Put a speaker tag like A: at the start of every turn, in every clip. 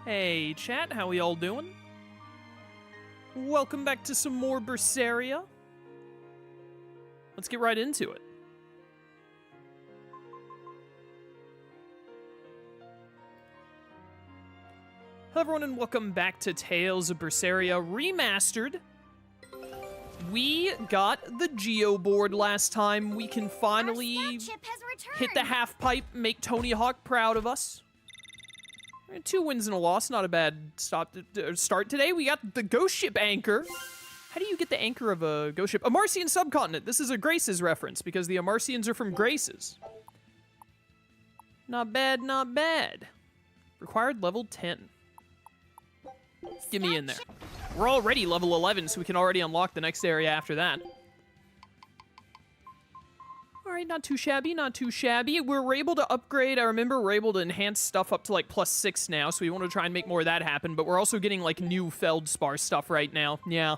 A: Hey chat, how we all doing? Welcome back to some more Berseria. Let's get right into it. Hello everyone and welcome back to Tales of Berseria Remastered. We got the Geo board last time. We can finally hit the half pipe, make Tony Hawk proud of us. 2 wins and a loss, not a bad start today. We got the ghost ship anchor. How do you get the anchor of a ghost ship? A Marcian subcontinent. This is a Graces reference because the Amarcians are from Graces. Not bad, not bad. Required level 10. Get me in there. We're already level 11, so we can already unlock the next area after that. All right, not too shabby, not too shabby. We're able to upgrade. I remember we're able to enhance stuff up to like +6 now, so we want to try and make more of that happen, but we're also getting like new Feldspar stuff right now. Yeah.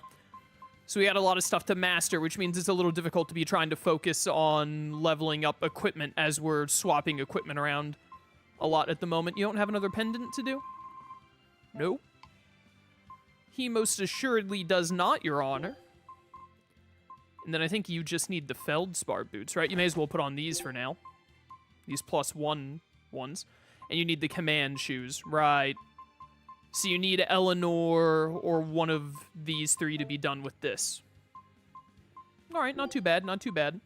A: So we got a lot of stuff to master, which means it's a little difficult to be trying to focus on leveling up equipment as we're swapping equipment around a lot at the moment. You don't have another pendant to do? No. He most assuredly does not, Your Honor. And then I think you just need the Feldspar boots, right? You may as well put on these for now. These +1 ones. And you need the command shoes, right. So you need Eleanor or one of these 3 to be done with this. All right, not too bad, not too bad.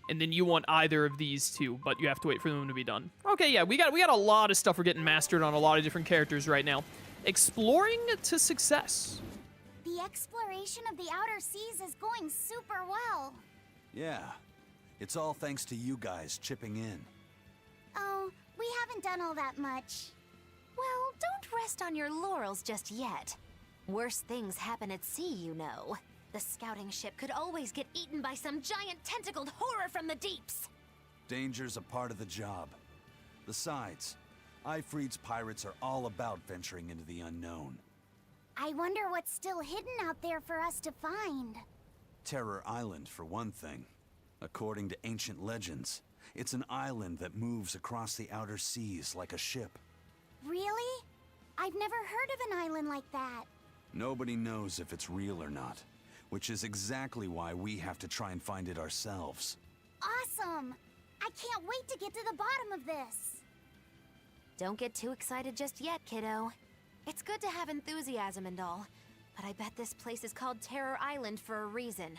A: And then you want either of these 2, but you have to wait for them to be done. Okay, yeah, we got a lot of stuff we're getting mastered on a lot of different characters right now. Exploring to success.
B: The exploration of the outer seas is going super well.
C: Yeah, it's all thanks to you guys chipping in.
B: Oh, we haven't done all that much.
D: Well, don't rest on your laurels just yet. Worse things happen at sea, you know. The scouting ship could always get eaten by some giant tentacled horror from the deeps.
C: Danger's a part of the job. Besides, Ifrit's pirates are all about venturing into the unknown.
B: I wonder what's still hidden out there for us to find.
C: Terror Island, for one thing. According to ancient legends, it's an island that moves across the outer seas like a ship.
B: Really? I've never heard of an island like that.
C: Nobody knows if it's real or not, which is exactly why we have to try and find it ourselves.
B: Awesome! I can't wait to get to the bottom of this.
D: Don't get too excited just yet, kiddo. It's good to have enthusiasm and all, but I bet this place is called Terror Island for a reason.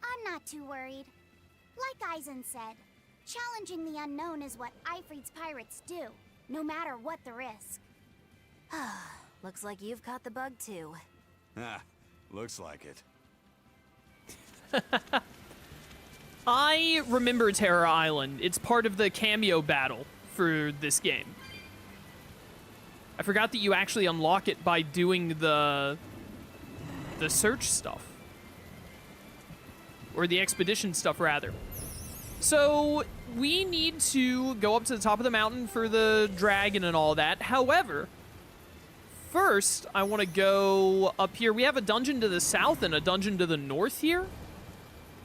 B: I'm not too worried. Like Eisen said, challenging the unknown is what Ifrit's pirates do, no matter what the risk.
D: Looks like you've caught the bug too.
C: Ah, looks like it.
A: I remember Terror Island. It's part of the cameo battle for this game. I forgot that you actually unlock it by doing the search stuff. Or the expedition stuff, rather. So, we need to go up to the top of the mountain for the dragon and all that. However, first, I want to go up here. We have a dungeon to the south and a dungeon to the north here.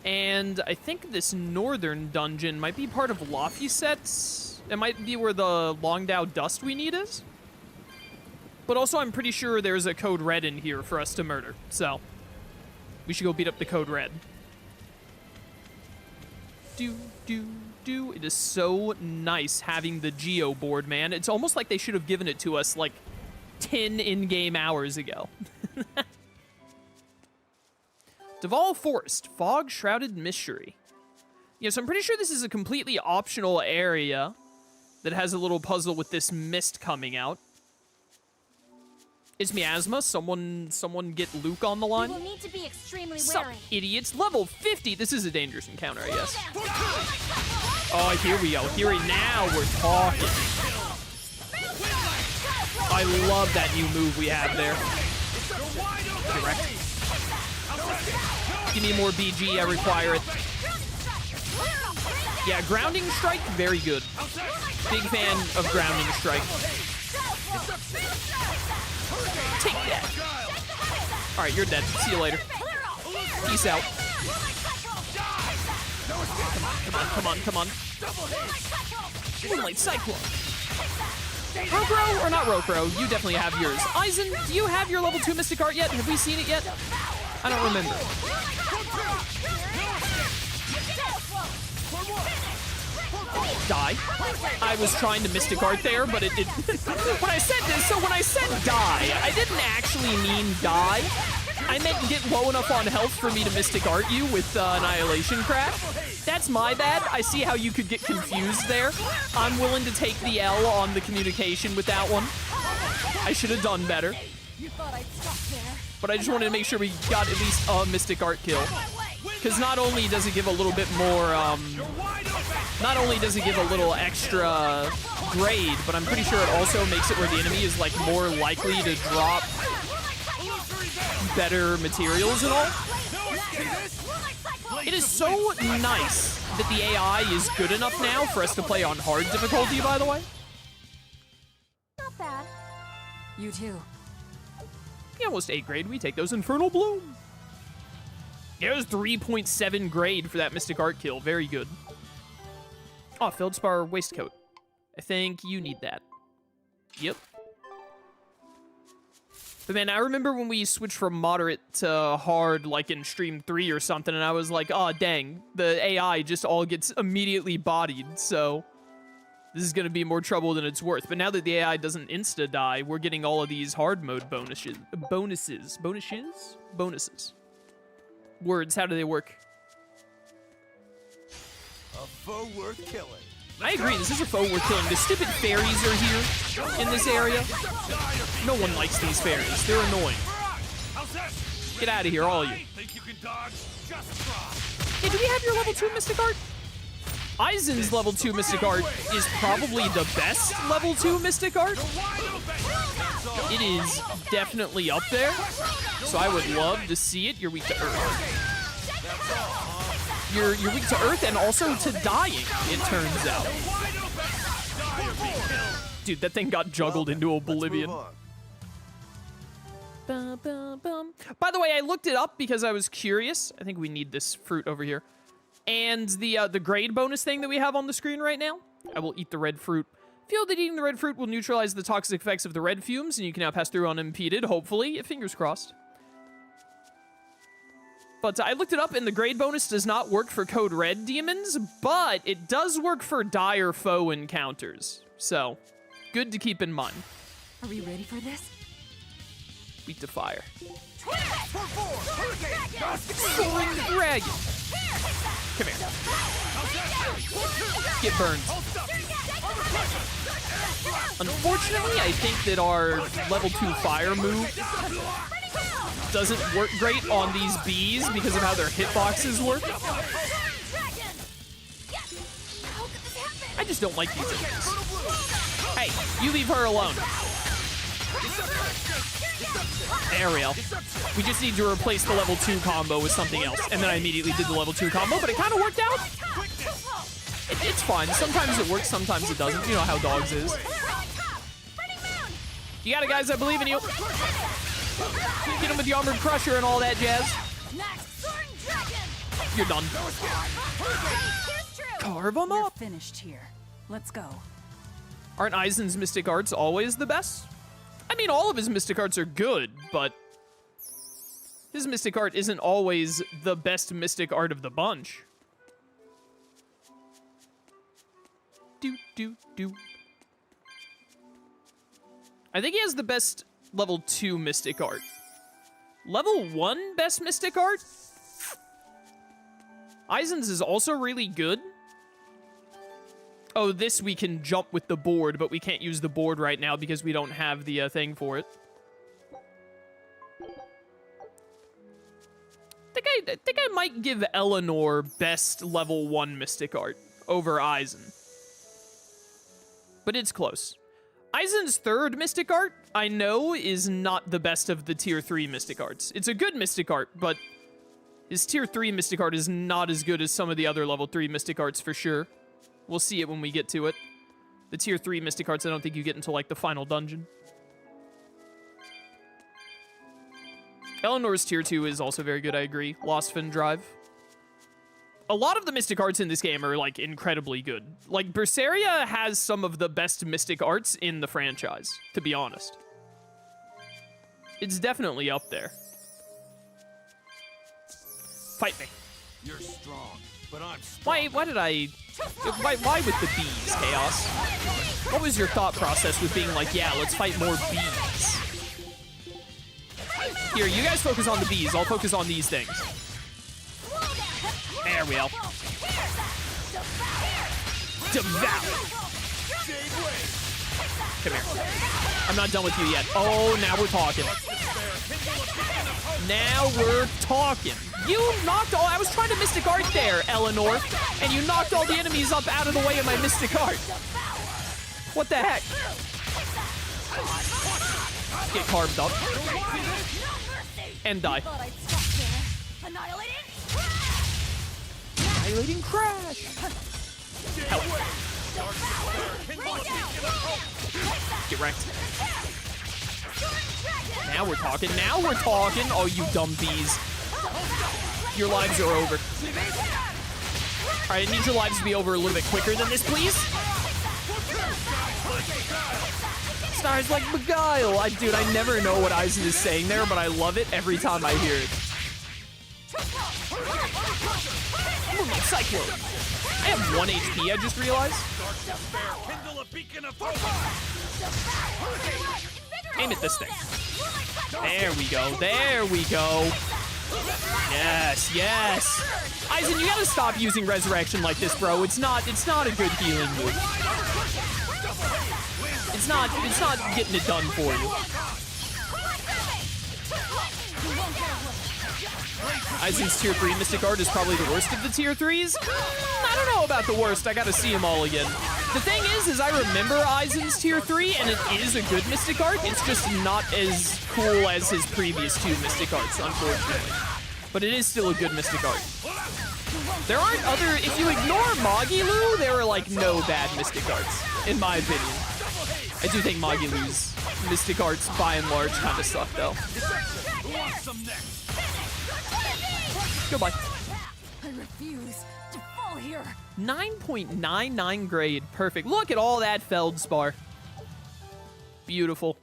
A: And I think this northern dungeon might be part of Lafiset's. It might be where the Longdow dust we need is. But also, I'm pretty sure there's a Code Red in here for us to murder. So, we should go beat up the Code Red. It is so nice having the Geo board, man. It's almost like they should have given it to us, like, 10 in-game hours ago. Duval Forest, Fog-Shrouded Mystery. Yeah, so I'm pretty sure this is a completely optional area that has a little puzzle with this mist coming out. It's Miasma. Someone get Luke on the line.
B: We will need to be extremely
A: Sup,
B: wary.
A: idiots. Level 50. This is a dangerous encounter, I guess. Oh, here we go. Here we now we're talking. I love that new move we have there. Direct. Give me more BG. I require it. Yeah, Grounding Strike, very good. Big fan of Grounding Strike. Take that. Alright, you're dead. See you later. Peace out. Come on. Moonlight Cyclone. Rokro, or not Rokro, you definitely have yours. Aizen, do you have your level 2 Mystic Art yet? Have we seen it yet? I don't remember. Die. I was trying to Mystic Art there, but it when I said this, so when I said die, I didn't actually mean die. I meant get low enough on health for me to Mystic Art you with Annihilation Crash. That's my bad. I see how you could get confused there. I'm willing to take the L on the communication with that one. I should have done better. But I just wanted to make sure we got at least a Mystic Art kill. Because not only does it give a little bit more, not only does it give a little extra grade, but I'm pretty sure it also makes it where the enemy is, like, more likely to drop better materials and all. It is so nice that the AI is good enough now for us to play on hard difficulty, by the way.
B: Not bad.
D: You too.
A: Yeah, almost 8 grade. We take those Infernal Bloom. Yeah, it was 3.7 grade for that Mystic Art kill. Very good. Oh, Feldspar Waistcoat. I think you need that. Yep. But man, I remember when we switched from moderate to hard, like in Stream 3 or something, and I was like, oh, dang, the AI just all gets immediately bodied, so this is going to be more trouble than it's worth. But now that the AI doesn't insta-die, we're getting all of these hard mode bonuses. Bonuses? Words, how do they work?
C: A foe worth killing.
A: I agree, this is a foe worth killing. The stupid fairies are here in this area. No one likes these fairies. They're annoying. Get out of here, all of you. Hey, do we have your level 2 Mystic Art? Aizen's level 2 Mystic Art is probably the best level 2 Mystic Art. It is definitely up there, so I would love to see it. You're weak to Earth. You're weak to Earth and also to dying, it turns out. Dude, that thing got juggled into oblivion. Bum, bum, bum. By the way, I looked it up because I was curious. I think we need this fruit over here. And the grade bonus thing that we have on the screen right now. I will eat the red fruit. Feel that eating the red fruit will neutralize the toxic effects of the red fumes, and you can now pass through unimpeded, hopefully. Fingers crossed. But I looked it up, and the grade bonus does not work for Code Red demons, but it does work for dire foe encounters. So, good to keep in mind.
D: Are we ready for this?
A: Weak to fire. Soaring Dragon! Come here. Get burned. Unfortunately, I think that our level 2 fire move doesn't work great on these bees because of how their hitboxes work. I just don't like these enemies. Hey, you leave her alone. Ariel. We just need to replace the level 2 combo with something else. And then I immediately did the level 2 combo, but it kind of worked out. It's fine. Sometimes it works, sometimes it doesn't. You know how dogs is. You got it, guys. I believe in you. Get him with the Armored Crusher and all that jazz. You're done. Carve them up.
E: We're finished here. Let's go.
A: Aren't Aizen's Mystic Arts always the best? I mean, all of his Mystic Arts are good, but his Mystic Art isn't always the best Mystic Art of the bunch. I think he has the best level 2 Mystic Art. Level 1 best Mystic Art? Aizen's is also really good. Oh, this we can jump with the board, but we can't use the board right now because we don't have the thing for it. I think I might give Eleanor best level 1 Mystic Art over Aizen. But it's close. Aizen's third Mystic Art, I know, is not the best of the Tier 3 Mystic Arts. It's a good Mystic Art, but his Tier 3 Mystic Art is not as good as some of the other level 3 Mystic Arts for sure. We'll see it when we get to it. The Tier 3 Mystic Arts, I don't think you get until, like, the final dungeon. Eleanor's Tier 2 is also very good, I agree. Lost Fin Drive. A lot of the mystic arts in this game are, like, incredibly good. Like, Berseria has some of the best mystic arts in the franchise, to be honest. It's definitely up there. Fight me.
C: You're strong, but I'm strong.
A: Why did I... Why with the bees, Chaos? What was your thought process with being like, yeah, let's fight more bees? Here, you guys focus on the bees. I'll focus on these things. There we go. Devour. Come here. I'm not done with you yet. Oh, now we're talking. Now we're talking. You knocked all... I was trying to Mystic Art there, Eleanor, and you knocked all the enemies up out of the way of my Mystic Art. What the heck? Get carved up. And die. Annihilating crash. Help. Get wrecked. Now we're talking. Now we're talking. Oh, you dumb bees. Your lives are over. All right, I need your lives to be over a little bit quicker than this, please. Stars like Beguile. Dude, I never know what Eisen is saying there, but I love it every time I hear it. Cyclone. I have 1 HP, I just realized. Aim at this thing. There we go. There we go. Yes, yes. Eisen, you gotta stop using resurrection like this, bro. It's not a good healing move. It's not getting it done for you. Eisen's tier 3 Mystic Art is probably the worst of the tier 3s. I don't know about the worst. I gotta see them all again. The thing is I remember Eisen's tier 3, and it is a good Mystic Art. It's just not as cool as his previous 2 Mystic Arts, unfortunately. But it is still a good Mystic Art. There aren't other... If you ignore Magilu, there are, like, no bad Mystic Arts, in my opinion. I do think Magilu's Mystic Arts, by and large, kind of suck, though. Goodbye.
E: I refuse to fall here.
A: 9.99 grade. Perfect. Look at all that feldspar. Beautiful.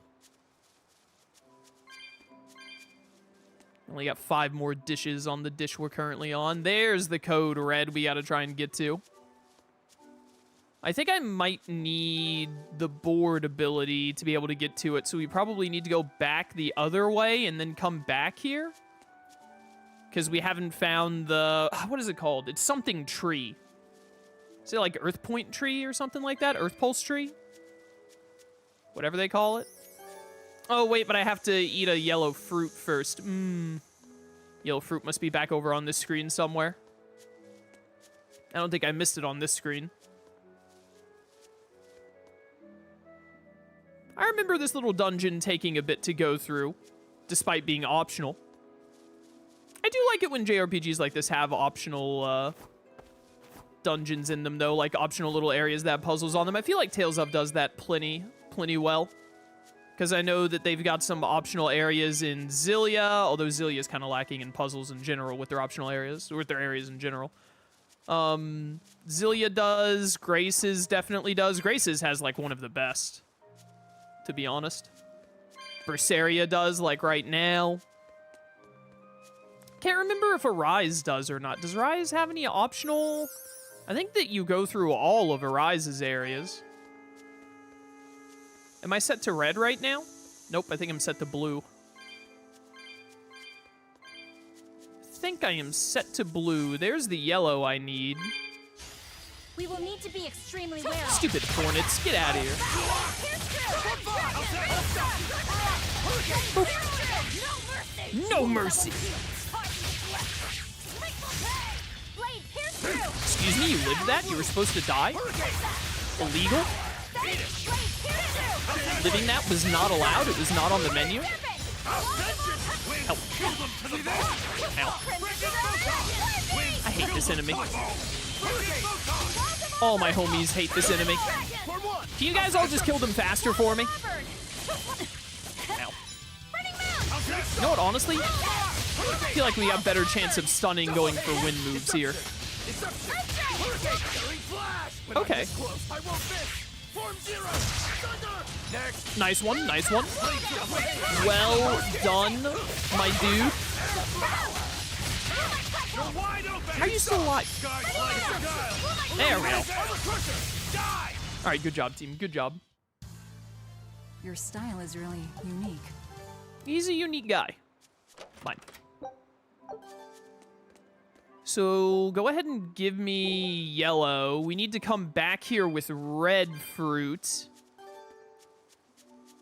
A: Only got 5 more dishes on the dish we're currently on. There's the code red we gotta try and get to. I think I might need the board ability to be able to get to it, so we probably need to go back the other way and then come back here. Because we haven't found the... What is it called? It's something tree. Is it like Earth Point tree or something like that? Earth Pulse tree? Whatever they call it. Oh, wait, but I have to eat a yellow fruit first. Yellow fruit must be back over on this screen somewhere. I don't think I missed it on this screen. I remember this little dungeon taking a bit to go through, despite being optional. I do like it when JRPGs like this have optional dungeons in them, though, like optional little areas that have puzzles on them. I feel like Tales of does that plenty well. Because I know that they've got some optional areas in Xillia, although Xillia is kind of lacking in puzzles in general with their optional areas, or with their areas in general. Xillia does, Graces definitely does. Graces has, like, one of the best, to be honest. Berseria does, like, right now. Can't remember if Arise does or not. Does Arise have any optional? I think that you go through all of Arise's areas. Am I set to red right now? Nope, I think I'm set to blue. I think I am set to blue. There's the yellow I need.
B: We will need to be extremely wary.
A: Stupid hornets, get out of here. No mercy. Excuse me, you lived that? You were supposed to die? Illegal? Living that was not allowed. It was not on the menu. Help. Ow. I hate this enemy. All my homies hate this enemy. Can you guys all just kill them faster for me? Ow. You know what, honestly? I feel like we have better chance of stunning going for wind moves here. Okay. Nice one, nice one. Well done, my dude. How are you still alive? There we go. All right, good job, team. Good job.
E: Your style is really unique.
A: He's a unique guy. Fine. So go ahead and give me yellow. We need to come back here with red fruit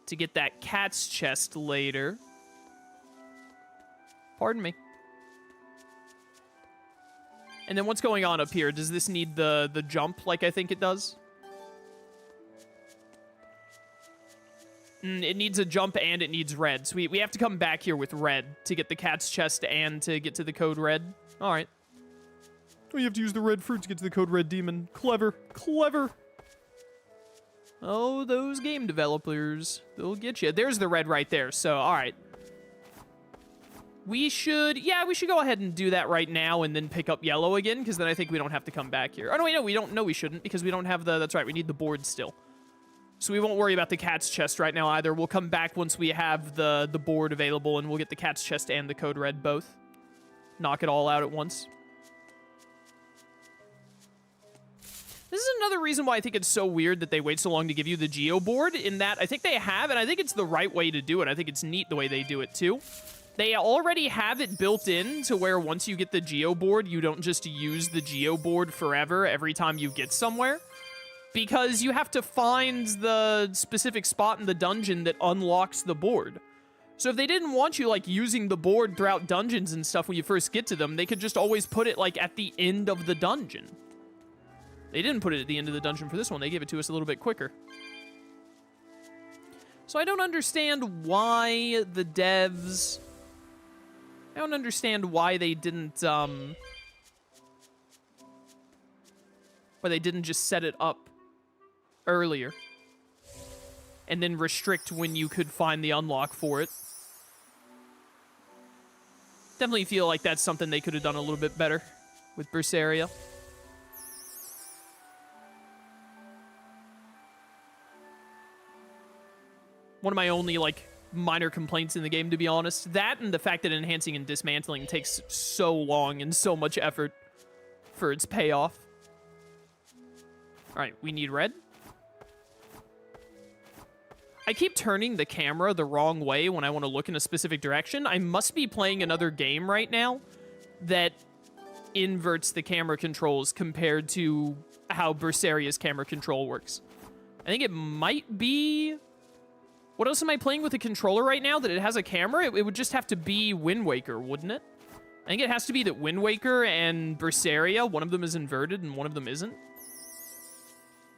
A: to get that cat's chest later. Pardon me. And then what's going on up here? Does this need the jump like I think it does? It needs a jump and it needs red. So we have to come back here with red to get the cat's chest and to get to the code red. All right. We have to use the red fruit to get to the code red demon. Clever. Clever. Oh, those game developers. They'll get you. There's the red right there. So, all right. We should go ahead and do that right now and then pick up yellow again, because then I think we don't have to come back here. Oh, no, wait, no, we don't. No, we shouldn't, because we don't have the... That's right, we need the board still. So we won't worry about the cat's chest right now either. We'll come back once we have the board available, and we'll get the cat's chest and the code red both. Knock it all out at once. This is another reason why I think it's so weird that they wait so long to give you the Geo board, in that I think they have, and I think it's the right way to do it. I think it's neat the way they do it, too. They already have it built in to where once you get the Geo board, you don't just use the Geo board forever every time you get somewhere. Because you have to find the specific spot in the dungeon that unlocks the board. So if they didn't want you, like, using the board throughout dungeons and stuff when you first get to them, they could just always put it, like, at the end of the dungeon. They didn't put it at the end of the dungeon for this one. They gave it to us a little bit quicker. So I don't understand why the devs... I don't understand why they didn't just set it up earlier and then restrict when you could find the unlock for it. Definitely feel like that's something they could have done a little bit better with Berseria. One of my only, like, minor complaints in the game, to be honest. That and the fact that enhancing and dismantling takes so long and so much effort for its payoff. All right, we need red. I keep turning the camera the wrong way when I want to look in a specific direction. I must be playing another game right now that inverts the camera controls compared to how Berseria's camera control works. I think it might be... What else am I playing with a controller right now that it has a camera? It would just have to be Wind Waker, wouldn't it? I think it has to be that Wind Waker and Berseria, one of them is inverted and one of them isn't.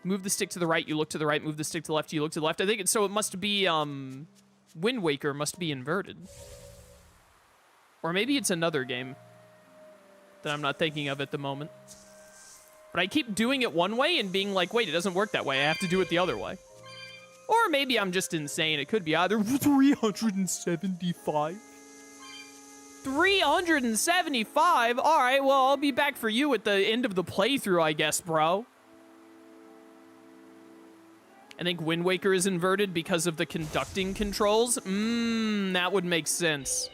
A: Move the stick to the right, you look to the right. Move the stick to the left, you look to the left. I think it's... So it must be, Wind Waker must be inverted. Or maybe it's another game that I'm not thinking of at the moment. But I keep doing it one way and being like, wait, it doesn't work that way. I have to do it the other way. Or maybe I'm just insane. It could be either 375. 375? All right, well, I'll be back for you at the end of the playthrough, I guess, bro. I think Wind Waker is inverted because of the conducting controls. That would make sense.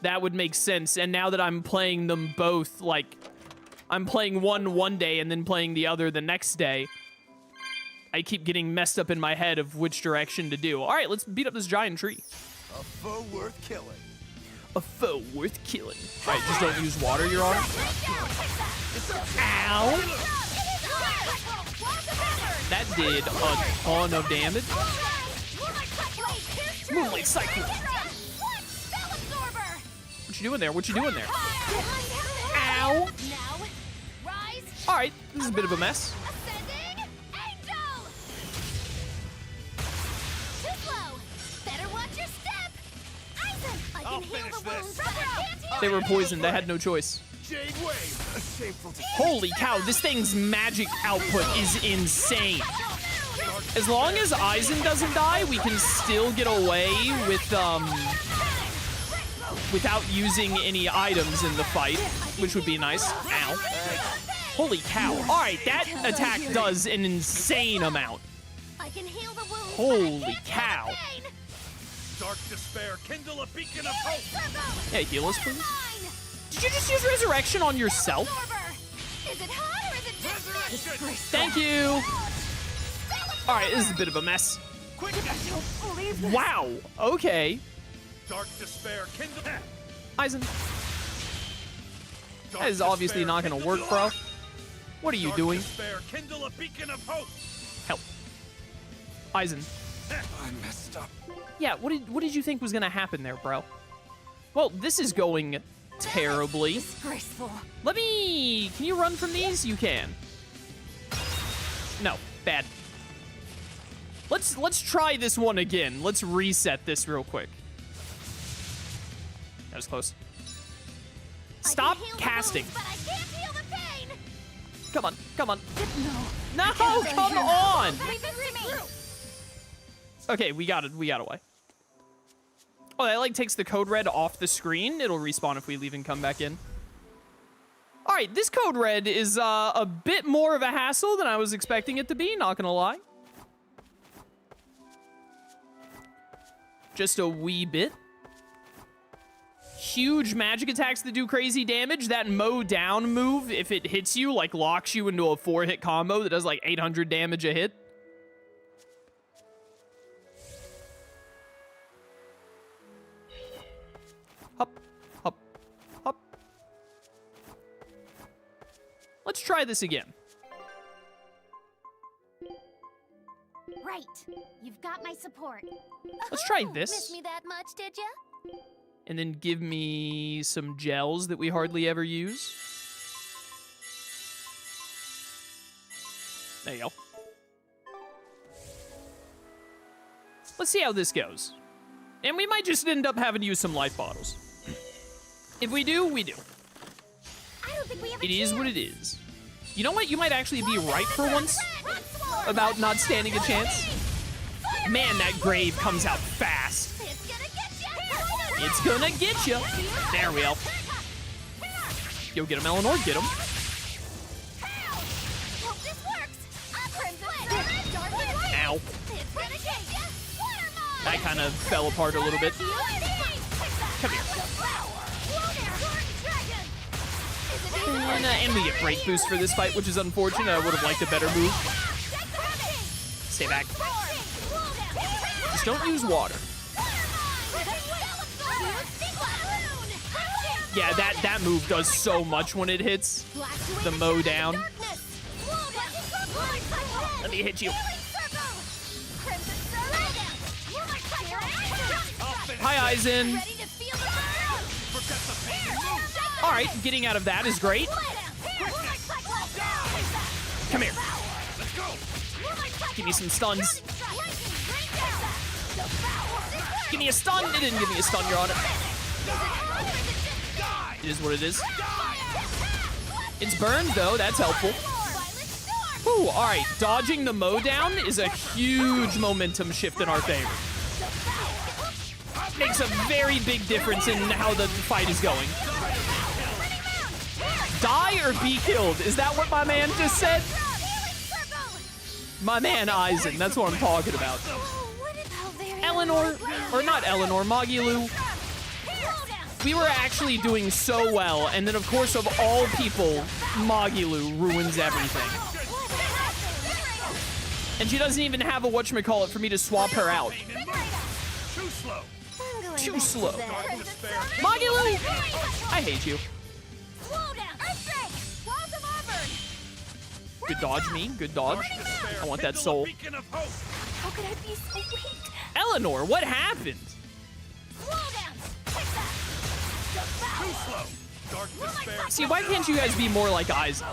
A: That would make sense. And now that I'm playing them both, like, I'm playing one day and then playing the other the next day, I keep getting messed up in my head of which direction to do. All right, let's beat up this giant tree.
C: A foe worth killing.
A: A foe worth killing. All right, just don't use water, Your Honor. Ow! That did a ton of damage. Moonlight Cyclone. What you doing there? What you doing there? Ow! All right, this is a bit of a mess. They were poisoned. I had no choice. Holy cow, this thing's magic output is insane. As long as Aizen doesn't die, we can still get away with, without using any items in the fight, which would be nice. Ow. Holy cow. All right, that attack does an insane amount.
D: I can heal the wounds,
A: Holy
D: but I can't
A: cow.
D: heal the pain.
C: Dark despair, kindle a beacon of hope.
A: Yeah, heal us, please.
D: Mine.
A: Did you just use resurrection on yourself?
D: Absorber. Is it hot or is it just me?
A: Thank you. All right, this is a bit of a mess.
C: Quick,
A: Wow. Okay.
C: dark despair, kindle.
A: Eisen. That is obviously not going to work, bro. What are you doing?
C: Despair, kindle a beacon of hope.
A: Help. Eisen.
C: I messed up.
A: Yeah, what did you think was going to happen there, bro? Well, this is going terribly.
D: Disgraceful.
A: Can you run from these? You can. No, bad. Let's try this one again. Let's reset this real quick. That was close. Stop
D: I can heal
A: casting.
D: The wounds, but I can't heal the pain.
A: Come on, come on.
E: No.
A: No, come on.
D: Leave this to me.
A: Okay, we got it. We got away. Oh, that like takes the code red off the screen. It'll respawn if we leave and come back in. All right, this code red is a bit more of a hassle than I was expecting it to be, not gonna lie. Just a wee bit. Huge magic attacks that do crazy damage. That mow down move, if it hits you, like locks you into a 4-hit combo that does like 800 damage a hit. Hop, hop, hop. Let's try this again.
B: Right. You've got my support.
A: Let's try
D: Oh,
A: this.
D: Miss me that much, did ya?
A: And then give me some gels that we hardly ever use. There you go. Let's see how this goes. And we might just end up having to use some life bottles. If we do, we do.
B: I don't think we have a
A: It is what
B: chance.
A: it is. You know what? You might actually be right for once about not standing a chance. Man, that grave comes out fast.
D: It's gonna get ya.
A: It's gonna get you. There we go. Yo, get him, Eleanor. Get him.
D: Hope this works. Crimson Red, dark and white.
A: Ow.
D: It's gonna get ya. Watermine.
A: That kind of fell apart a little bit. Come here. And we get break boost for this fight, which is unfortunate. I would have liked a better move. Stay back. Just don't use water. Yeah, that move does so much when it hits. The mow down. Let me hit you. Hi, Eisen. All right, getting out of that is great. Come here. Give me some stuns. Give me a stun. It didn't give me a stun, Your Honor. It is what it is. It's burned, though. That's helpful. Ooh, all right. Dodging the mow down is a huge momentum shift in our favor. Makes a very big difference in how the fight is going. Die or be killed. Is that what my man just said? My man Eisen. That's what I'm talking about. Eleanor, or not Eleanor, Magilu. We were actually doing so well, and then of course of all people, Magilu ruins everything. And she doesn't even have a whatchamacallit for me to swap her out.
C: Too slow.
A: Too slow. Magilu! I hate you. Good dodge, me. Good dodge. I want that soul.
C: Beacon of hope.
D: How could I be so weak?
A: Eleanor, what happened?
C: Too slow. Dark despair.
A: See, why can't you guys be more like Eisen?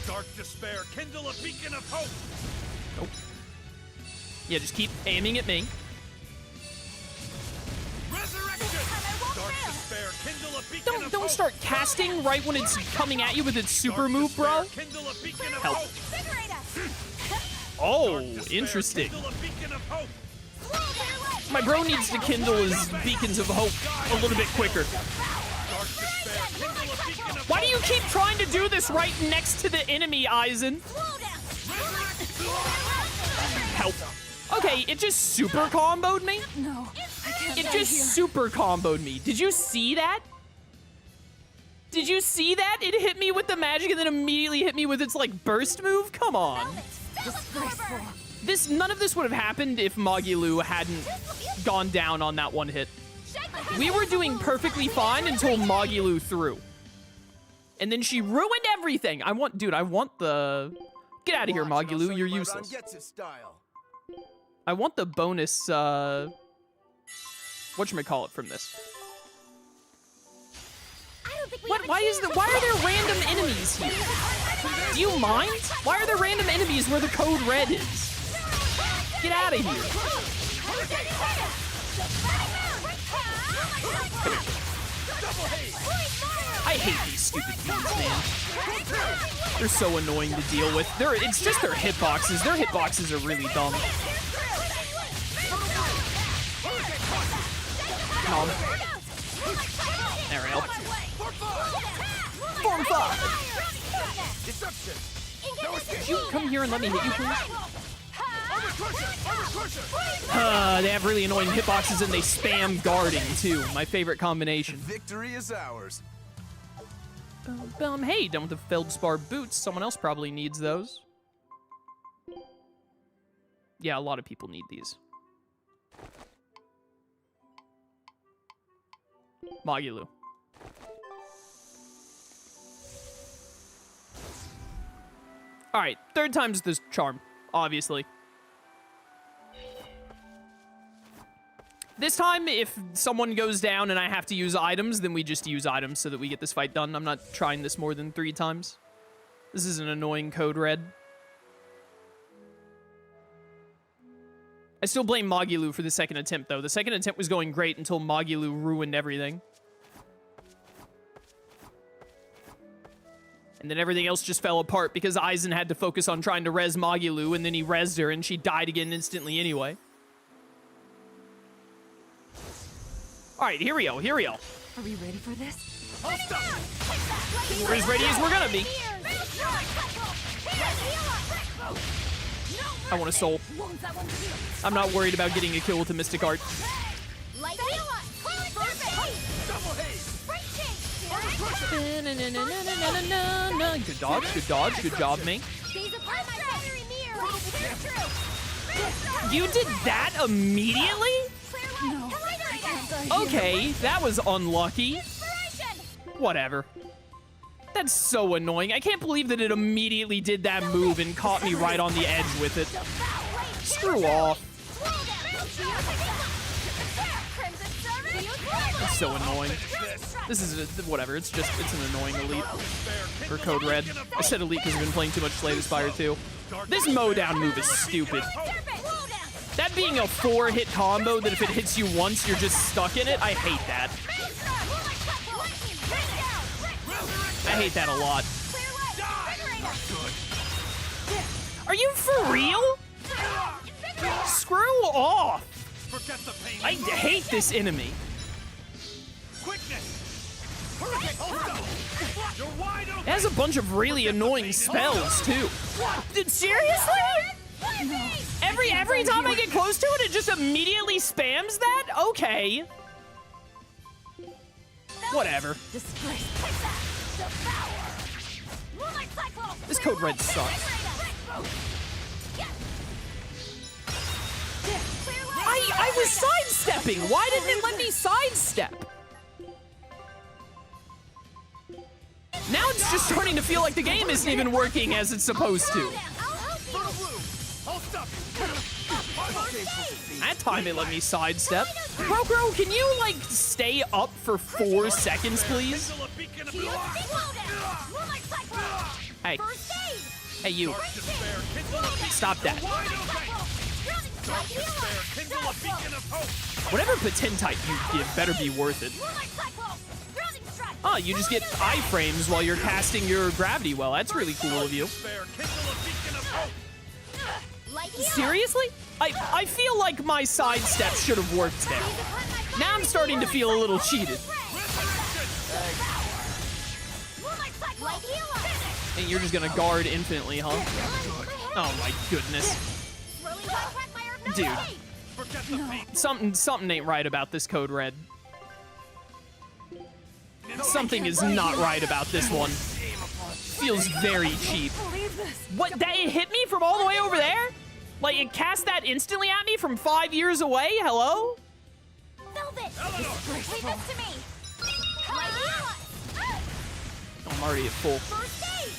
C: Dark despair. Kindle a beacon of hope.
A: Nope. Yeah, just keep aiming at me.
C: Resurrection. Dark despair. Kindle a beacon of
A: Don't
C: hope.
A: start casting right when it's coming at you with its super move, bro.
C: Kindle a beacon of
A: Help.
C: hope.
A: Oh,
C: Despair,
A: interesting.
C: Kindle a beacon of hope.
A: My bro needs to kindle his beacons of hope a little bit quicker.
C: Dark
A: Why do you keep trying to do this right next to the enemy, Aizen? Help. Okay, it just super comboed me?
E: No, I can't
A: It
E: die
A: just
E: here.
A: super comboed me. Did you see that? Did you see that? It hit me with the magic and then immediately hit me with its, like, burst move? Come on.
E: Disgraceful.
A: None of this would have happened if Magilu hadn't gone down on that one hit. We were doing perfectly fine until Magilu threw. And then she ruined everything. I want the... Get out of here, Magilu. You're useless. I want the bonus, whatchamacallit from this. Why are there random enemies here? Do you mind? Why are there random enemies where the code red is? Get out of here. I hate these stupid dudes, man. They're so annoying to deal with. It's just their hitboxes. Their hitboxes are really dumb. Come on. There we go. Form 5! Could you come here and let me hit you, please? They have really annoying hitboxes and they spam guarding, too. My favorite combination.
F: Victory is ours.
A: Hey, done with the Feldspar boots. Someone else probably needs those. Yeah, a lot of people need these. Magilu. Alright, third time's the charm, obviously. This time, if someone goes down and I have to use items, then we just use items so that we get this fight done. I'm not trying this more than 3 times. This is an annoying code red. I still blame Magilu for the second attempt, though. The second attempt was going great until Magilu ruined everything. And then everything else just fell apart because Aizen had to focus on trying to res Magilu, and then he rezzed her, and she died again instantly anyway. Alright, here we go, here we go.
E: Are we ready for this?
A: We're as ready as we're gonna be. I want a soul. I'm not worried about getting a kill with a Mystic Art. Good dodge, good dodge, good job, mate. You did that immediately?
E: No, I can't die here.
A: Okay, that was unlucky. Whatever. That's so annoying. I can't believe that it immediately did that move and caught me right on the edge with it. Screw off. It's so annoying. This is whatever. It's an annoying elite for Code Red. I said elite because I've been playing too much Slay the Spire too. This mowdown move is stupid. That being a 4-hit combo that if it hits you once, you're just stuck in it, I hate that. I hate that a lot. Are you for real? Screw off! I hate this enemy. It has a bunch of really annoying spells, too. Seriously? Every time I get close to it, it just immediately spams that? Okay. Whatever. This Code Red sucks. I was sidestepping. Why didn't it let me sidestep? Now it's just starting to feel like the game isn't even working as it's supposed to. That time it let me sidestep. Bro, can you, like, stay up for 4 seconds, please? Hey. Hey, you. Stop that. Whatever Potentite you give better be worth it. Oh, you just get iframes while you're casting your gravity well. That's really cool of you. Seriously? I feel like my sidestep should have worked there. Now I'm starting to feel a little cheated. And you're just gonna guard infinitely, huh? Oh my goodness. Dude. Something ain't right about this Code Red. Something is not right about this one. Feels very cheap. What? That it hit me from all the way over there? Like it cast that instantly at me from 5 years away? Hello?
B: Velvet! Leave this to me!
A: I'm already at full.
B: First aid!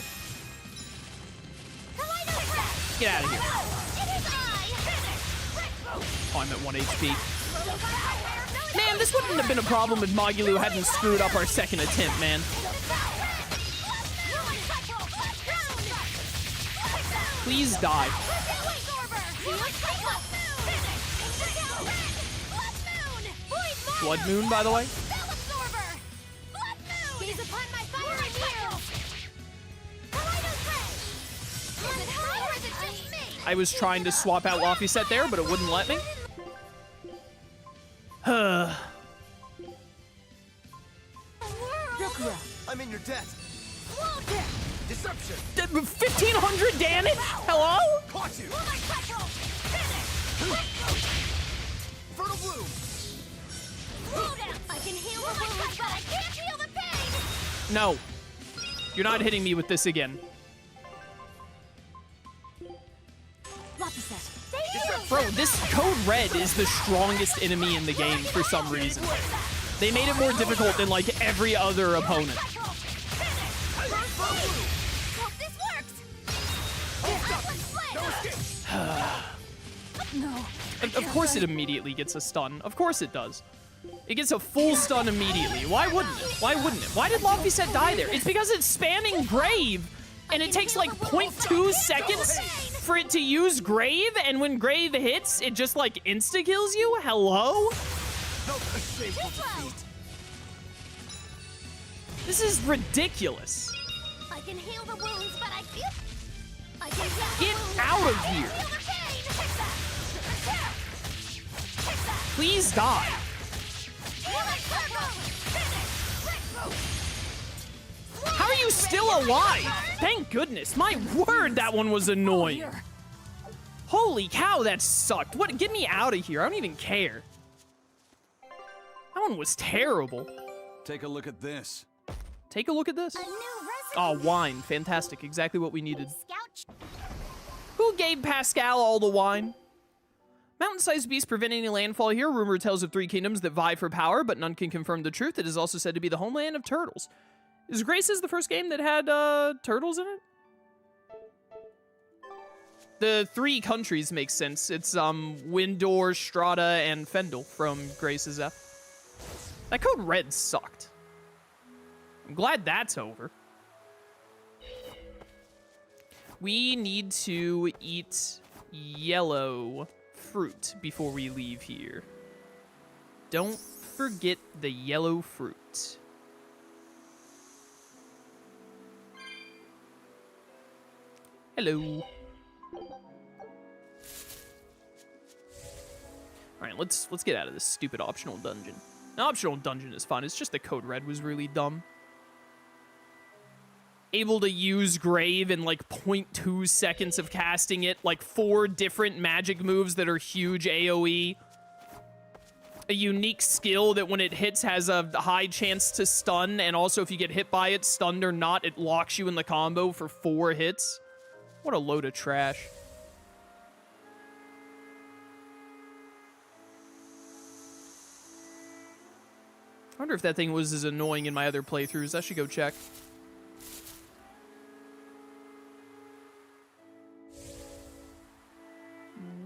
A: Get out of here.
B: It is
A: Oh, I'm at 1 HP. Man, this wouldn't have been a problem if Magulu hadn't screwed up our second attempt, man. Please die. Blood Moon, by the way. I was trying to swap out Laphicet there, but it wouldn't let me.
F: I'm in your debt. Deception.
A: 1,500 damage? Hello?
F: Caught you. Fertile bloom.
B: I can heal the wounds, but I can't heal the pain!
A: No. You're not hitting me with this again. Bro, this Code Red is the strongest enemy in the game for some reason. They made it more difficult than, like, every other opponent. Of course it immediately gets a stun. Of course it does. It gets a full stun immediately. Why wouldn't it? Why wouldn't it? Why did Laphicet die there? It's because it's spamming Grave, and it takes like 0.2 seconds for it to use Grave, and when Grave hits, it just like insta-kills you? Hello? This is ridiculous.
B: I can heal the wounds, but I feel...
A: Get out of here. Please die. How are you still alive? Thank goodness. My word, that one was annoying. Holy cow, that sucked. What? Get me out of here. I don't even care. That one was terrible.
C: Take a look at this.
A: Take a look at this.
B: A new recipe.
A: Oh, wine. Fantastic. Exactly what we needed.
B: Scout.
A: Who gave Pascal all the wine? Mountain-sized beast preventing any landfall here. Rumor tells of 3 kingdoms that vie for power, but none can confirm the truth. It is also said to be the homeland of turtles. Is Grace's the first game that had turtles in it? The 3 countries make sense. It's Windor, Strata, and Fendel from Grace's F. That Code Red sucked. I'm glad that's over. We need to eat yellow fruit before we leave here. Don't forget the yellow fruit. Hello. Alright, let's get out of this stupid optional dungeon. An optional dungeon is fun, it's just the Code Red was really dumb. Able to use Grave in like 0.2 seconds of casting it, like 4 different magic moves that are huge AoE. A unique skill that when it hits has a high chance to stun, and also if you get hit by it, stunned or not, it locks you in the combo for 4 hits. What a load of trash. I wonder if that thing was as annoying in my other playthroughs. I should go check.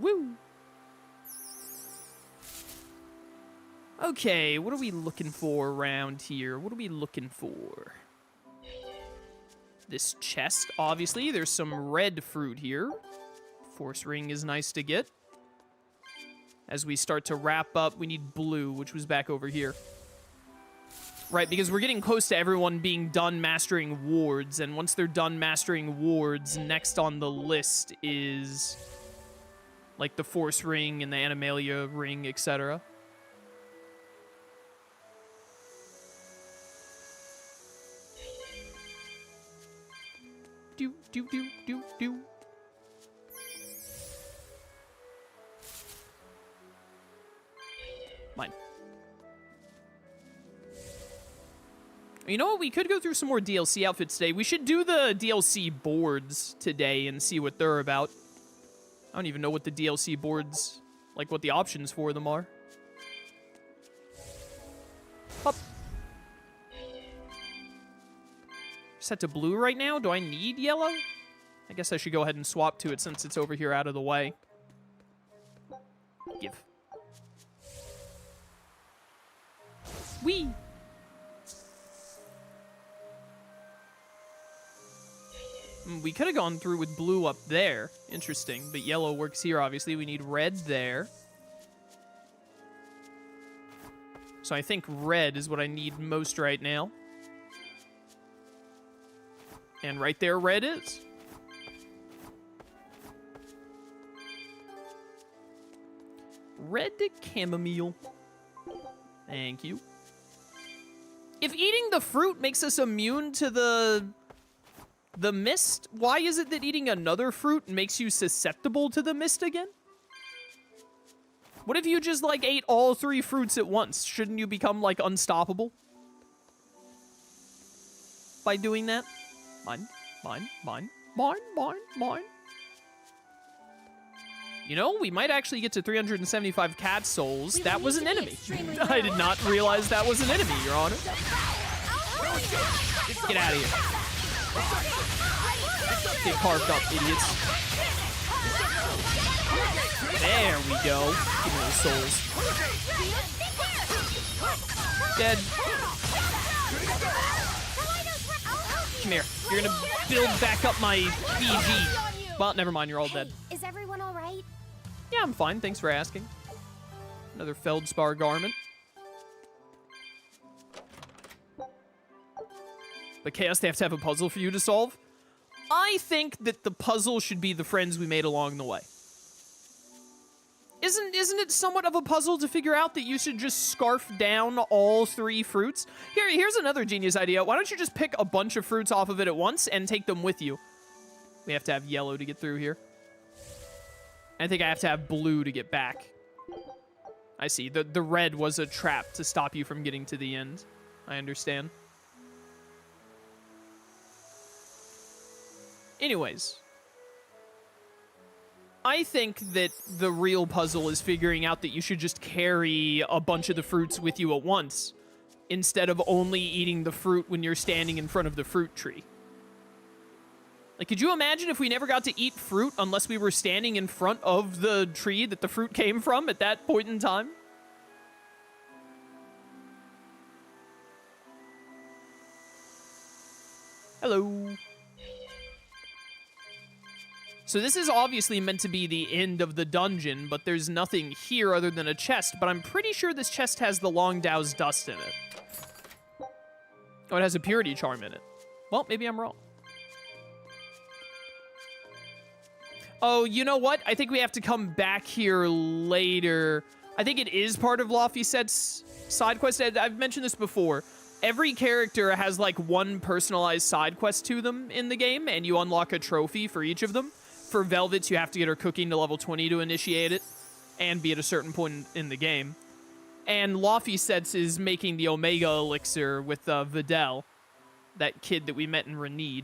A: Woo! Okay, what are we looking for around here? What are we looking for? This chest, obviously. There's some red fruit here. Force ring is nice to get. As we start to wrap up, we need blue, which was back over here. Right, because we're getting close to everyone being done mastering wards, and once they're done mastering wards, next on the list is like the Force Ring and the Animalia Ring, etc. do, do, do, do, do. Mine. You know what? We could go through some more DLC outfits today. We should do the DLC boards today and see what they're about. I don't even know what the DLC boards, like what the options for them are. Up. Set to blue right now? Do I need yellow? I guess I should go ahead and swap to it since it's over here out of the way. Give. Whee! We could have gone through with blue up there. Interesting. But yellow works here, obviously. We need red there. So I think red is what I need most right now. And right there, red is. Red chamomile. Thank you. If eating the fruit makes us immune to the mist, why is it that eating another fruit makes you susceptible to the mist again? What if you just, like, ate all 3 fruits at once? Shouldn't you become, like, unstoppable? By doing that? Mine, mine, mine, mine, mine, mine. You know, we might actually get to 375 cat souls. That was an enemy. I did not realize that was an enemy, Your Honor. Get out of here. Get carved up, idiots. There we go. Give me those souls. Dead. Come here. You're gonna build back up my BG. Well, never mind. You're all dead.
B: Is everyone all right?
A: Yeah, I'm fine. Thanks for asking. Another Feldspar garment. But Chaos, they have to have a puzzle for you to solve? I think that the puzzle should be the friends we made along the way. Isn't it somewhat of a puzzle to figure out that you should just scarf down all 3 fruits? Here's another genius idea. Why don't you just pick a bunch of fruits off of it at once and take them with you? We have to have yellow to get through here. I think I have to have blue to get back. I see. The red was a trap to stop you from getting to the end. I understand. Anyways. I think that the real puzzle is figuring out that you should just carry a bunch of the fruits with you at once, instead of only eating the fruit when you're standing in front of the fruit tree. Like, could you imagine if we never got to eat fruit unless we were standing in front of the tree that the fruit came from at that point in time? Hello. So this is obviously meant to be the end of the dungeon, but there's nothing here other than a chest, but I'm pretty sure this chest has the Longdow's dust in it. Oh, it has a purity charm in it. Well, maybe I'm wrong. Oh, you know what? I think we have to come back here later. I think it is part of Laufeyset's side quest. I've mentioned this before. Every character has, like, one personalized side quest to them in the game, and you unlock a trophy for each of them. For Velvet's, you have to get her cooking to level 20 to initiate it, and be at a certain point in the game. And Laufeyset's is making the Omega Elixir with Videl, that kid that we met in Renede.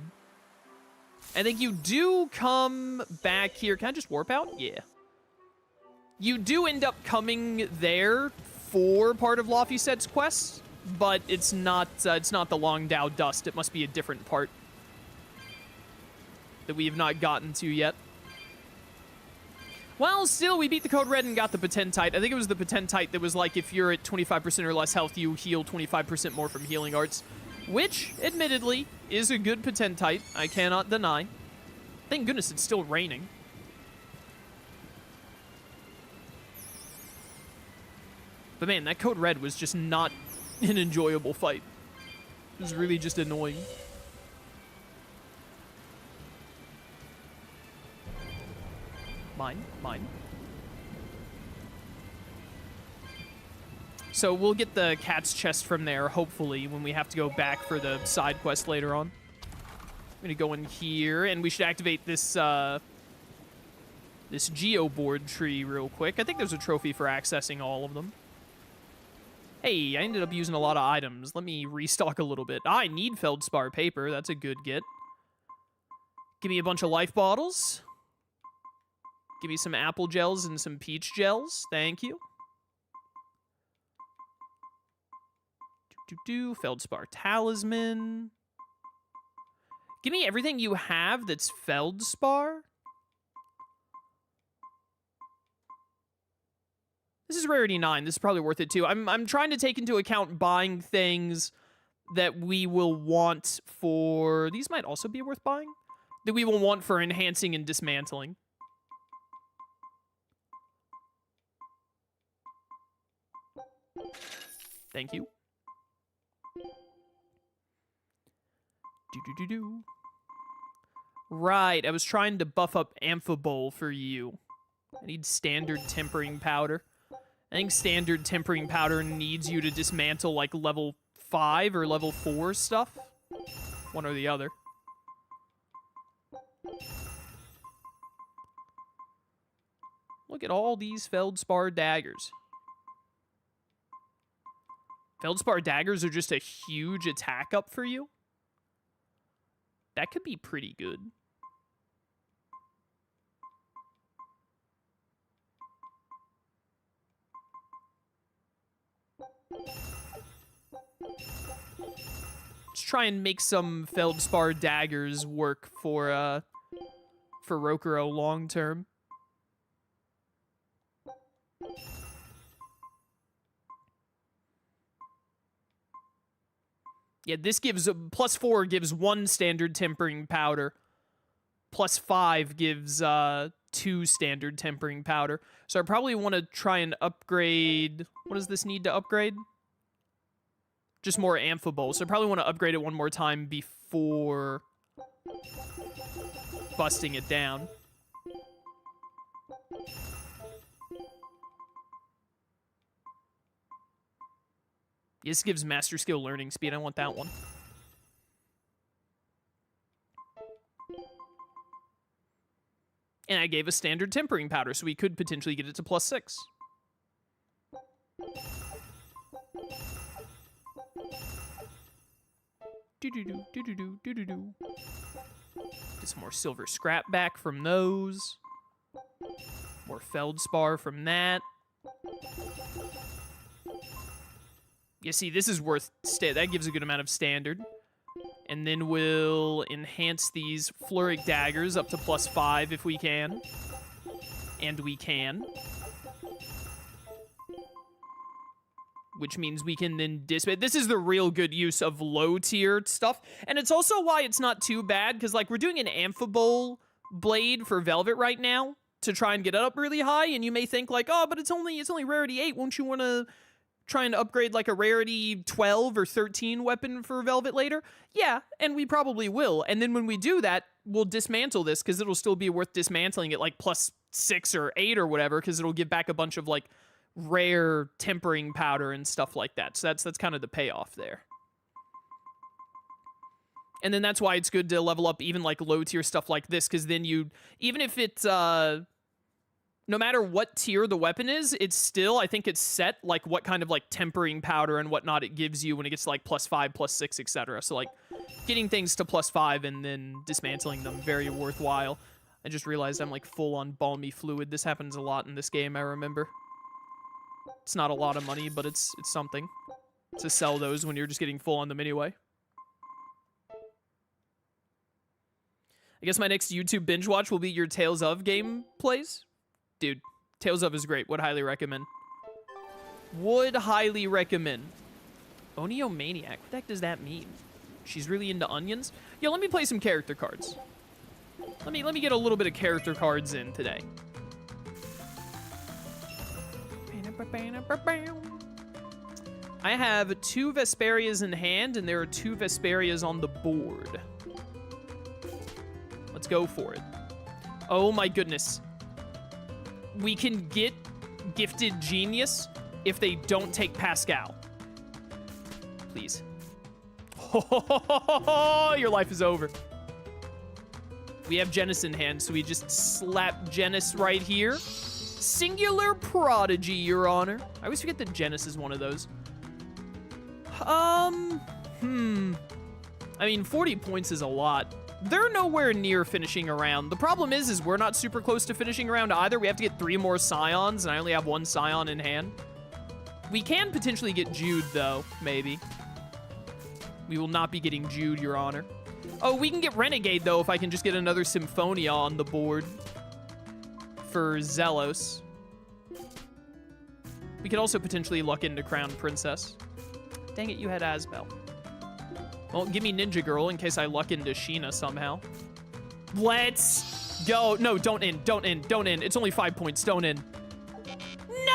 A: I think you do come back here. Can I just warp out? Yeah. You do end up coming there for part of Laufeyset's quest, but it's not the Longdow dust. It must be a different part that we have not gotten to yet. Well, still, we beat the Code Red and got the Potentite. I think it was the Potentite that was like, if you're at 25% or less health, you heal 25% more from healing arts. Which, admittedly, is a good Potentite. I cannot deny. Thank goodness it's still raining. But man, that Code Red was just not an enjoyable fight. It was really just annoying. Mine. So we'll get the cat's chest from there, hopefully, when we have to go back for the side quest later on. gonna go in here, and we should activate this, this geoboard tree real quick. I think there's a trophy for accessing all of them. Hey, I ended up using a lot of items. Let me restock a little bit. I need feldspar paper. That's a good get. Give me a bunch of life bottles. Give me some apple gels and some peach gels. Thank you. Feldspar talisman. Give me everything you have that's feldspar. This is rarity 9. This is probably worth it too. I'm trying to take into account buying things that we will want for... These might also be worth buying. That we will want for enhancing and dismantling. Thank you. Do-do-do-do. Right, I was trying to buff up Amphibole for you. I need standard tempering powder. I think standard tempering powder needs you to dismantle like level 5 or level 4 stuff. One or the other. Look at all these feldspar daggers. Feldspar daggers are just a huge attack up for you. That could be pretty good. Let's try and make some feldspar daggers work for Rokuro long term. Yeah, this gives plus 4 gives 1 standard tempering powder. Plus 5 gives 2 standard tempering powder. So I probably want to try and upgrade. What does this need to upgrade? Just more Amphibole. So I probably want to upgrade it one more time before busting it down. This gives master skill learning speed. I want that one. And I gave a standard tempering powder, so we could potentially get it to plus 6. Do-do-do, do-do-do, do-do-do. Get some more silver scrap back from those. More feldspar from that. You see, this is worth... that gives a good amount of standard. And then we'll enhance these Fluric daggers up to plus 5 if we can. And we can. Which means we can then disband. This is the real good use of low-tier stuff. And it's also why it's not too bad, because, like, we're doing an Amphibole blade for Velvet right now to try and get it up really high, and you may think, like, oh, but it's only rarity 8. Won't you want to try and upgrade, like, a rarity 12 or 13 weapon for Velvet later? Yeah, and we probably will. And then when we do that, we'll dismantle this, because it'll still be worth dismantling at, like, plus 6 or 8 or whatever, because it'll give back a bunch of, like, rare tempering powder and stuff like that. So that's kind of the payoff there. And then that's why it's good to level up even like low tier stuff like this, because then you, even if it's no matter what tier the weapon is, it's still, I think it's set like what kind of like tempering powder and whatnot it gives you when it gets to like plus 5, plus 6, etc. So like getting things to plus 5 and then dismantling them, very worthwhile. I just realized I'm like full on balmy fluid. This happens a lot in this game, I remember. It's not a lot of money, but it's something to sell those when you're just getting full on them anyway. I guess my next YouTube binge watch will be your Tales of gameplays. Dude, Tales of is great. Would highly recommend. Would highly recommend. Oniomaniac. What the heck does that mean? She's really into onions? Yeah, let me play some character cards. Let me get a little bit of character cards in today. I have 2 Vesperias in hand, and there are 2 Vesperias on the board. Let's go for it. Oh my goodness. We can get Gifted Genius if they don't take Pascal. Please. Your life is over. We have Genis in hand, so we just slap Genis right here. Singular Prodigy, Your Honor. I always forget that Genis is one of those. I mean, 40 points is a lot. They're nowhere near finishing around. The problem is we're not super close to finishing around either. We have to get 3 more Scions, and I only have 1 Scion in hand. We can potentially get Jude, though, maybe. We will not be getting Jude, Your Honor. Oh, we can get Renegade, though, if I can just get another Symphonia on the board for Zelos. We could also potentially luck into Crown Princess. Dang it, you had Asbel. Well, give me Ninja Girl in case I luck into Sheena somehow. Let's go. No, don't end, don't end, don't end. It's only 5 points, don't end. No!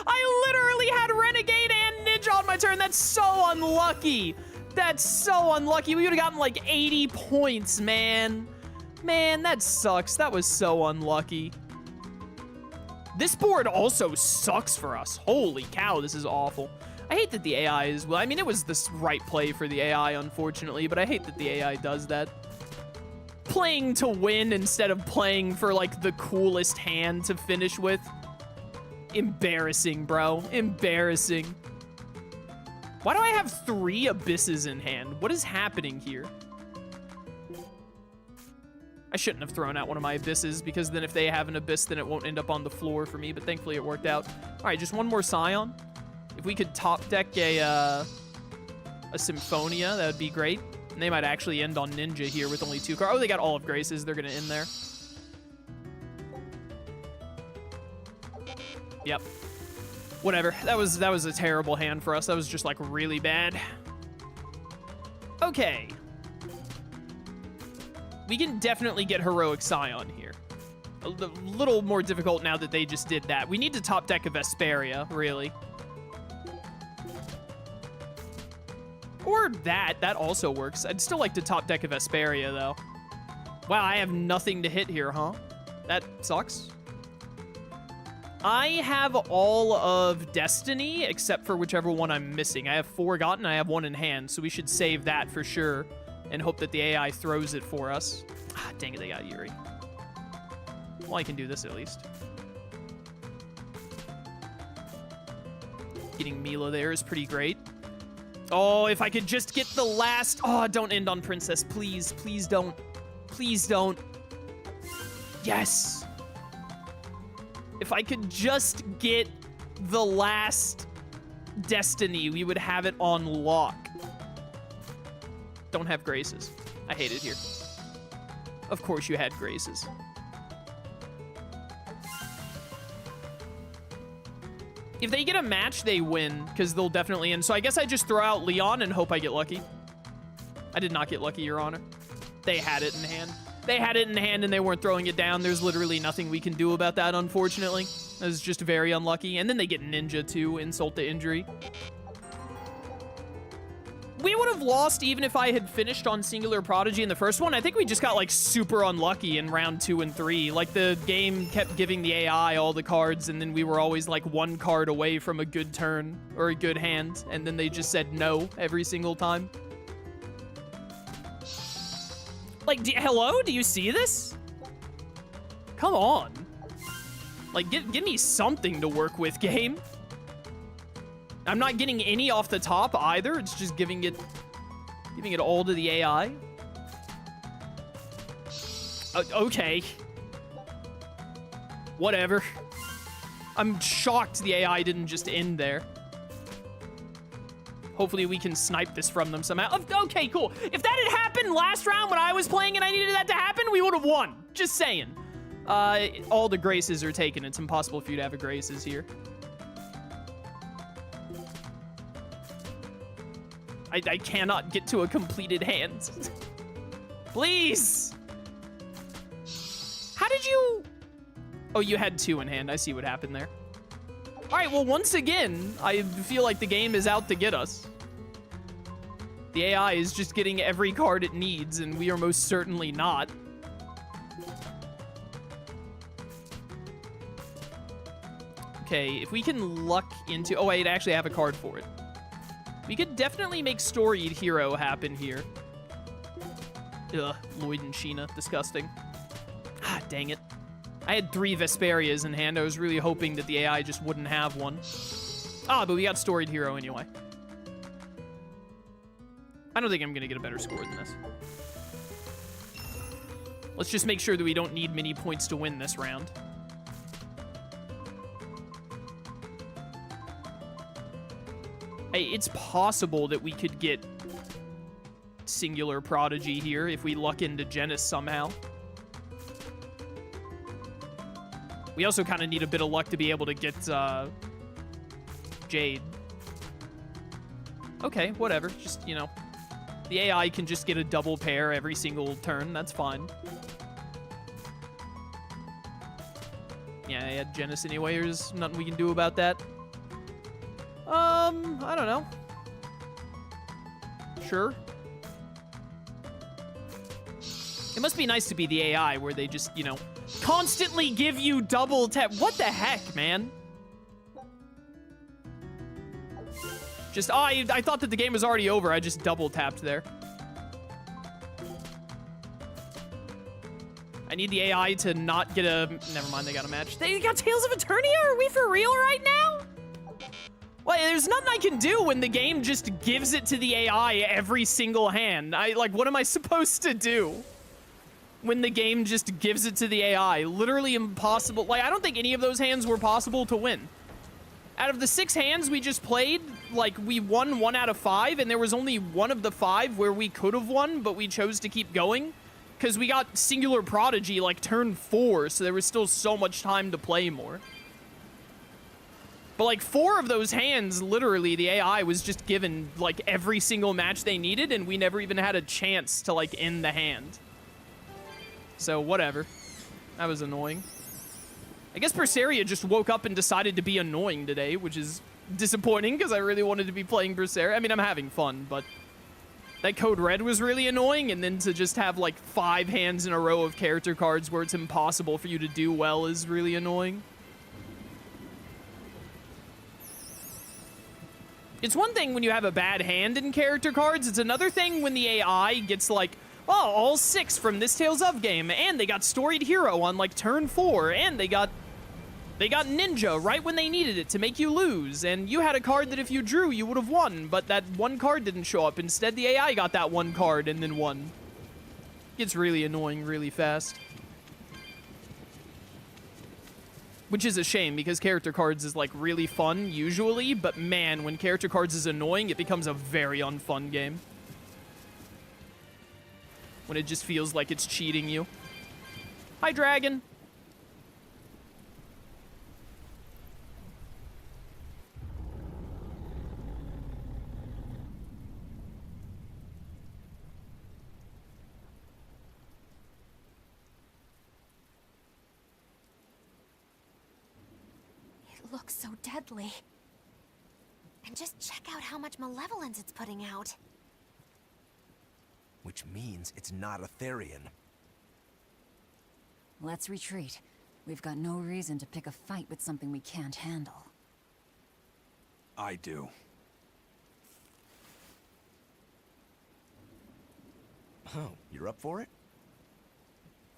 A: I literally had Renegade and Ninja on my turn. That's so unlucky. That's so unlucky. We would have gotten like 80 points, man. Man, that sucks. That was so unlucky. This board also sucks for us. Holy cow, this is awful. I hate that the AI is, well, I mean, it was the right play for the AI, unfortunately, but I hate that the AI does that. Playing to win instead of playing for, like, the coolest hand to finish with. Embarrassing, bro. Embarrassing. Why do I have 3 Abysses in hand? What is happening here? I shouldn't have thrown out one of my Abysses, because then if they have an Abyss, then it won't end up on the floor for me, but thankfully it worked out. All right, just one more Scion. If we could top deck a Symphonia, that would be great. And they might actually end on Ninja here with only 2 cards. Oh, they got all of Graces. They're going to end there. Yep. Whatever. That was a terrible hand for us. That was just, like, really bad. Okay. We can definitely get Heroic Scion here. A little more difficult now that they just did that. We need to top deck a Vesperia, really. Or that also works. I'd still like to top deck a Vesperia, though. Wow, I have nothing to hit here, huh? That sucks. I have all of Destiny, except for whichever one I'm missing. I have Forgotten, I have 1 in hand, so we should save that for sure, and hope that the AI throws it for us. Ah, dang it, they got Yuri. Well, I can do this at least. Getting Mila there is pretty great. Oh, if I could just get the last... Oh, don't end on Princess, please. Please don't. Please don't. Yes! If I could just get the last Destiny, we would have it on lock. Don't have Graces. I hate it here. Of course you had Graces. If they get a match, they win, because they'll definitely end. So I guess I just throw out Leon and hope I get lucky. I did not get lucky, Your Honor. They had it in hand. They had it in hand and they weren't throwing it down. There's literally nothing we can do about that, unfortunately. That was just very unlucky. And then they get Ninja, too. Insult to injury. We would have lost even if I had finished on Singular Prodigy in the first one. I think we just got, like, super unlucky in round 2 and 3. Like, the game kept giving the AI all the cards, and then we were always, like, 1 card away from a good turn or a good hand, and then they just said no every single time. Like, hello? Do you see this? Come on. Like, give me something to work with, game. I'm not getting any off the top either. It's just giving it all to the AI. Okay. Whatever. I'm shocked the AI didn't just end there. Hopefully we can snipe this from them somehow. Okay, cool. If that had happened last round when I was playing and I needed that to happen, we would have won. Just saying. All the Graces are taken. It's impossible for you to have a Graces here. I cannot get to a completed hand. Please! How did you... Oh, you had 2 in hand. I see what happened there. All right, well, once again, I feel like the game is out to get us. The AI is just getting every card it needs, and we are most certainly not. Okay, if we can luck into... Oh, wait, I actually have a card for it. We could definitely make Storied Hero happen here. Ugh, Lloyd and Sheena. Disgusting. Ah, dang it. I had 3 Vesperias in hand. I was really hoping that the AI just wouldn't have one. Ah, but we got Storied Hero anyway. I don't think I'm going to get a better score than this. Let's just make sure that we don't need many points to win this round. Hey, it's possible that we could get Singular Prodigy here if we luck into Genis somehow. We also kind of need a bit of luck to be able to get Jade. Okay, whatever. Just, you know, the AI can just get a double pair every single turn. That's fine. Yeah, I had Genis anyway. There's nothing we can do about that. I don't know. Sure. It must be nice to be the AI where they just, you know, constantly give you double tap. What the heck, man? Just, I thought that the game was already over. I just double tapped there. I need the AI to not get a... Never mind, they got a match. They got Tales of Eternia? Are we for real right now? Well, there's nothing I can do when the game just gives it to the AI every single hand. Like, what am I supposed to do when the game just gives it to the AI? Literally impossible. Like, I don't think any of those hands were possible to win. Out of the 6 hands we just played, like, we won 1 out of 5, and there was only 1 of the 5 where we could have won, but we chose to keep going. Because we got Singular Prodigy, like, turn 4, so there was still so much time to play more. But, like, 4 of those hands, literally, the AI was just given, like, every single match they needed, and we never even had a chance to, like, end the hand. So, whatever. That was annoying. I guess Berseria just woke up and decided to be annoying today, which is disappointing, because I really wanted to be playing Berseria. I mean, I'm having fun, but... That Code Red was really annoying, and then to just have, like, 5 hands in a row of character cards where it's impossible for you to do well is really annoying. It's one thing when you have a bad hand in character cards. It's another thing when the AI gets, like, oh, all 6 from this Tales of game, and they got Storied Hero on, like, turn 4, and they got Ninja right when they needed it to make you lose, and you had a card that if you drew, you would have won, but that one card didn't show up. Instead, the AI got that one card and then won. It's really annoying really fast. Which is a shame, because character cards is, like, really fun, usually, but man, when character cards is annoying, it becomes a very unfun game. When it just feels like it's cheating you. Hi, Dragon.
D: Looks so deadly. And just check out how much malevolence it's putting out.
F: Which means it's not a Therian.
E: Let's retreat. We've got no reason to pick a fight with something we can't handle.
C: I do.
F: Oh, you're up for it?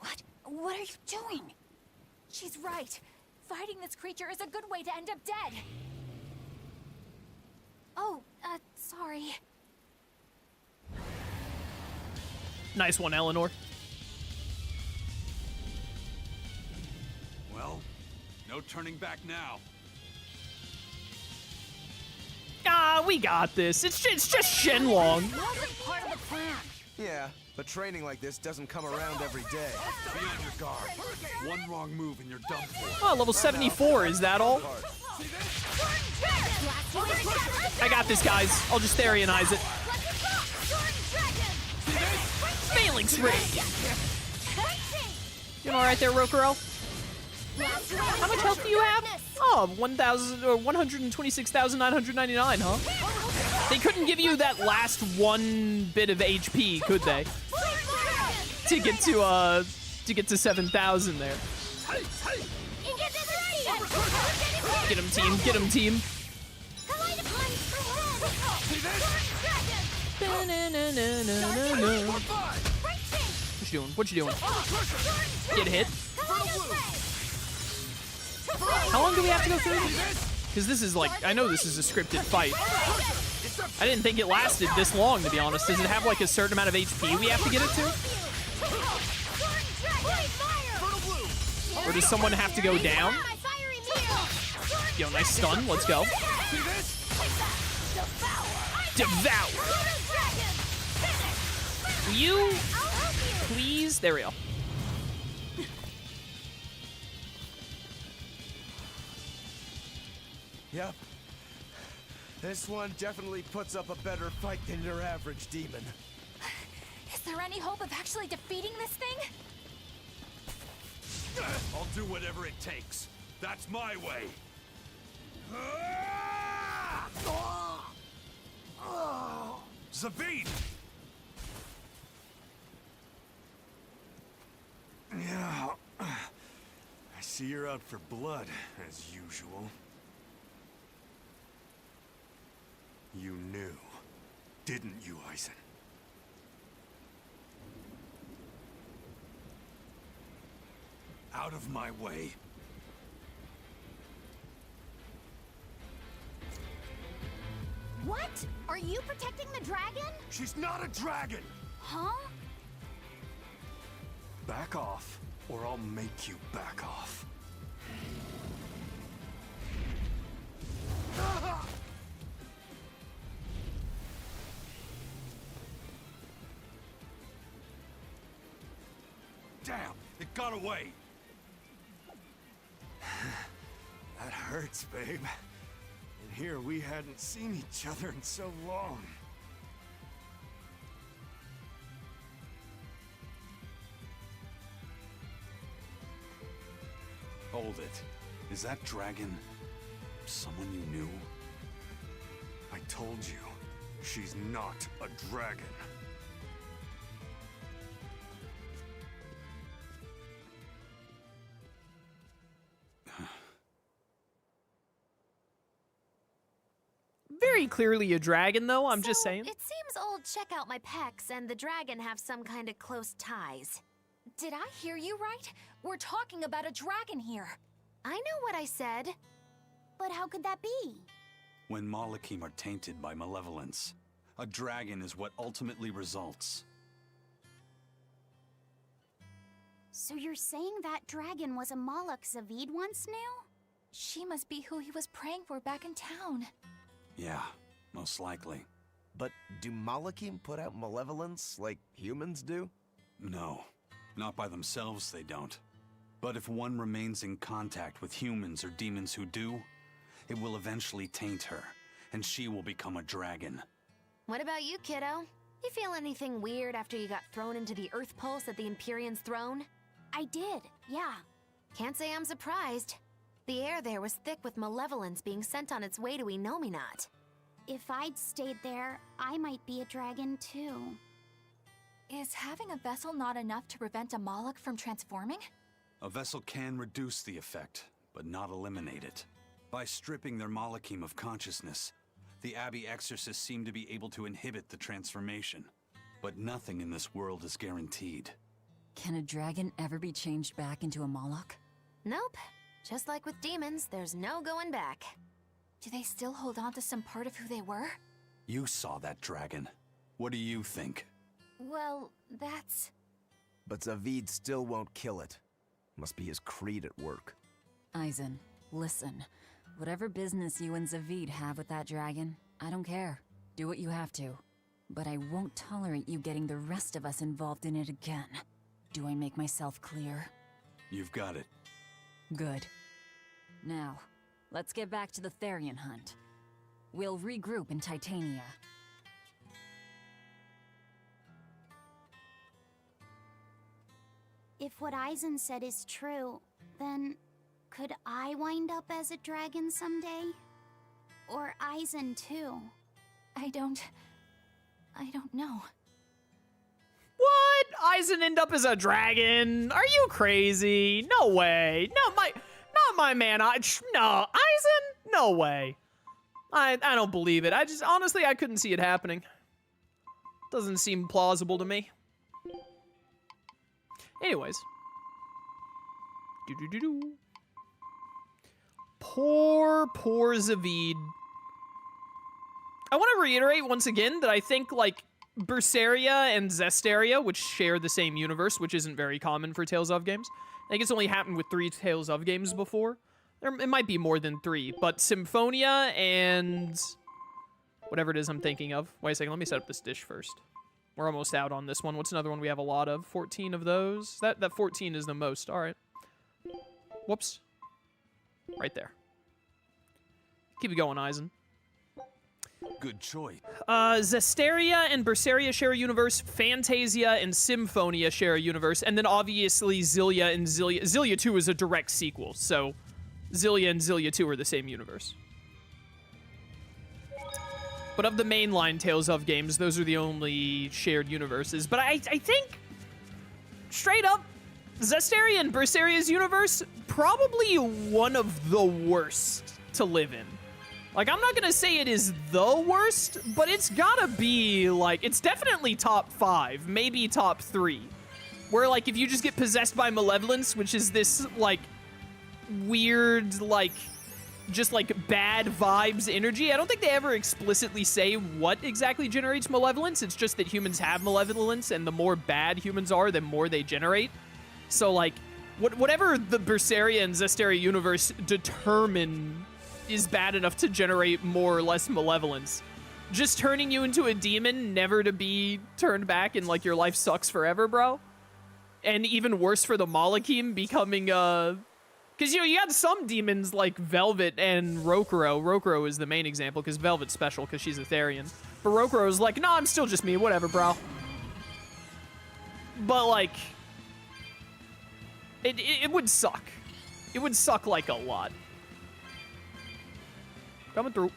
E: What? What are you doing?
G: She's right. Fighting this creature is a good way to end up dead.
D: Oh, sorry.
A: Nice one, Eleanor.
C: Well, no turning back now.
A: Ah, we got this. It's just Shenlong.
G: Wasn't part of the plan.
F: Yeah, but training like this doesn't come around every day.
C: Be on your guard. One wrong move and you're done for.
A: Oh, level 74, is that all? I got this, guys. I'll just Therianize it. Phalanx Ray. You alright there, Rokurel? How much health do you have? Oh, 126,999, huh? They couldn't give you that last 1 bit of HP, could they? To get to 7,000 there. Get him, team. Get him, team. you doing? What you doing? Get hit. How long do we have to go through? Because this is like, I know this is a scripted fight. I didn't think it lasted this long, to be honest. Does it have like a certain amount of HP we have to get it to? Or does someone have to go down? Yo, nice stun. Let's go. Devour. Will you please? There we go.
F: Yep. This one definitely puts up a better fight than your average demon.
G: Is there any hope of actually defeating this thing?
C: I'll do whatever it takes. That's my way. Zavid! Yeah. I see you're out for blood, as usual. You knew, didn't you, Eisen? Out of my way.
B: What? Are you protecting the dragon?
C: She's not a dragon!
B: Huh?
C: Back off, or I'll make you back off. Damn, it got away. That hurts, babe. And here we hadn't seen each other in so long. Hold it. Is that dragon someone you knew? I told you, she's not a dragon.
A: Very clearly a dragon, though. I'm just saying.
D: It seems old Check Out My Pecs and the dragon have some kind of close ties.
G: Did I hear you right? We're talking about a dragon here.
D: I know what I said.
B: But how could that be?
C: When Malachim are tainted by malevolence, a dragon is what ultimately results.
B: So you're saying that dragon was a Moloch Zavid once knew?
G: She must be who he was praying for back in town.
C: Yeah, most likely.
F: But do Malachim put out malevolence like humans do?
C: No, not by themselves they don't. But if one remains in contact with humans or demons who do, it will eventually taint her, and she will become a dragon.
D: What about you, kiddo? You feel anything weird after you got thrown into the Earth Pulse at the Empyrean's throne?
B: I did, yeah.
D: Can't say I'm surprised. The air there was thick with malevolence being sent on its way to Enominat.
B: If I'd stayed there, I might be a dragon too.
G: Is having a vessel not enough to prevent a Moloch from transforming?
C: A vessel can reduce the effect, but not eliminate it. By stripping their Malachim of consciousness, the Abbey exorcists seem to be able to inhibit the transformation. But nothing in this world is guaranteed.
E: Can a dragon ever be changed back into a Moloch?
D: Nope. Just like with demons, there's no going back.
G: Do they still hold on to some part of who they were?
C: You saw that dragon. What do you think?
G: Well, that's...
F: But Zavid still won't kill it. Must be his creed at work.
E: Eisen, listen. Whatever business you and Zavid have with that dragon, I don't care. Do what you have to. But I won't tolerate you getting the rest of us involved in it again. Do I make myself clear?
C: You've got it.
E: Good. Now, let's get back to the Therian hunt. We'll regroup in Titania.
B: If what Eisen said is true, then could I wind up as a dragon someday? Or Eisen too?
G: I don't know.
A: What? Eisen end up as a dragon? Are you crazy? No way. Not my man. No, Eisen? No way. I don't believe it. Honestly, I couldn't see it happening. Doesn't seem plausible to me. Anyways. Do-do-do-do. Poor Zavid. I want to reiterate once again that I think, like, Berseria and Zestiria, which share the same universe, which isn't very common for Tales of games. I think it's only happened with 3 Tales of games before. It might be more than 3, but Symphonia and whatever it is I'm thinking of. Wait a second, let me set up this dish first. We're almost out on this one. What's another one we have a lot of? 14 of those? That 14 is the most. All right. Whoops. Right there. Keep it going, Eisen.
C: Good choice.
A: Zestiria and Berseria share a universe. Phantasia and Symphonia share a universe. And then obviously Zillia and Zillia. Zillia 2 is a direct sequel, so Zillia and Zillia 2 are the same universe. But of the mainline Tales of games, those are the only shared universes. But I think, straight up, Zestiria and Berseria's universe, probably one of the worst to live in. Like, I'm not gonna say it is the worst, but it's gotta be, like, it's definitely top 5, maybe top 3. Where, like, if you just get possessed by malevolence, which is this, like, weird, like, just, like, bad vibes energy. I don't think they ever explicitly say what exactly generates malevolence. It's just that humans have malevolence, and the more bad humans are, the more they generate. So, like, whatever the Berseria and Zestiria universe determine is bad enough to generate more or less malevolence. Just turning you into a demon, never to be turned back, and, like, your life sucks forever, bro. And even worse for the Malachim, becoming, because, you got some demons like Velvet and Rokuro. Rokuro is the main example, because Velvet's special, because she's Etherian. But Rokuro's like, nah, I'm still just me, whatever, bro. But, like, it would suck. It would suck, like, a lot. Coming through.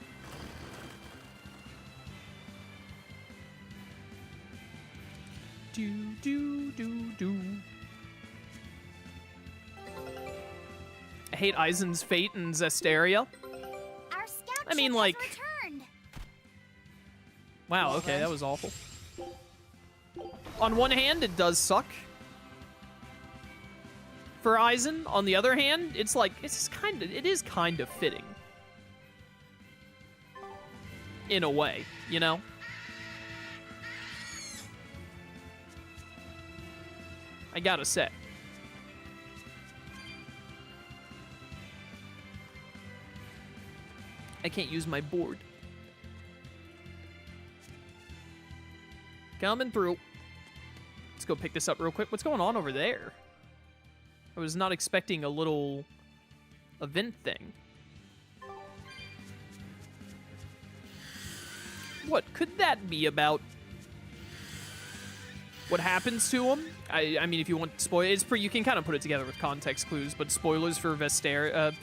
A: Do. I hate Eisen's fate in Zestiria.
B: Our scout
A: I mean,
B: ship
A: like...
B: has returned.
A: Wow, okay, that was awful. On one hand, it does suck for Eisen. On the other hand, it's like, it is kind of fitting. In a way, you know? I gotta say. I can't use my board. Coming through. Let's go pick this up real quick. What's going on over there? I was not expecting a little event thing. What could that be about? What happens to him? I mean, if you want spoil, you can kind of put it together with context clues, but spoilers for Vesteria?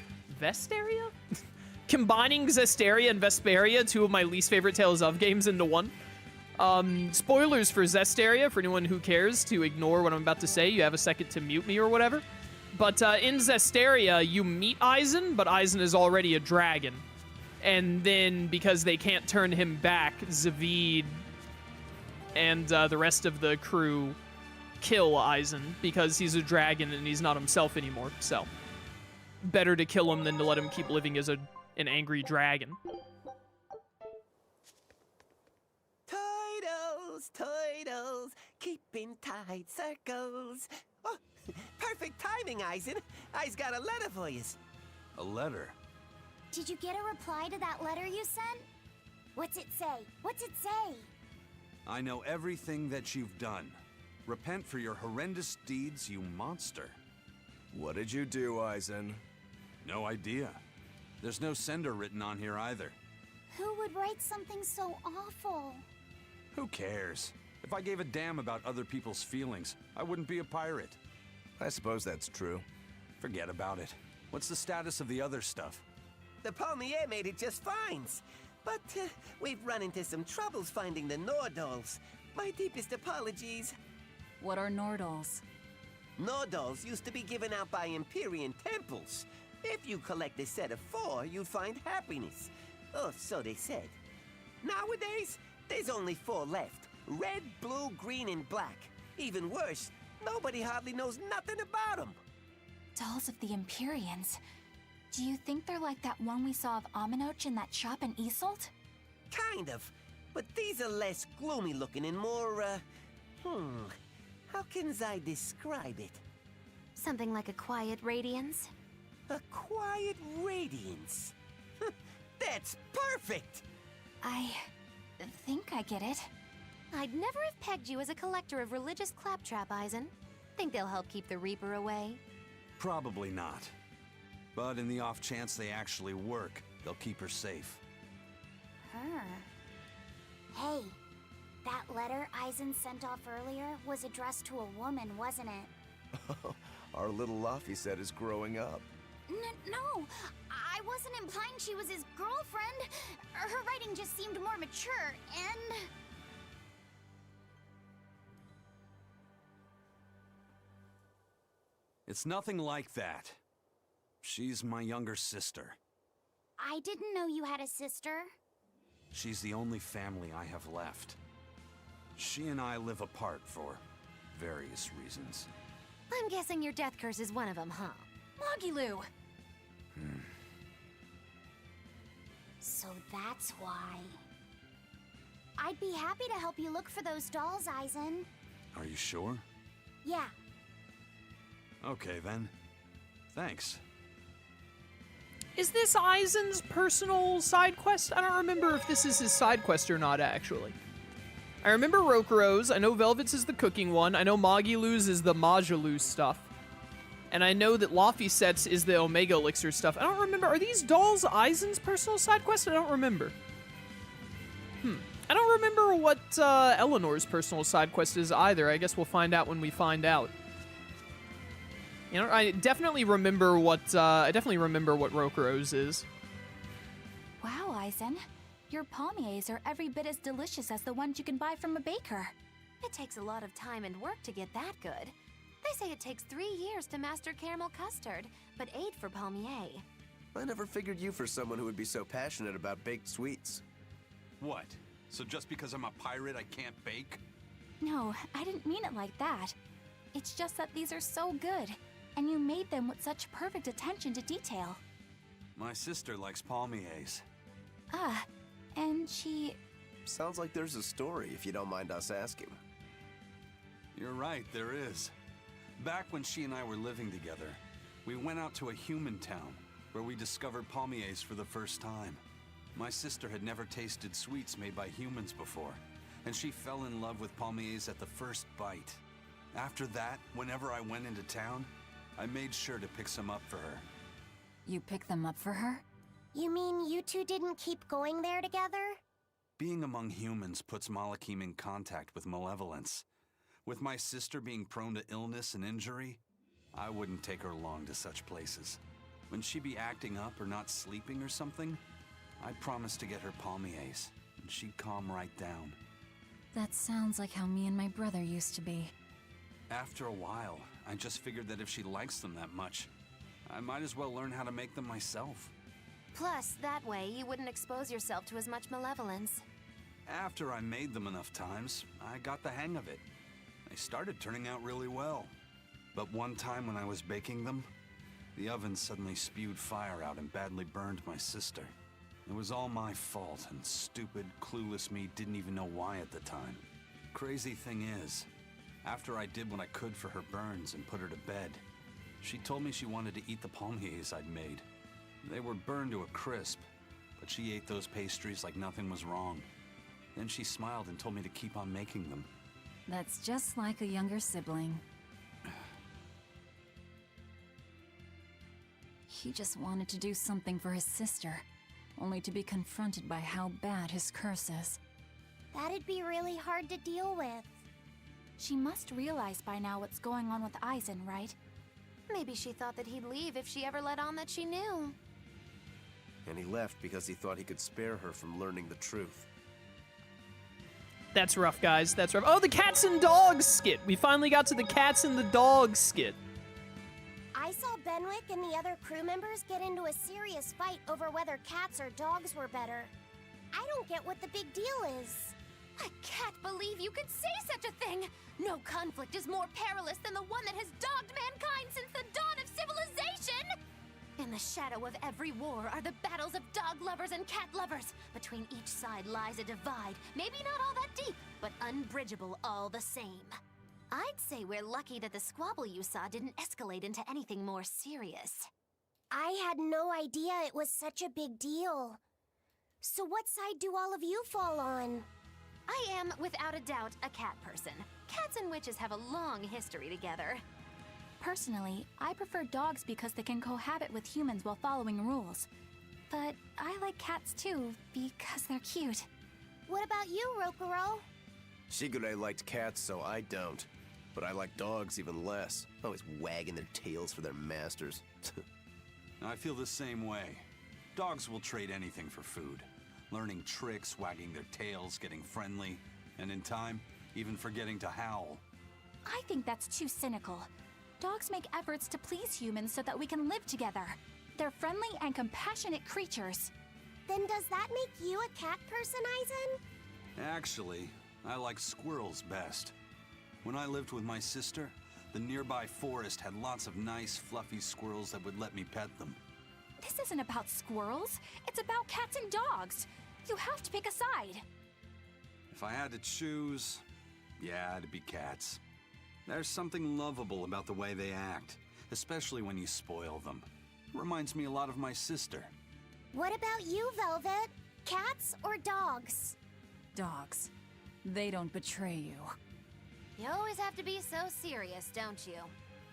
A: Combining Zestiria and Vesperia, 2 of my least favorite Tales of games, into one. Spoilers for Zestiria, for anyone who cares to ignore what I'm about to say. You have a second to mute me or whatever. But in Zestiria, you meet Eisen, but Eisen is already a dragon. And then, because they can't turn him back, Zavid and the rest of the crew kill Eisen because he's a dragon and he's not himself anymore. So, better to kill him than to let him keep living as an angry dragon.
H: Turtles, keeping tight circles. Oh, perfect timing, Eisen. I's got a letter for you.
C: A letter?
B: Did you get a reply to that letter you sent? What's it say? What's it say?
C: I know everything that you've done. Repent for your horrendous deeds, you monster.
F: What did you do, Eisen?
C: No idea. There's no sender written on here either.
B: Who would write something so awful?
C: Who cares? If I gave a damn about other people's feelings, I wouldn't be a pirate.
F: I suppose that's true.
C: Forget about it. What's the status of the other stuff?
H: The Palmier made it just fine. But we've run into some troubles finding the Nordals. My deepest apologies.
E: What are Nordals?
H: Nordals used to be given out by Empyrean temples. If you collect a set of 4, you'd find happiness. Oh, so they said. Nowadays, there's only 4 left. Red, blue, green, and black. Even worse, Nobody hardly knows nothing about them.
G: Dolls of the Empyreans. Do you think they're like that one we saw of Aminoch in that shop in Isolt?
H: Kind of. But these are less gloomy looking and more, how can I describe it?
D: Something like a quiet radiance?
H: A quiet radiance. That's perfect!
G: I think I get it.
D: I'd never have pegged you as a collector of religious claptrap, Eisen. Think they'll help keep the Reaper away?
C: Probably not. But in the off chance they actually work, they'll keep her safe.
B: Her. Hey, that letter Eisen sent off earlier was addressed to a woman, wasn't it?
F: Our little Laffy set is growing up.
B: No, I wasn't implying she was his girlfriend. Her writing just seemed more mature, and...
C: It's nothing like that. She's my younger sister.
B: I didn't know you had a sister.
C: She's the only family I have left. She and I live apart for various reasons.
D: I'm guessing your death curse is one of them, huh?
G: Mogiloo!
B: So that's why. I'd be happy to help you look for those dolls, Eisen.
C: Are you sure?
B: Yeah.
C: Okay then. Thanks.
A: Is this Eisen's personal side quest? I don't remember if this is his side quest or not, actually. I remember Rokuro's. I know Velvet's is the cooking one. I know Mogiloo's is the Majaloo stuff. And I know that Laffy-Set's is the Omega Elixir stuff. I don't remember. Are these dolls Eisen's personal side quest? I don't remember. I don't remember what Eleanor's personal side quest is either. I guess we'll find out when we find out. You know, I definitely remember what Rokuro's is.
G: Wow, Eisen. Your palmiers are every bit as delicious as the ones you can buy from a baker.
D: It takes a lot of time and work to get that good. They say it takes 3 years to master caramel custard, but 8 for palmier.
F: I never figured you for someone who would be so passionate about baked sweets.
C: What? So just because I'm a pirate, I can't bake?
G: No, I didn't mean it like that. It's just that these are so good, and you made them with such perfect attention to detail.
C: My sister likes palmiers.
G: And she...
F: Sounds like there's a story, if you don't mind us asking.
C: You're right, there is. Back when she and I were living together, we went out to a human town where we discovered palmiers for the first time. My sister had never tasted sweets made by humans before, and she fell in love with palmiers at the first bite. After that, whenever I went into town, I made sure to pick some up for her.
E: You picked them up for her?
B: You mean you two didn't keep going there together?
C: Being among humans puts Malakim in contact with malevolence. With my sister being prone to illness and injury, I wouldn't take her along to such places. When she'd be acting up or not sleeping or something, I'd promise to get her palmiers, and she'd calm right down.
E: That sounds like how me and my brother used to be.
C: After a while, I just figured that if she likes them that much, I might as well learn how to make them myself.
D: Plus, that way, you wouldn't expose yourself to as much malevolence.
C: After I made them enough times, I got the hang of it. They started turning out really well. But one time when I was baking them, the oven suddenly spewed fire out and badly burned my sister. It was all my fault, and stupid, clueless me didn't even know why at the time. Crazy thing is, after I did what I could for her burns and put her to bed, she told me she wanted to eat the palmiers I'd made. They were burned to a crisp, but she ate those pastries like nothing was wrong. Then she smiled and told me to keep on making them.
E: That's just like a younger sibling. He just wanted to do something for his sister, only to be confronted by how bad his curse is.
B: That'd be really hard to deal with.
G: She must realize by now what's going on with Eisen, right?
D: Maybe she thought that he'd leave if she ever let on that she knew.
F: And he left because he thought he could spare her from learning the truth.
A: That's rough, guys. That's rough. Oh, the cats and dogs skit. We finally got to the cats and the dogs skit.
B: I saw Benwick and the other crew members get into a serious fight over whether cats or dogs were better. I don't get what the big deal is.
D: I can't believe you could say such a thing! No conflict is more perilous than the one that has dogged mankind since the dawn of civilization! In the shadow of every war are the battles of dog lovers and cat lovers. Between each side lies a divide, maybe not all that deep, but unbridgeable all the same. I'd say we're lucky that the squabble you saw didn't escalate into anything more serious.
B: I had no idea it was such a big deal. So what side do all of you fall on?
D: I am, without a doubt, a cat person. Cats and witches have a long history together.
G: Personally, I prefer dogs because they can cohabit with humans while following rules. But I like cats too, because they're cute.
B: What about you, Rokuro?
F: Shigure liked cats, so I don't. But I like dogs even less. Always wagging their tails for their masters.
C: I feel the same way. Dogs will trade anything for food. Learning tricks, wagging their tails, getting friendly, and in time, even forgetting to howl.
G: I think that's too cynical. Dogs make efforts to please humans so that we can live together. They're friendly and compassionate creatures.
B: Then does that make you a cat person, Aizen?
C: Actually, I like squirrels best. When I lived with my sister, the nearby forest had lots of nice, fluffy squirrels that would let me pet them.
G: This isn't about squirrels. It's about cats and dogs. You have to pick a side.
C: If I had to choose, yeah, it'd be cats. There's something lovable about the way they act, especially when you spoil them. Reminds me a lot of my sister.
B: What about you, Velvet? Cats or dogs?
E: Dogs. They don't betray you.
D: You always have to be so serious, don't you?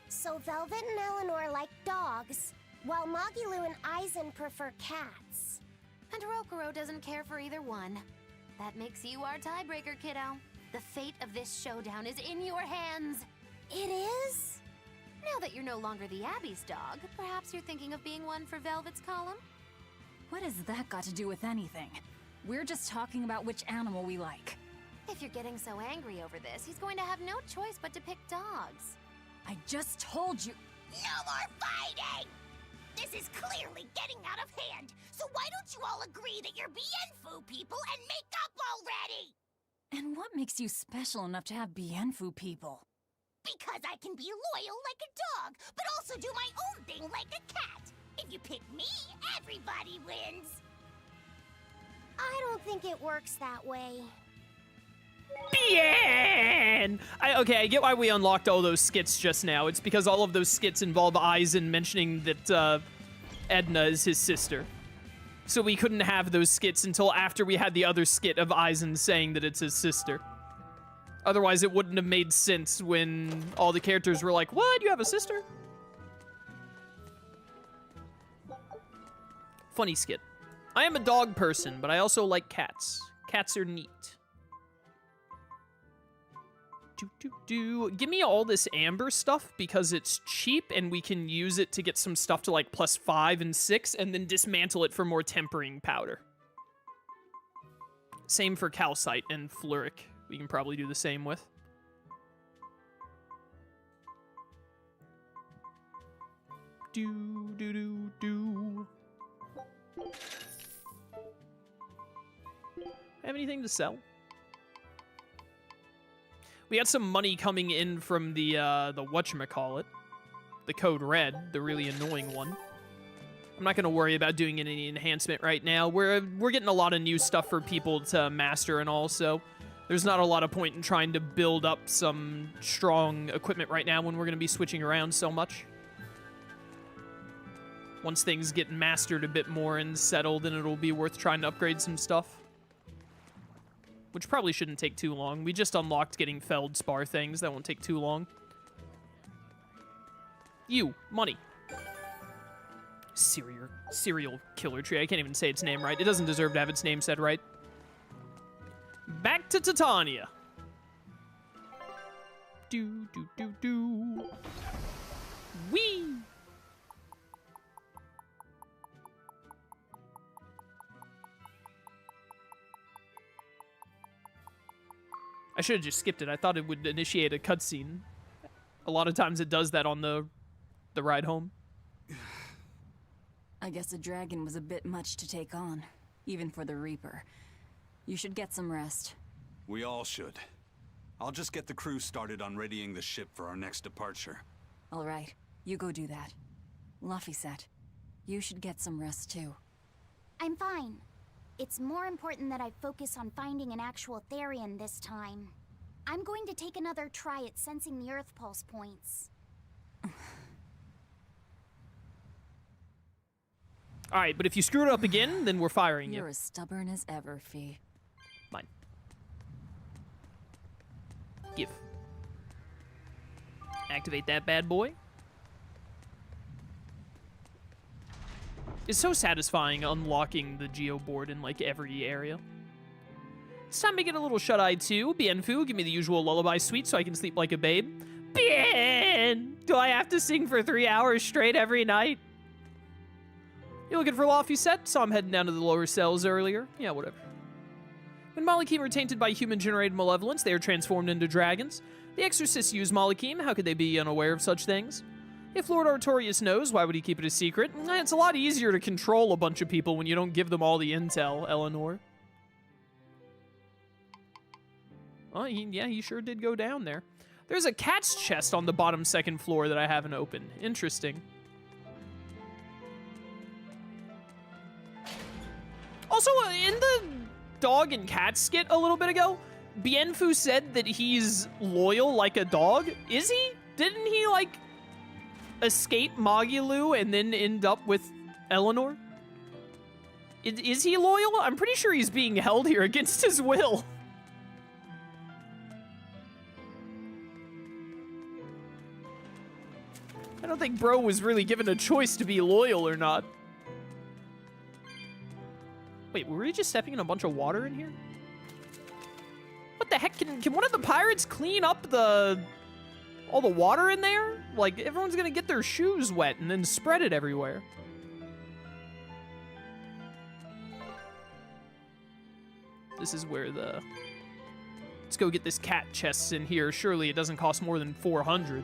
B: So Velvet and Eleanor like dogs, while Magilu and Aizen prefer cats.
D: And Rokuro doesn't care for either one. That makes you our tiebreaker, kiddo. The fate of this showdown is in your hands.
B: It is?
D: Now that you're no longer the Abbey's dog, perhaps you're thinking of being one for Velvet's column?
E: What has that got to do with anything? We're just talking about which animal we like.
D: If you're getting so angry over this, he's going to have no choice but to pick dogs.
E: I just told you.
B: No more fighting! This is clearly getting out of hand, so why don't you all agree that you're Bienfu people and make up already?
E: And what makes you special enough to have Bienfu people?
B: Because I can be loyal like a dog, but also do my own thing like a cat. If you pick me, everybody wins. I don't think it works that way.
A: Bien! Okay, I get why we unlocked all those skits just now. It's because all of those skits involve Aizen mentioning that Edna is his sister. So we couldn't have those skits until after we had the other skit of Aizen saying that it's his sister. Otherwise, it wouldn't have made sense when all the characters were like, what? You have a sister? Funny skit. I am a dog person, but I also like cats. Cats are neat. Give me all this amber stuff because it's cheap and we can use it to get some stuff to like +5 and 6 and then dismantle it for more tempering powder. Same for calcite and fluoric. We can probably do the same with. Have anything to sell? We got some money coming in from the whatchamacallit. The code red, the really annoying one. I'm not gonna worry about doing any enhancement right now. We're getting a lot of new stuff for people to master and all, so there's not a lot of point in trying to build up some strong equipment right now when we're gonna be switching around so much. Once things get mastered a bit more and settled, then it'll be worth trying to upgrade some stuff. Which probably shouldn't take too long. We just unlocked getting feldspar things. That won't take too long. You. Money. Serial killer tree. I can't even say its name right. It doesn't deserve to have its name said right. Back to Titania. Whee! I should have just skipped it. I thought it would initiate a cutscene. A lot of times it does that on the ride home.
E: I guess a dragon was a bit much to take on, even for the Reaper. You should get some rest.
C: We all should. I'll just get the crew started on readying the ship for our next departure.
E: All right, you go do that. Laphicet, you should get some rest too.
B: I'm fine. It's more important that I focus on finding an actual Therian this time. I'm going to take another try at sensing the Earth pulse points.
A: Alright, but if you screw it up again, then we're firing you.
E: You're as stubborn as ever, Fee.
A: Fine. Give. Activate that bad boy. It's so satisfying unlocking the Geo board in, like, every area. It's time to get a little shut-eye too. Bienfu, give me the usual lullaby suite so I can sleep like a babe. Bien! Do I have to sing for 3 hours straight every night? You looking for Laphicet? Saw him heading down to the lower cells earlier. Yeah, whatever. When Malachim are tainted by human-generated malevolence, they are transformed into dragons. The exorcists use Malachim. How could they be unaware of such things? If Lord Artorius knows, why would he keep it a secret? It's a lot easier to control a bunch of people when you don't give them all the intel, Eleanor. Oh, he sure did go down there. There's a cat's chest on the bottom second floor that I haven't opened. Interesting. Also, in the dog and cat skit a little bit ago, Bienfu said that he's loyal like a dog. Is he? Didn't he, like, escape Magilu and then end up with Eleanor? Is he loyal? I'm pretty sure he's being held here against his will. I don't think bro was really given a choice to be loyal or not. Wait, were we just stepping in a bunch of water in here? What the heck? Can one of the pirates clean up all the water in there? Like, everyone's gonna get their shoes wet and then spread it everywhere. This is where the... Let's go get this cat chest in here. Surely it doesn't cost more than 400.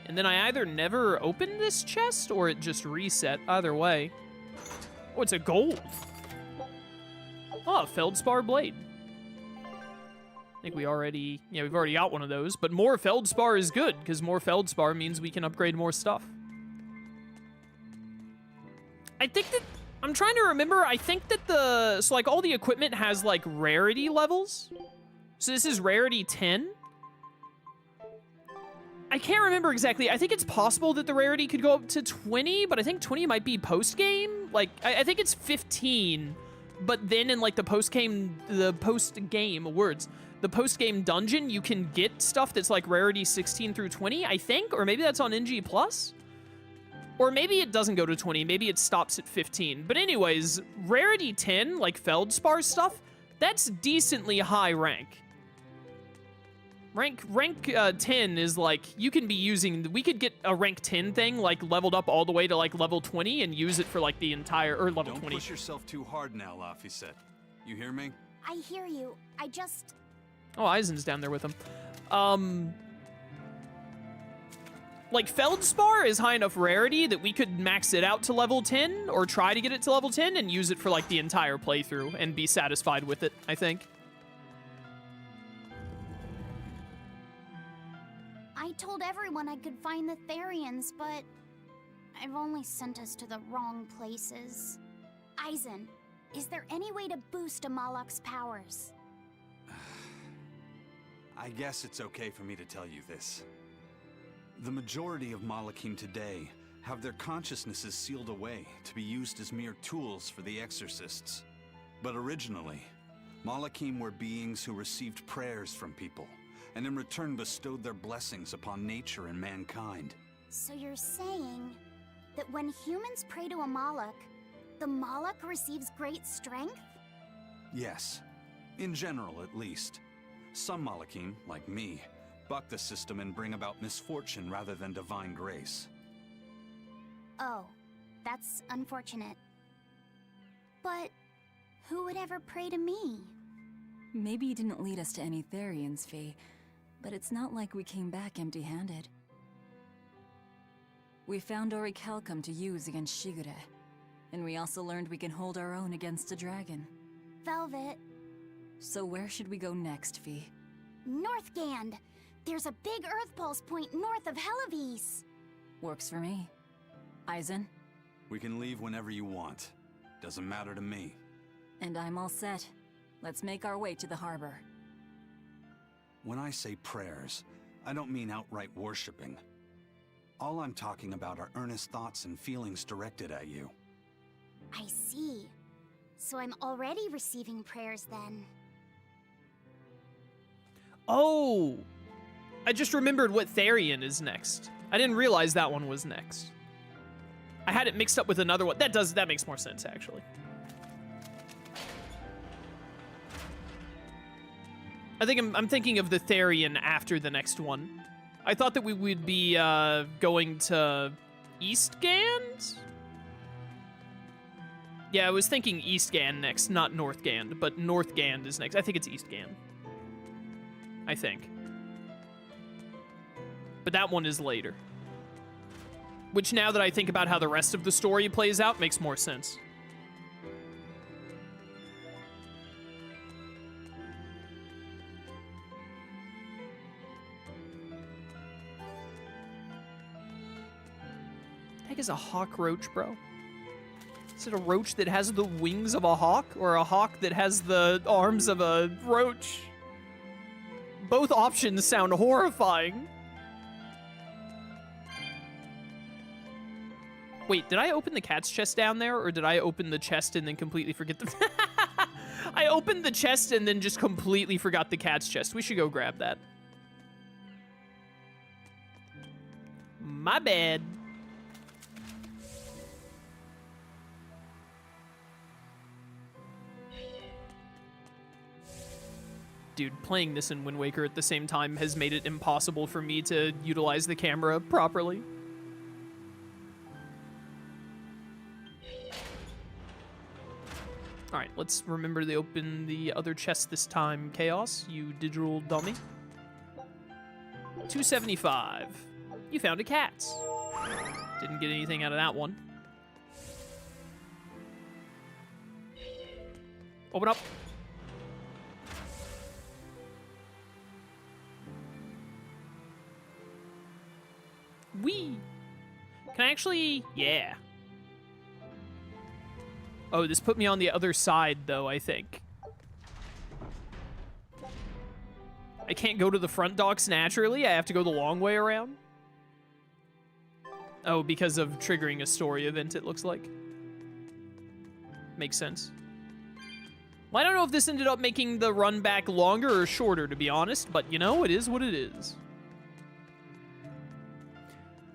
A: And then I either never opened this chest or it just reset. Either way. Oh, it's a gold. Oh, a Feldspar blade. I think we already... Yeah, we've already got one of those. But more Feldspar is good, because more Feldspar means we can upgrade more stuff. I think that... I'm trying to remember. I think that the... So, like, all the equipment has, like, rarity levels. So this is rarity 10. I can't remember exactly. I think it's possible that the rarity could go up to 20, but I think 20 might be post-game. Like, I think it's 15, but then in, like, the post-game dungeon, you can get stuff that's, like, rarity 16 through 20, I think, or maybe that's on NG+. Or maybe it doesn't go to 20, maybe it stops at 15. But anyways, rarity 10, like Feldspar stuff, that's decently high rank. Rank 10 is like, you can be using, we could get a rank 10 thing, like, leveled up all the way to, like, level 20 and use it for, like, the entire, or level 20.
C: Don't push yourself too hard now, Laphicet. You hear me?
B: I hear you. I just...
A: Oh, Eisen's down there with him. Like, Feldspar is high enough rarity that we could max it out to level 10, or try to get it to level 10 and use it for, like, the entire playthrough and be satisfied with it, I think.
B: I told everyone I could find the Therians, but I've only sent us to the wrong places. Eisen, is there any way to boost a Malak's powers?
C: I guess it's okay for me to tell you this. The majority of Malachim today have their consciousnesses sealed away to be used as mere tools for the exorcists. But originally, Malachim were beings who received prayers from people, and in return bestowed their blessings upon nature and mankind.
B: So you're saying that when humans pray to a Malak, the Malak receives great strength?
C: Yes, in general at least. Some Malachim, like me, buck the system and bring about misfortune rather than divine grace.
B: Oh, that's unfortunate. But who would ever pray to me?
E: Maybe you didn't lead us to any Therians, Fee, but it's not like we came back empty-handed. We found Orichalcum to use against Shigure. And we also learned we can hold our own against a dragon.
B: Velvet.
E: So where should we go next, Fee?
B: Northgand. There's a big Earth Pulse point north of Helivis.
E: Works for me. Eisen?
C: We can leave whenever you want. Doesn't matter to me.
E: And I'm all set. Let's make our way to the harbor.
C: When I say prayers, I don't mean outright worshipping. All I'm talking about are earnest thoughts and feelings directed at you.
B: I see. So I'm already receiving prayers then.
A: Oh! I just remembered what Therian is next. I didn't realize that one was next. I had it mixed up with another one. That makes more sense, actually. I'm thinking of the Therian after the next one. I thought that we would be going to Eastgand? Yeah, I was thinking Eastgand next, not Northgand, but Northgand is next. I think it's Eastgand. I think. But that one is later. Which, now that I think about how the rest of the story plays out, makes more sense. The heck is a hawk roach, bro? Is it a roach that has the wings of a hawk, or a hawk that has the arms of a roach? Both options sound horrifying. Wait, did I open the cat's chest down there, or did I open the chest and then completely forget the... I opened the chest and then just completely forgot the cat's chest. We should go grab that. My bad. Dude, playing this in Wind Waker at the same time has made it impossible for me to utilize the camera properly. Alright, let's remember to open the other chest this time, Chaos, you digital dummy. 275. You found a cat. Didn't get anything out of that one. Open up. Whee! Can I actually... Yeah. Oh, this put me on the other side, though, I think. I can't go to the front docks naturally. I have to go the long way around. Oh, because of triggering a story event, it looks like. Makes sense. Well, I don't know if this ended up making the run back longer or shorter, to be honest, but, you know, it is what it is.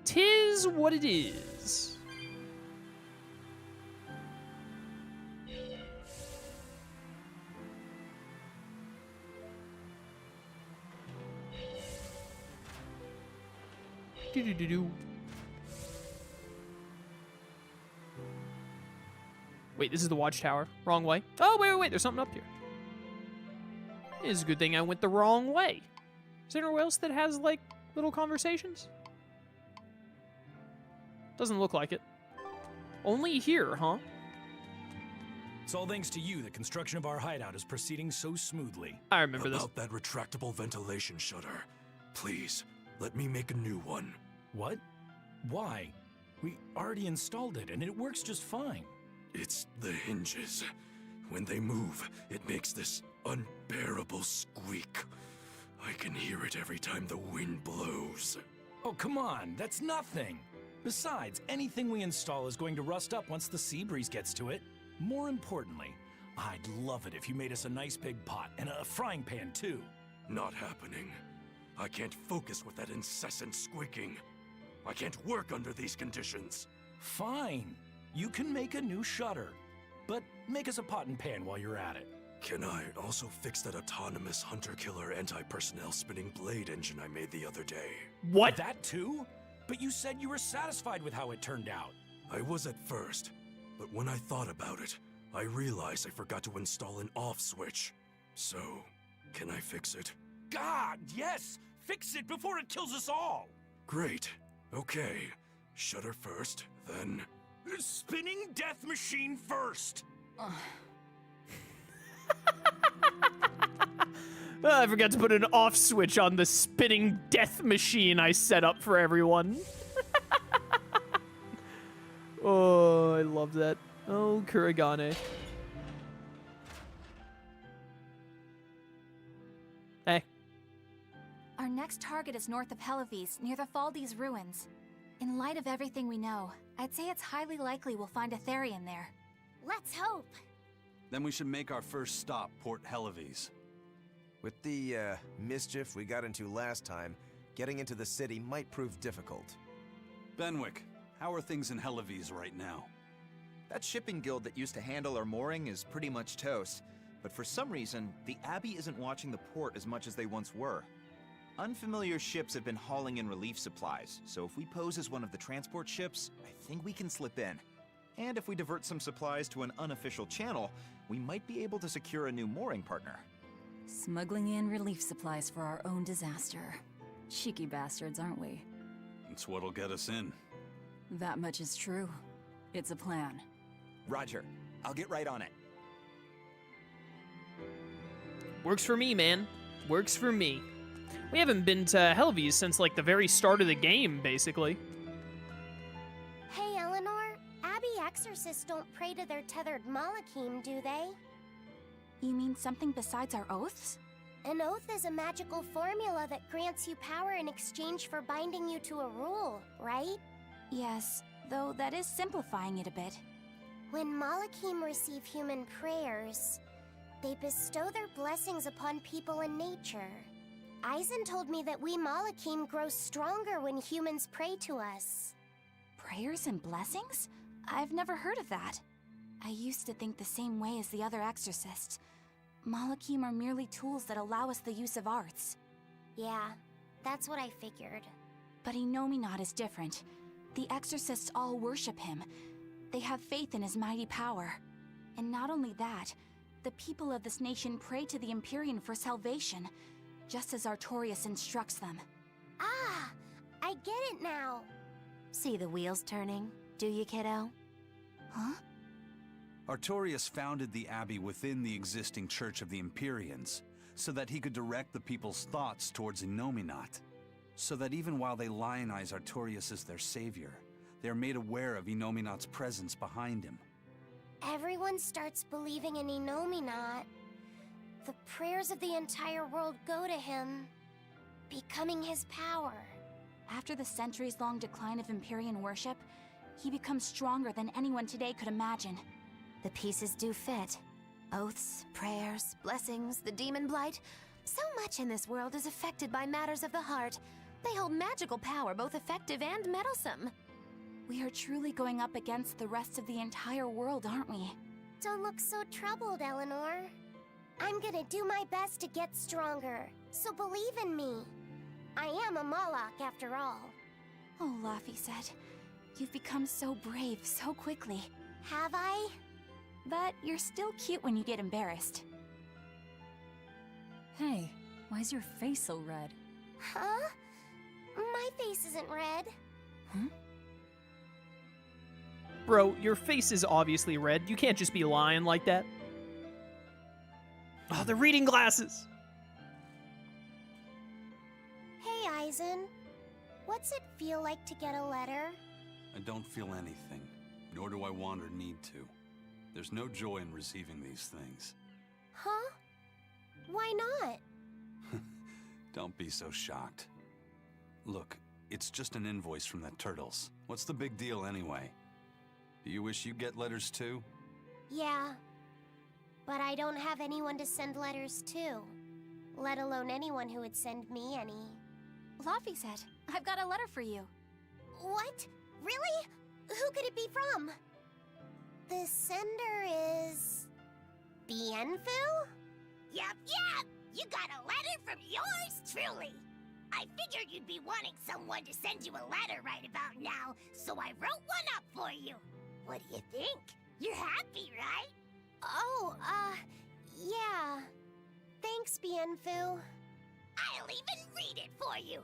A: 'Tis what it is. Do-do-do-do. Wait, this is the watchtower. Wrong way. Oh, wait. There's something up here. It's a good thing I went the wrong way. Is there anywhere else that has, like, little conversations? Doesn't look like it. Only here, huh?
I: It's all thanks to you the construction of our hideout is proceeding so smoothly.
A: I remember this.
J: About that retractable ventilation shutter. Please, let me make a new one.
I: What? Why? We already installed it, and it works just fine.
J: It's the hinges. When they move, it makes this unbearable squeak. I can hear it every time the wind blows.
I: Oh, come on, that's nothing. Besides, anything we install is going to rust up once the sea breeze gets to it. More importantly, I'd love it if you made us a nice big pot, and a frying pan, too.
J: Not happening. I can't focus with that incessant squeaking. I can't work under these conditions.
I: Fine. You can make a new shutter. But make us a pot and pan while you're at it.
J: Can I also fix that autonomous hunter-killer anti-personnel spinning blade engine I made the other day?
A: What?
I: That too? But you said you were satisfied with how it turned out.
J: I was at first, but when I thought about it, I realized I forgot to install an off switch. So, can I fix it?
I: God, yes! Fix it before it kills us all!
J: Great. Okay. Shutter first, then...
I: Spinning death machine first!
A: I forgot to put an off switch on the spinning death machine I set up for everyone. Oh, I love that. Oh, Kuragane. Hey.
G: Our next target is north of Helives, near the Faldes ruins. In light of everything we know, I'd say it's highly likely we'll find a Therian there.
B: Let's hope.
C: Then we should make our first stop, Port Helives.
F: With the mischief we got into last time, getting into the city might prove difficult.
C: Benwick, how are things in Helives right now?
K: That shipping guild that used to handle our mooring is pretty much toast, but for some reason, the Abbey isn't watching the port as much as they once were. Unfamiliar ships have been hauling in relief supplies, so if we pose as one of the transport ships, I think we can slip in. And if we divert some supplies to an unofficial channel, we might be able to secure a new mooring partner.
E: Smuggling in relief supplies for our own disaster. Cheeky bastards, aren't we?
C: It's what'll get us in.
E: That much is true. It's a plan.
K: Roger. I'll get right on it.
A: Works for me, man. Works for me. We haven't been to Helives since, like, the very start of the game, basically.
B: Hey, Eleanor. Abbey exorcists don't pray to their tethered Malachim, do they?
G: You mean something besides our oaths?
B: An oath is a magical formula that grants you power in exchange for binding you to a rule, right?
G: Yes, though that is simplifying it a bit.
B: When Malachim receive human prayers, they bestow their blessings upon people and nature. Eisen told me that we Malachim grow stronger when humans pray to us.
G: Prayers and blessings? I've never heard of that. I used to think the same way as the other exorcists. Malachim are merely tools that allow us the use of arts.
B: Yeah, that's what I figured.
G: But Inominat is different. The exorcists all worship him. They have faith in his mighty power. And not only that, the people of this nation pray to the Empyrean for salvation, just as Artorias instructs them.
B: Ah, I get it now.
D: See the wheels turning, do you, kiddo?
G: Huh?
C: Artorias founded the Abbey within the existing Church of the Empyreans, so that he could direct the people's thoughts towards Inominat. So that even while they lionize Artorias as their savior, they are made aware of Inominat's presence behind him.
B: Everyone starts believing in Inominat. The prayers of the entire world go to him, becoming his power.
G: After the centuries-long decline of Empyrean worship, he becomes stronger than anyone today could imagine.
D: The pieces do fit. Oaths, prayers, blessings, the demon blight. So much in this world is affected by matters of the heart. They hold magical power, both effective and meddlesome.
G: We are truly going up against the rest of the entire world, aren't we?
B: Don't look so troubled, Eleanor. I'm gonna do my best to get stronger, so believe in me. I am a Malak, after all.
G: Oh, Laphicet, you've become so brave so quickly.
B: Have I?
G: But you're still cute when you get embarrassed.
E: Hey, why's your face so red?
B: Huh? My face isn't red.
E: Huh?
A: Bro, your face is obviously red. You can't just be lying like that. Oh, the reading glasses!
B: Hey, Eisen. What's it feel like to get a letter?
C: I don't feel anything, nor do I want or need to. There's no joy in receiving these things.
B: Huh? Why not?
C: Don't be so shocked. Look, it's just an invoice from the turtles. What's the big deal anyway? Do you wish you get letters too?
B: Yeah. But I don't have anyone to send letters to. Let alone anyone who would send me any.
G: Laphicet, I've got a letter for you.
B: What? Really? Who could it be from? The sender is... Bienfu?
L: Yup. You got a letter from yours truly. I figured you'd be wanting someone to send you a letter right about now, so I wrote one up for you. What do you think? You're happy, right?
B: Oh, yeah. Thanks, Bienfu.
L: I'll even read it for you.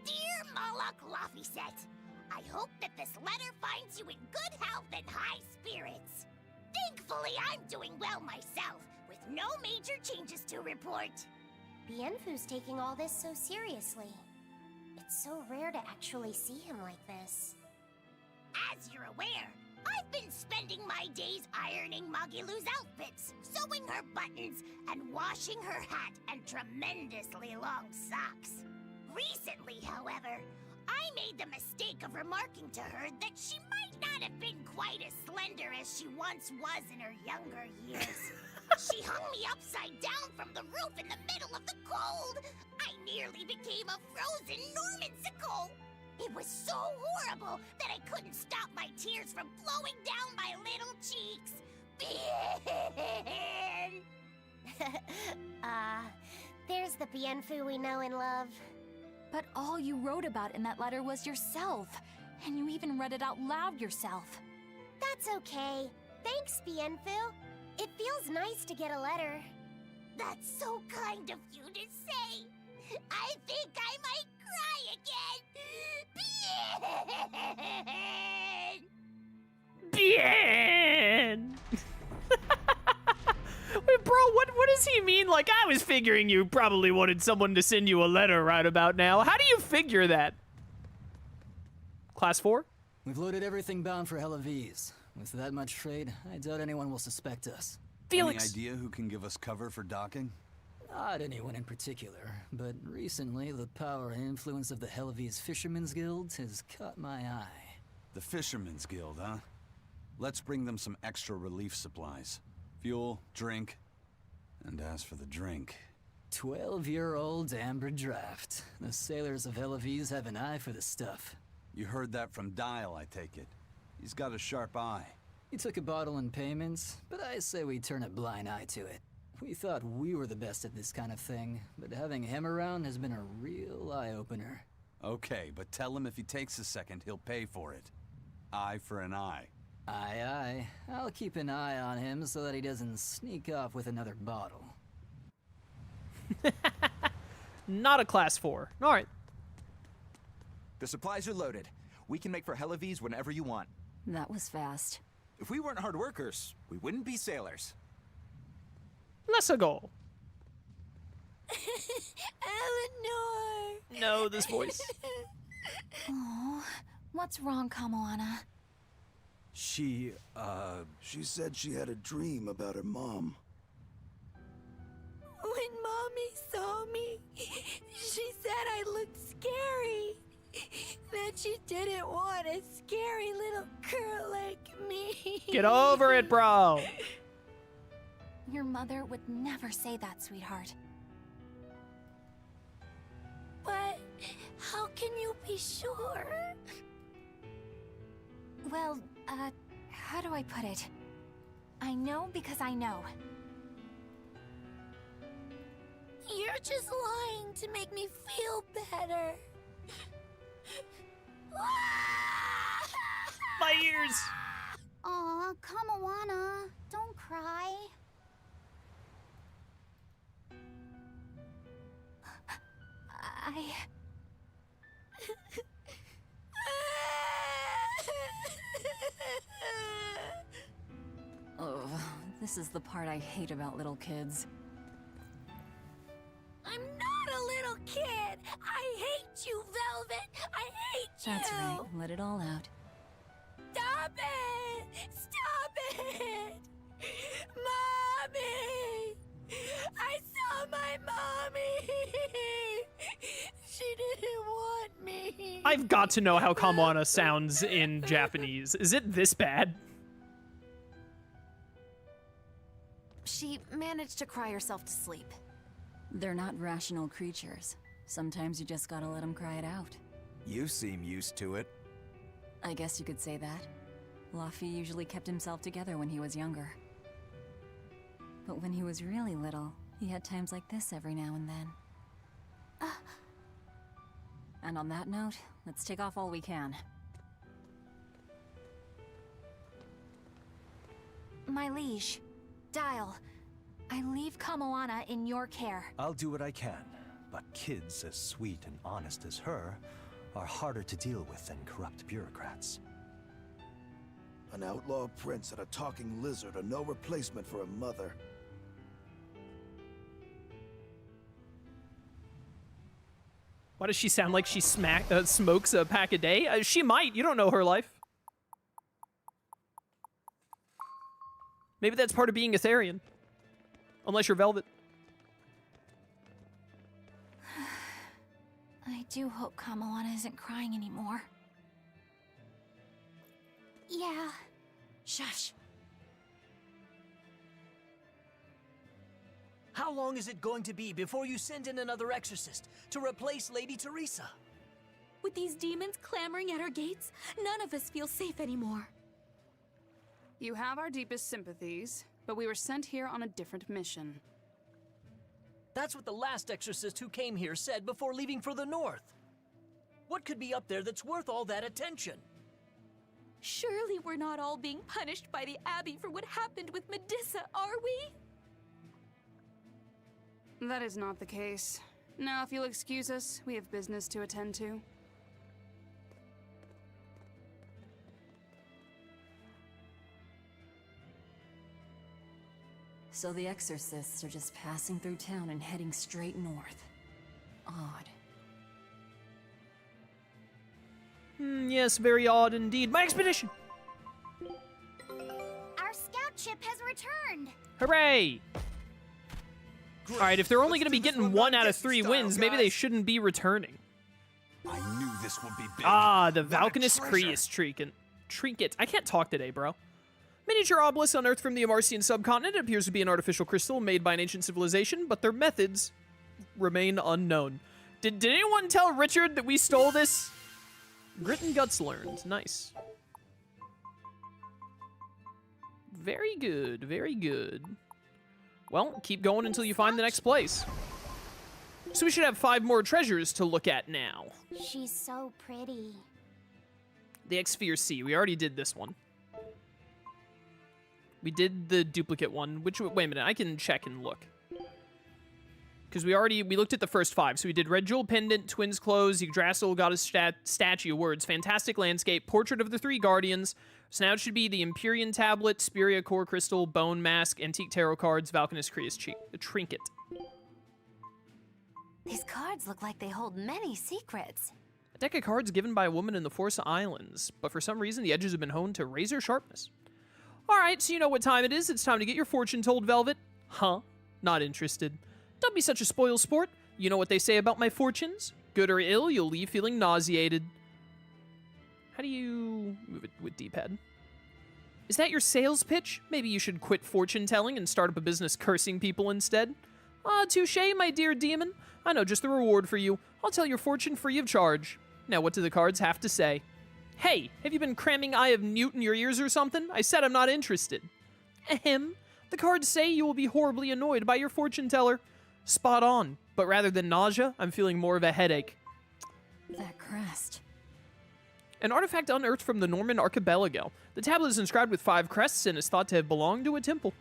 L: Dear Moloch Laphicet, I hope that this letter finds you in good health and high spirits. Thankfully, I'm doing well myself, with no major changes to report.
B: Bienfu's taking all this so seriously. It's so rare to actually see him like this.
L: As you're aware, I've been spending my days ironing Magilu's outfits, sewing her buttons, and washing her hat and tremendously long socks. Recently, however, I made the mistake of remarking to her that she might not have been quite as slender as she once was in her younger years. She hung me upside down from the roof in the middle of the cold. I nearly became a frozen Normansicle. It was so horrible that I couldn't stop my tears from flowing down my little cheeks.
B: There's the Bienfu we know and love.
G: But all you wrote about in that letter was yourself. And you even read it out loud yourself.
B: That's okay. Thanks, Bienfu. It feels nice to get a letter.
L: That's so kind of you to say. I think I might cry again.
A: Bien! Wait, bro, what does he mean? Like, I was figuring you probably wanted someone to send you a letter right about now. How do you figure that? Class 4?
M: We've loaded everything bound for Helaviz. With that much trade, I doubt anyone will suspect us.
A: Felix!
C: Any idea who can give us cover for docking?
M: Not anyone in particular, but recently the power and influence of the Helaviz Fishermen's Guild has caught my eye.
C: The Fishermen's Guild, huh? Let's bring them some extra relief supplies. Fuel, drink, and as for the drink...
M: 12-year-old amber draft. The sailors of Helaviz have an eye for the stuff.
C: You heard that from Dial, I take it. He's got a sharp eye.
M: He took a bottle in payments, but I say we turn a blind eye to it. We thought we were the best at this kind of thing, but having him around has been a real eye-opener.
C: Okay, but tell him if he takes a second, he'll pay for it. Eye for an eye.
M: Aye, aye. I'll keep an eye on him so that he doesn't sneak off with another bottle.
A: Not a class 4. Alright.
K: The supplies are loaded. We can make for Helaviz whenever you want.
E: That was fast.
K: If we weren't hard workers, we wouldn't be sailors.
A: Let's go.
G: Eleanor!
A: No, this voice.
G: Oh, what's wrong, Kamoana?
J: She said she had a dream about her mom.
G: When Mommy saw me, she said I looked scary. That she didn't want a scary little girl like me.
A: Get over it, bro.
G: Your mother would never say that, sweetheart. But how can you be sure? Well, how do I put it? I know because I know. You're just lying to make me feel better.
A: My ears.
B: Aw, Kamoana, don't cry.
E: Oh, this is the part I hate about little kids.
G: I'm not a little kid! I hate you, Velvet! I hate you!
E: That's right, let it all out.
G: Stop it! Stop it! Mommy! I saw my mommy! She didn't want me!
A: I've got to know how Kamoana sounds in Japanese. Is it this bad?
D: She managed to cry herself to sleep.
E: They're not rational creatures. Sometimes you just gotta let them cry it out.
K: You seem used to it.
E: I guess you could say that. Laffy usually kept himself together when he was younger. But when he was really little, he had times like this every now and then. And on that note, let's take off all we can.
G: My liege, Dial, I leave Kamoana in your care.
N: I'll do what I can, but kids as sweet and honest as her are harder to deal with than corrupt bureaucrats.
O: An outlaw prince and a talking lizard are no replacement for a mother.
A: Why does she sound like she smokes a pack a day? She might. You don't know her life. Maybe that's part of being Etherean. Unless you're Velvet.
G: I do hope Kamalana isn't crying anymore.
B: Yeah.
G: Shush.
P: How long is it going to be before you send in another exorcist to replace Lady Teresa?
D: With these demons clamoring at our gates, none of us feel safe anymore.
Q: You have our deepest sympathies, but we were sent here on a different mission.
P: That's what the last exorcist who came here said before leaving for the north. What could be up there that's worth all that attention?
D: Surely we're not all being punished by the Abbey for what happened with Medusa, are we?
Q: That is not the case. Now, if you'll excuse us, we have business to attend to.
E: So the exorcists are just passing through town and heading straight north. Odd.
A: Yes, very odd indeed. My expedition!
B: Our scout ship has returned.
A: Hooray! Alright, if they're only going to be getting 1 out of 3 wins, maybe they shouldn't be returning.
C: I knew this would be big.
A: Ah, the Valkanus Creus trinket. I can't talk today, bro. Miniature obelisk unearthed from the Amarcian subcontinent. It appears to be an artificial crystal made by an ancient civilization, but their methods remain unknown. Did anyone tell Richard that we stole this? Grit and guts learned. Nice. Very good, very good. Well, keep going until you find the next place. So we should have 5 more treasures to look at now.
B: She's so pretty.
A: The X-Sphere C. We already did this one. We did the duplicate one. Wait a minute. I can check and look. Because we looked at the first 5. So we did Red Jewel Pendant, Twins Clothes, Yggdrasil Goddess Statue, Words, Fantastic Landscape, Portrait of the 3 Guardians. So now it should be the Empyrean Tablet, Spiria Core Crystal, Bone Mask, Antique Tarot Cards, Valkanus Creus Trinket.
D: These cards look like they hold many secrets.
A: A deck of cards given by a woman in the Force Islands, but for some reason the edges have been honed to razor sharpness. Alright, so you know what time it is. It's time to get your fortune told, Velvet. Huh? Not interested. Don't be such a spoil sport. You know what they say about my fortunes? Good or ill, you'll leave feeling nauseated. How do you move it with D-pad? Is that your sales pitch? Maybe you should quit fortune telling and start up a business cursing people instead. Ah, touché, my dear Daemon. I know just the reward for you. I'll tell your fortune free of charge. Now, what do the cards have to say? Hey, have you been cramming Eye of Newt in your ears or something? I said I'm not interested. Ahem. The cards say you will be horribly annoyed by your fortune teller. Spot on. But rather than nausea, I'm feeling more of a headache.
E: That crest.
A: An artifact unearthed from the Norman Archipelago. The tablet is inscribed with 5 crests and is thought to have belonged to a temple.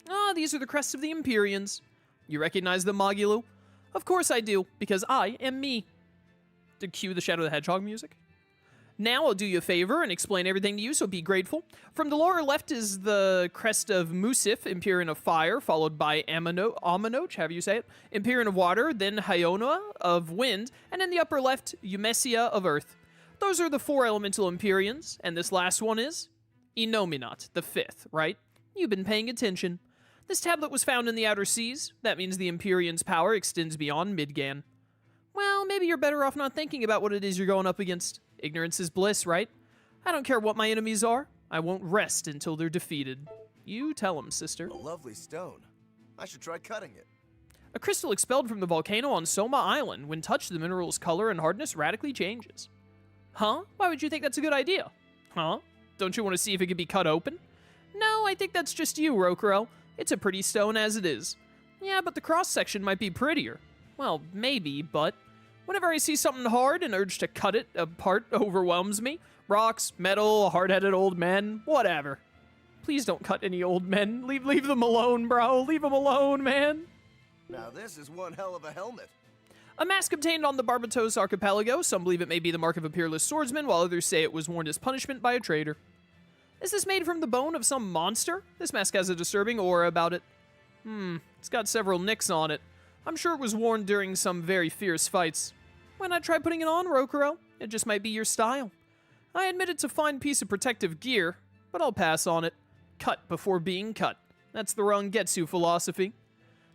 A: Ah, these are the crests of the Empyreans. You recognize them, Magulu? Of course I do, because I am me. To cue the Shadow the Hedgehog music. Now I'll do you a favor and explain everything to you, so be grateful. From the lower left is the crest of Musif, Empyrean of Fire, followed by Amanoch, however you say it, Empyrean of Water, then Hyona of Wind, and in the upper left, Eumesia of Earth. Those are the 4 elemental Empyreans, and this last one is Enominat, the 5th, right? You've been paying attention. This tablet was found in the outer seas. That means the Empyrean's power extends beyond Midgan. Well, maybe you're better off not thinking about what it is you're going up against. Ignorance is bliss, right? I don't care what my enemies are. I won't rest until they're defeated. You tell them, sister.
F: A lovely stone. I should try cutting it.
A: A crystal expelled from the volcano on Soma Island. When touched, the mineral's color and hardness radically changes. Huh? Why would you think that's a good idea? Huh? Don't you want to see if it can be cut open? No, I think that's just you, Rokuro. It's a pretty stone as it is. Yeah, but the cross-section might be prettier. Well, maybe, but whenever I see something hard, an urge to cut it apart overwhelms me. Rocks, metal, hard-headed old men, whatever. Please don't cut any old men. Leave them alone, bro. Leave them alone, man.
F: Now this is one hell of a helmet.
A: A mask obtained on the Barbatos archipelago. Some believe it may be the mark of a peerless swordsman, while others say it was worn as punishment by a traitor. Is this made from the bone of some monster? This mask has a disturbing aura about it. It's got several nicks on it. I'm sure it was worn during some very fierce fights. Why not try putting it on, Rokuro? It just might be your style. I admit it's a fine piece of protective gear, but I'll pass on it. Cut before being cut. That's the Rangetsu philosophy.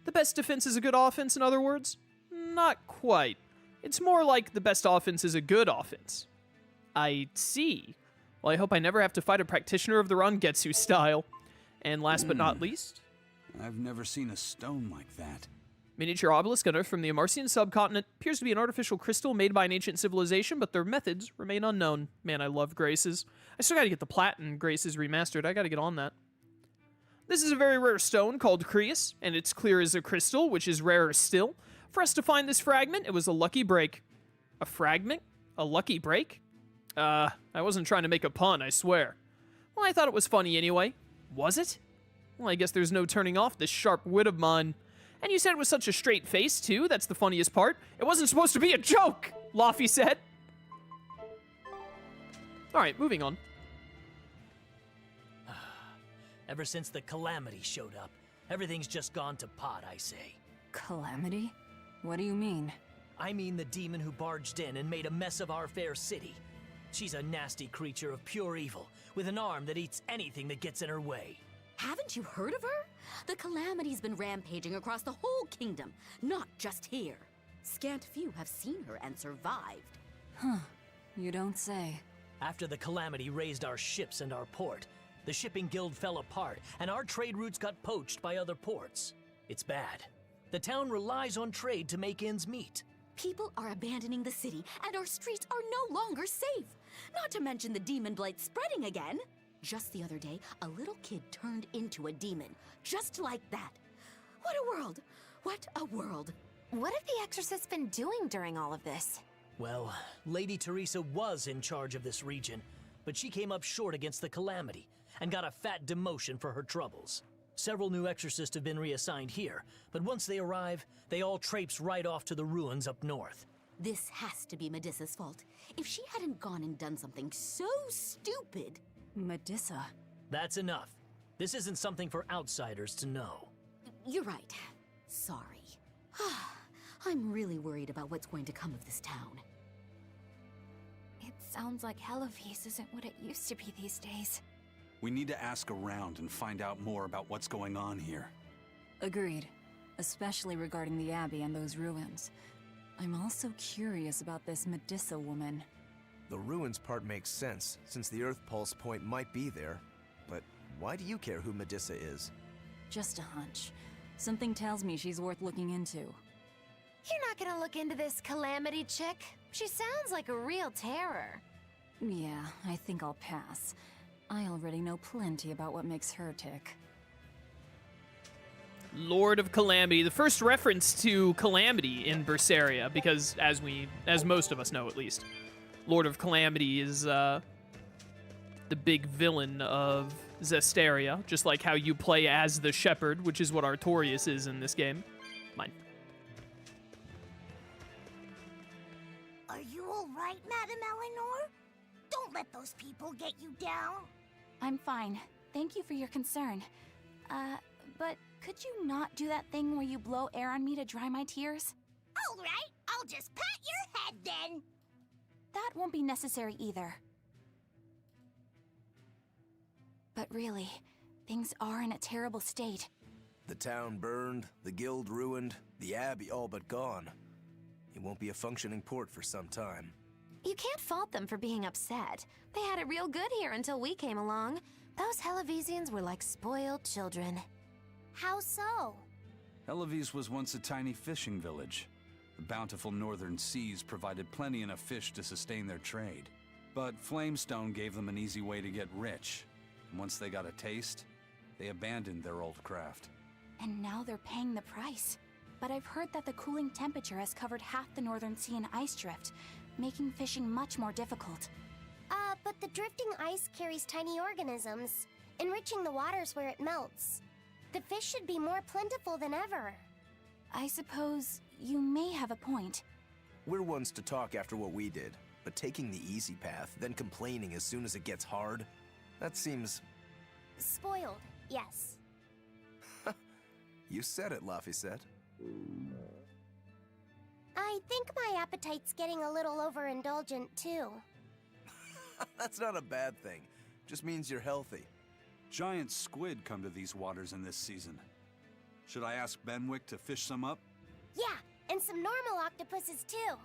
A: The best defense is a good offense, in other words? Not quite. It's more like the best offense is a good offense. I see. Well, I hope I never have to fight a practitioner of the Rangetsu style. And last but not least...
C: I've never seen a stone like that.
A: Miniature obelisk unearthed from the Amarcian subcontinent. Appears to be an artificial crystal made by an ancient civilization, but their methods remain unknown. Man, I love Graces. I still gotta get the Platinum Graces remastered. I gotta get on that. This is a very rare stone called Creus, and it's clear as a crystal, which is rarer still. For us to find this fragment, it was a lucky break. A fragment? A lucky break? I wasn't trying to make a pun, I swear. Well, I thought it was funny anyway. Was it? Well, I guess there's no turning off this sharp wit of mine. And you said it was such a straight face, too. That's the funniest part. It wasn't supposed to be a joke, Laffy said. Alright, moving on.
P: Ever since the Calamity showed up, everything's just gone to pot, I say.
E: Calamity? What do you mean?
P: I mean the demon who barged in and made a mess of our fair city. She's a nasty creature of pure evil, with an arm that eats anything that gets in her way.
R: Haven't you heard of her? The Calamity's been rampaging across the whole kingdom, not just here. Scant few have seen her and survived.
E: Huh. You don't say.
P: After the Calamity raised our ships and our port, the shipping guild fell apart, and our trade routes got poached by other ports. It's bad. The town relies on trade to make ends meet.
R: People are abandoning the city, and our streets are no longer safe. Not to mention the demon blight spreading again. Just the other day, a little kid turned into a demon. Just like that. What a world! What a world!
D: What have the Exorcist's been doing during all of this?
P: Well, Lady Teresa was in charge of this region, but she came up short against the Calamity, and got a fat demotion for her troubles. Several new exorcists have been reassigned here, but once they arrive, they all traipse right off to the ruins up north.
R: This has to be Medissa's fault. If she hadn't gone and done something so stupid...
E: Medissa?
P: That's enough. This isn't something for outsiders to know.
R: You're right. Sorry. I'm really worried about what's going to come of this town.
D: It sounds like Helavis isn't what it used to be these days.
C: We need to ask around and find out more about what's going on here.
E: Agreed. Especially regarding the Abbey and those ruins. I'm also curious about this Medissa woman.
F: The ruins part makes sense, since the Earth Pulse point might be there. But why do you care who Medissa is?
E: Just a hunch. Something tells me she's worth looking into.
D: You're not gonna look into this Calamity chick? She sounds like a real terror.
E: Yeah, I think I'll pass. I already know plenty about what makes her tick.
A: Lord of Calamity, the first reference to Calamity in Berseria, because as most of us know at least, Lord of Calamity is the big villain of Zestiria, just like how you play as the Shepherd, which is what Artorias is in this game. Mine.
L: Are you all right, Madam Eleanor? Don't let those people get you down.
G: I'm fine. Thank you for your concern. But could you not do that thing where you blow air on me to dry my tears?
L: All right, I'll just pat your head then.
G: That won't be necessary either. But really, things are in a terrible state.
F: The town burned, the guild ruined, the Abbey all but gone. It won't be a functioning port for some time.
D: You can't fault them for being upset. They had it real good here until we came along. Those Helavisians were like spoiled children.
B: How so?
C: Helavis was once a tiny fishing village. The bountiful northern seas provided plenty enough fish to sustain their trade. But Flamestone gave them an easy way to get rich. And once they got a taste, they abandoned their old craft.
G: And now they're paying the price. But I've heard that the cooling temperature has covered half the northern sea in ice drift, making fishing much more difficult.
B: But the drifting ice carries tiny organisms, enriching the waters where it melts. The fish should be more plentiful than ever.
G: I suppose you may have a point.
F: We're ones to talk after what we did, but taking the easy path, then complaining as soon as it gets hard, that seems...
B: Spoiled, yes.
F: You said it, Laphicet.
B: I think my appetite's getting a little overindulgent, too.
F: That's not a bad thing. Just means you're healthy.
C: Giant squid come to these waters in this season. Should I ask Benwick to fish some up?
B: Yeah, and some normal octopuses, too.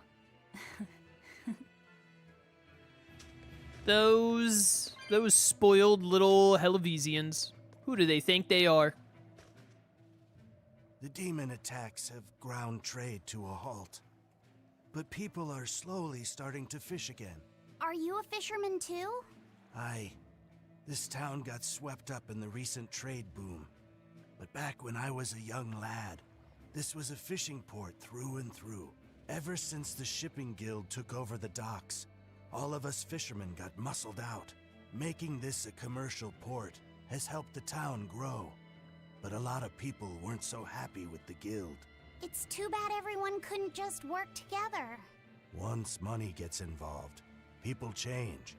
A: Those spoiled little Helvesians. Who do they think they are?
O: The demon attacks have ground trade to a halt. But people are slowly starting to fish again.
B: Are you a fisherman, too?
O: Aye. This town got swept up in the recent trade boom. But back when I was a young lad, this was a fishing port through and through. Ever since the shipping guild took over the docks, all of us fishermen got muscled out. Making this a commercial port has helped the town grow. But a lot of people weren't so happy with the guild.
B: It's too bad everyone couldn't just work together.
O: Once money gets involved, people change.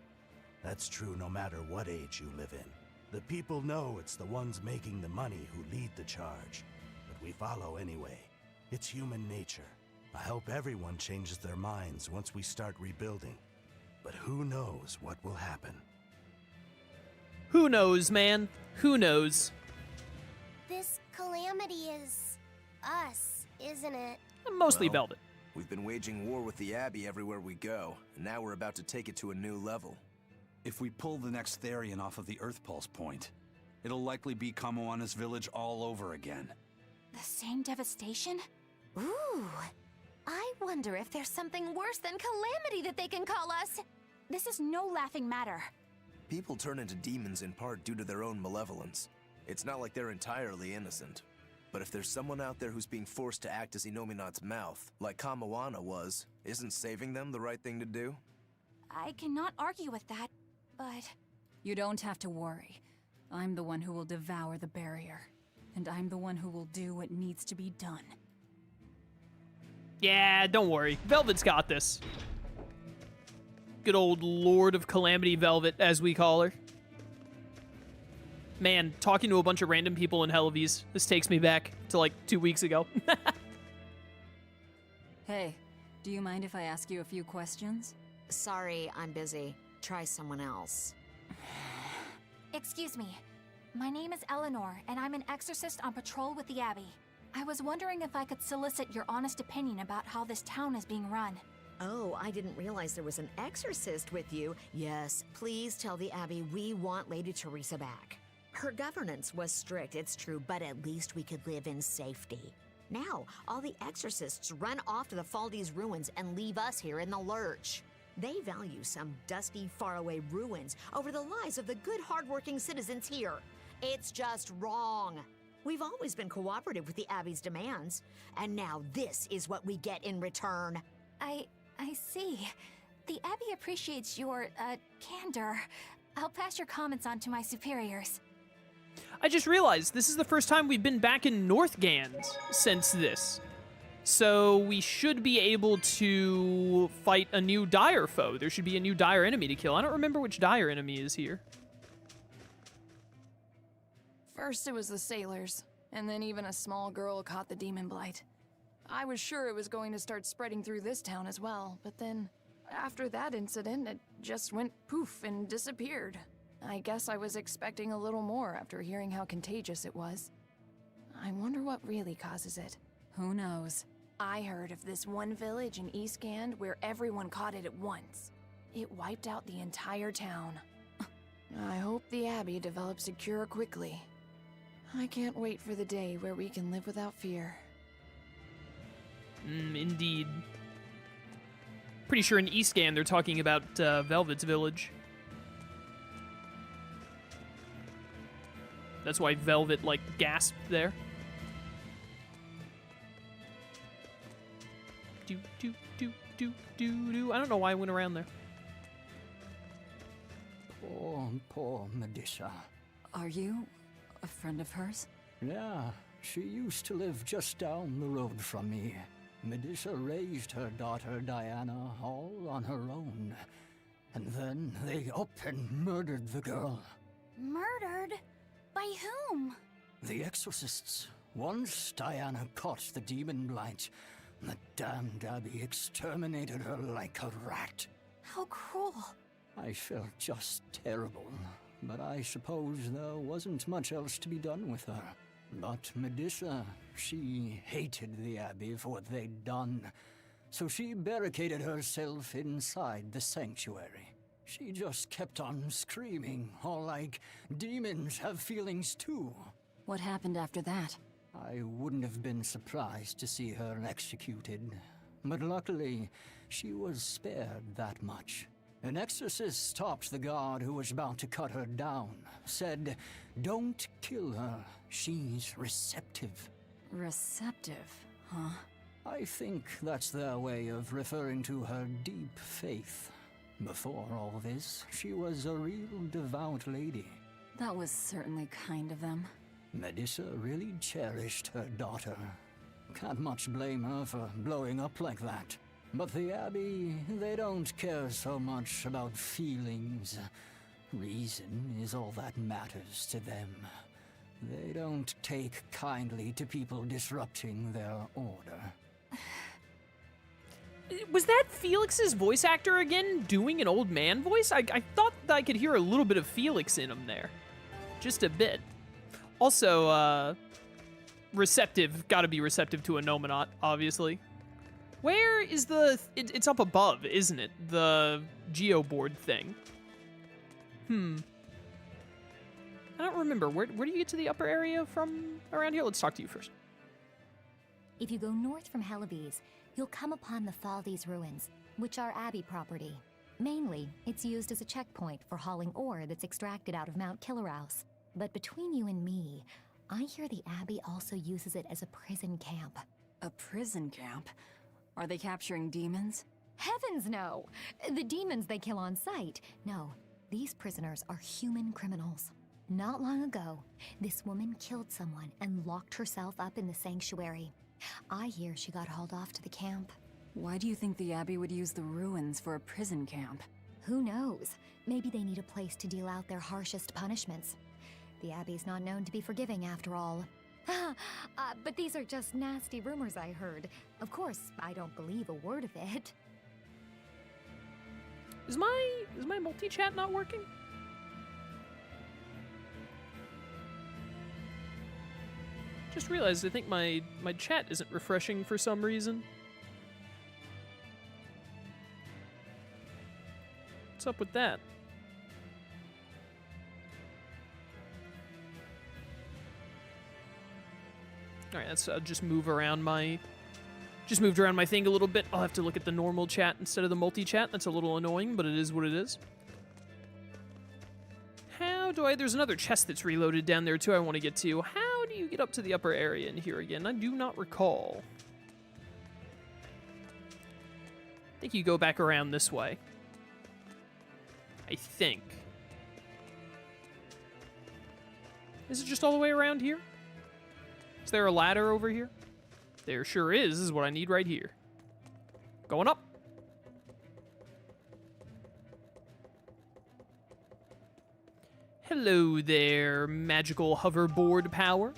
O: That's true no matter what age you live in. The people know it's the ones making the money who lead the charge. But we follow anyway. It's human nature. I hope everyone changes their minds once we start rebuilding. But who knows what will happen?
A: Who knows, man? Who knows?
B: This calamity is us, isn't it?
A: Mostly Velvet.
F: We've been waging war with the Abbey everywhere we go, and now we're about to take it to a new level.
C: If we pull the next Therian off of the Earth Pulse point, it'll likely be Kamoana's village all over again.
G: The same devastation?
D: Ooh. I wonder if there's something worse than calamity that they can call us.
G: This is no laughing matter.
F: People turn into demons in part due to their own malevolence. It's not like they're entirely innocent. But if there's someone out there who's being forced to act as Inominat's mouth, like Kamoana was, isn't saving them the right thing to do?
G: I cannot argue with that, but...
E: You don't have to worry. I'm the one who will devour the barrier. And I'm the one who will do what needs to be done.
A: Yeah, don't worry. Velvet's got this. Good old Lord of Calamity Velvet, as we call her. Man, talking to a bunch of random people in Hellevies, this takes me back to like 2 weeks ago.
E: Hey, do you mind if I ask you a few questions?
R: Sorry, I'm busy. Try someone else.
G: Excuse me. My name is Eleanor, and I'm an exorcist on patrol with the Abbey. I was wondering if I could solicit your honest opinion about how this town is being run.
R: Oh, I didn't realize there was an exorcist with you. Yes, please tell the Abbey we want Lady Teresa back. Her governance was strict, it's true, but at least we could live in safety. Now, all the exorcists run off to the Faldi's ruins and leave us here in the lurch. They value some dusty, faraway ruins over the lives of the good, hardworking citizens here. It's just wrong. We've always been cooperative with the Abbey's demands, and now this is what we get in return.
G: I see. The Abbey appreciates your, candor. I'll pass your comments on to my superiors.
A: I just realized this is the first time we've been back in Northgans since this. So we should be able to fight a new dire foe. There should be a new dire enemy to kill. I don't remember which dire enemy is here.
Q: First it was the sailors, and then even a small girl caught the demon blight. I was sure it was going to start spreading through this town as well, but then, after that incident, it just went poof and disappeared. I guess I was expecting a little more after hearing how contagious it was. I wonder what really causes it.
E: Who knows?
Q: I heard of this one village in East Gand where everyone caught it at once. It wiped out the entire town. I hope the Abbey develops a cure quickly. I can't wait for the day where we can live without fear.
A: Indeed. Pretty sure in Eastgand they're talking about Velvet's village. That's why Velvet, like, gasped there. Do. I don't know why I went around there.
M: Poor Medisha.
E: Are you a friend of hers?
M: Yeah, She used to live just down the road from me. Medusa raised her daughter Diana all on her own. And then they up and murdered the girl.
G: Murdered? By whom?
M: The exorcists. Once Diana caught the demon blight, the damned abbey exterminated her like a rat.
G: How cruel.
M: I felt just terrible, but I suppose there wasn't much else to be done with her. But Medusa, she hated the abbey for what they'd done, so she barricaded herself inside the sanctuary. She just kept on screaming, all like, demons have feelings too.
E: What happened after that?
M: I wouldn't have been surprised to see her executed, but luckily, she was spared that much. An exorcist stopped the guard who was about to cut her down, said, "Don't kill her, she's receptive."
E: Receptive, huh?
M: I think that's their way of referring to her deep faith. Before all this, she was a real devout lady.
E: That was certainly kind of them.
M: Medusa really cherished her daughter. Can't much blame her for blowing up like that. But the Abbey, they don't care so much about feelings. Reason is all that matters to them. They don't take kindly to people disrupting their order.
A: Was that Felix's voice actor again doing an old man voice? I thought that I could hear a little bit of Felix in him there. Just a bit. Also, receptive. Gotta be receptive to a Nominat, obviously. Where is the... It's up above, isn't it? The geoboard thing. I don't remember. Where do you get to the upper area from around here? Let's talk to you first.
B: If you go north from Hellebes, you'll come upon the Thaldes ruins, which are Abbey property. Mainly, it's used as a checkpoint for hauling ore that's extracted out of Mount Killerhouse. But between you and me, I hear the Abbey also uses it as a prison camp.
E: A prison camp? Are they capturing demons?
B: Heavens no! The demons they kill on sight. No, these prisoners are human criminals. Not long ago, this woman killed someone and locked herself up in the sanctuary. I hear she got hauled off to the camp.
E: Why do you think the Abbey would use the ruins for a prison camp?
B: Who knows? Maybe they need a place to deal out their harshest punishments. The Abbey's not known to be forgiving, after all. But these are just nasty rumors I heard. Of course, I don't believe a word of it.
A: Is my multi-chat not working? Just realized I think my chat isn't refreshing for some reason. What's up with that? Alright, let's just move around my... Just moved around my thing a little bit. I'll have to look at the normal chat instead of the multi-chat. That's a little annoying, but it is what it is. How do I... There's another chest that's reloaded down there, too, I want to get to. How do you get up to the upper area in here again? I do not recall. I think you go back around this way. I think. Is it just all the way around here? Is there a ladder over here? There sure is. This is what I need right here. Going up. Hello there, magical hoverboard power.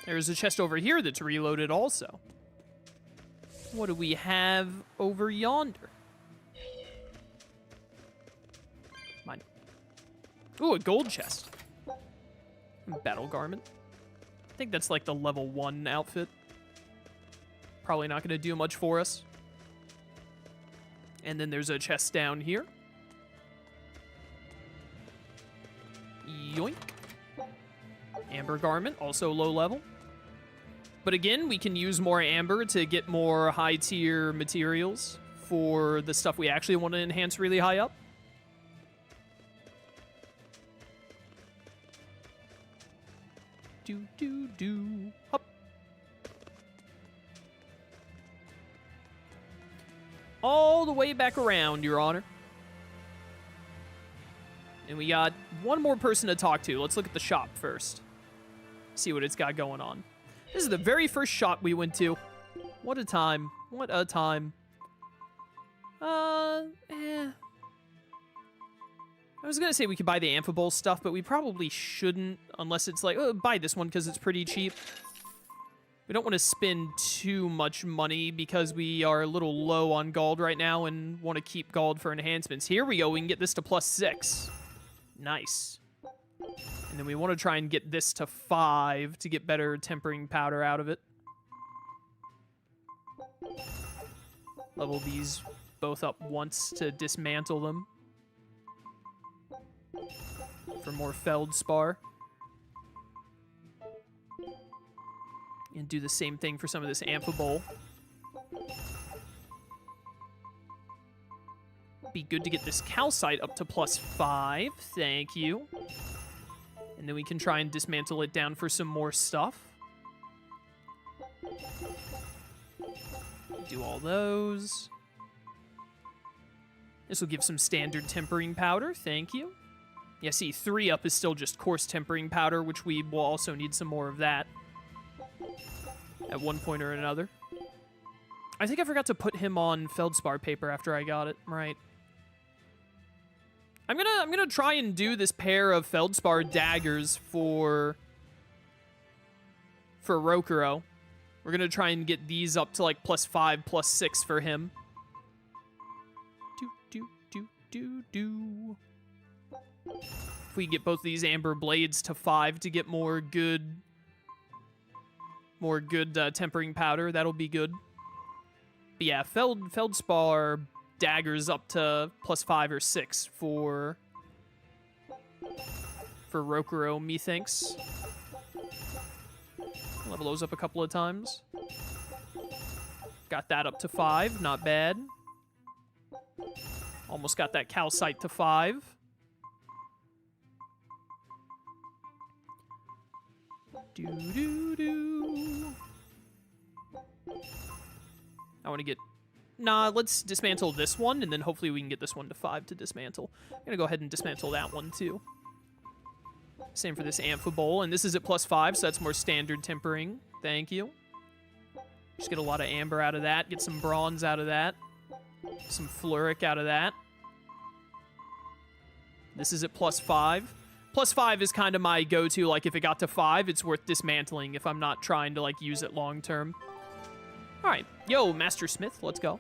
A: There's a chest over here that's reloaded also. What do we have over yonder? Mine. Ooh, a gold chest. Battle garment. I think that's like the level 1 outfit. Probably not going to do much for us. And then there's a chest down here. Yoink. Amber garment, also low level. But again, we can use more amber to get more high tier materials for the stuff we actually want to enhance really high up. Do. Hop. All the way back around, Your Honor. And we got one more person to talk to. Let's look at the shop first. See what it's got going on. This is the very first shop we went to. What a time. What a time. I was gonna say we could buy the Amphibole stuff, but we probably shouldn't unless it's like, oh, buy this one because it's pretty cheap. We don't want to spend too much money because we are a little low on gold right now and want to keep gold for enhancements. Here we go. We can get this to +6. Nice. And then we want to try and get this to 5 to get better tempering powder out of it. Level these both up once to dismantle them. For more feldspar. And do the same thing for some of this Amphibole. Be good to get this calcite up to +5. Thank you. And then we can try and dismantle it down for some more stuff. Do all those. This will give some standard tempering powder. Thank you. Yeah, see, 3 up is still just coarse tempering powder, which we will also need some more of that. At one point or another. I think I forgot to put him on feldspar paper after I got it. Right. I'm gonna try and do this pair of feldspar daggers for Rokuro. We're gonna try and get these up to like +5, +6 for him. If we get both these amber blades to 5 to get more good tempering powder, that'll be good. But yeah, feldspar daggers up to +5 or 6 for Rokuro, methinks. Level those up a couple of times. Got that up to 5, not bad. Almost got that calcite to 5. I want to get... Nah, let's dismantle this one, and then hopefully we can get this one to 5 to dismantle. I'm going to go ahead and dismantle that one, too. Same for this Amphibole, and this is at +5, so that's more standard tempering. Thank you. Just get a lot of amber out of that, get some bronze out of that, some fluoric out of that. This is at +5. +5 is kind of my go-to, like, if it got to 5, it's worth dismantling if I'm not trying to, like, use it long-term. Alright, yo, Master Smith, let's go.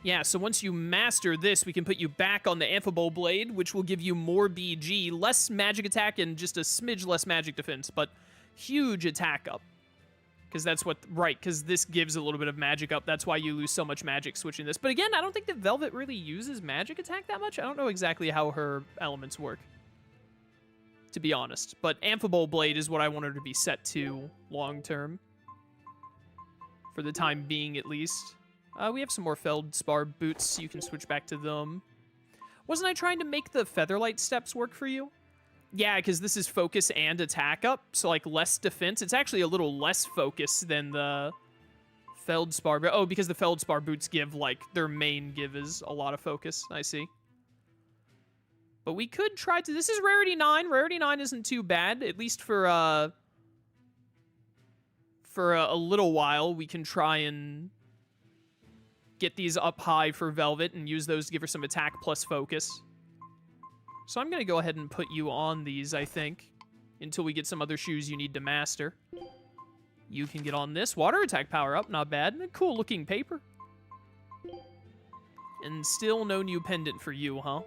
A: Yeah, so once you master this, we can put you back on the Amphibole Blade, which will give you more BG, less magic attack, and just a smidge less magic defense, but huge attack up. Because that's what... Right, because this gives a little bit of magic up. That's why you lose so much magic switching this. But again, I don't think that Velvet really uses magic attack that much. I don't know exactly how her elements work, to be honest. But Amphibole Blade is what I want her to be set to long-term. For the time being, at least. We have some more Feldspar boots. You can switch back to them. Wasn't I trying to make the Featherlight steps work for you? Yeah, because this is focus and attack up, so, like, less defense. It's actually a little less focus than the Feldspar. Oh, because the Feldspar boots give, like, their main give is a lot of focus. I see. But we could try to... This is Rarity 9. Rarity 9 isn't too bad, at least for a little while. We can try and get these up high for Velvet and use those to give her some attack plus focus. So I'm going to go ahead and put you on these, I think, until we get some other shoes you need to master. You can get on this. Water attack power up, not bad. Cool looking paper. And still no new pendant for you, huh?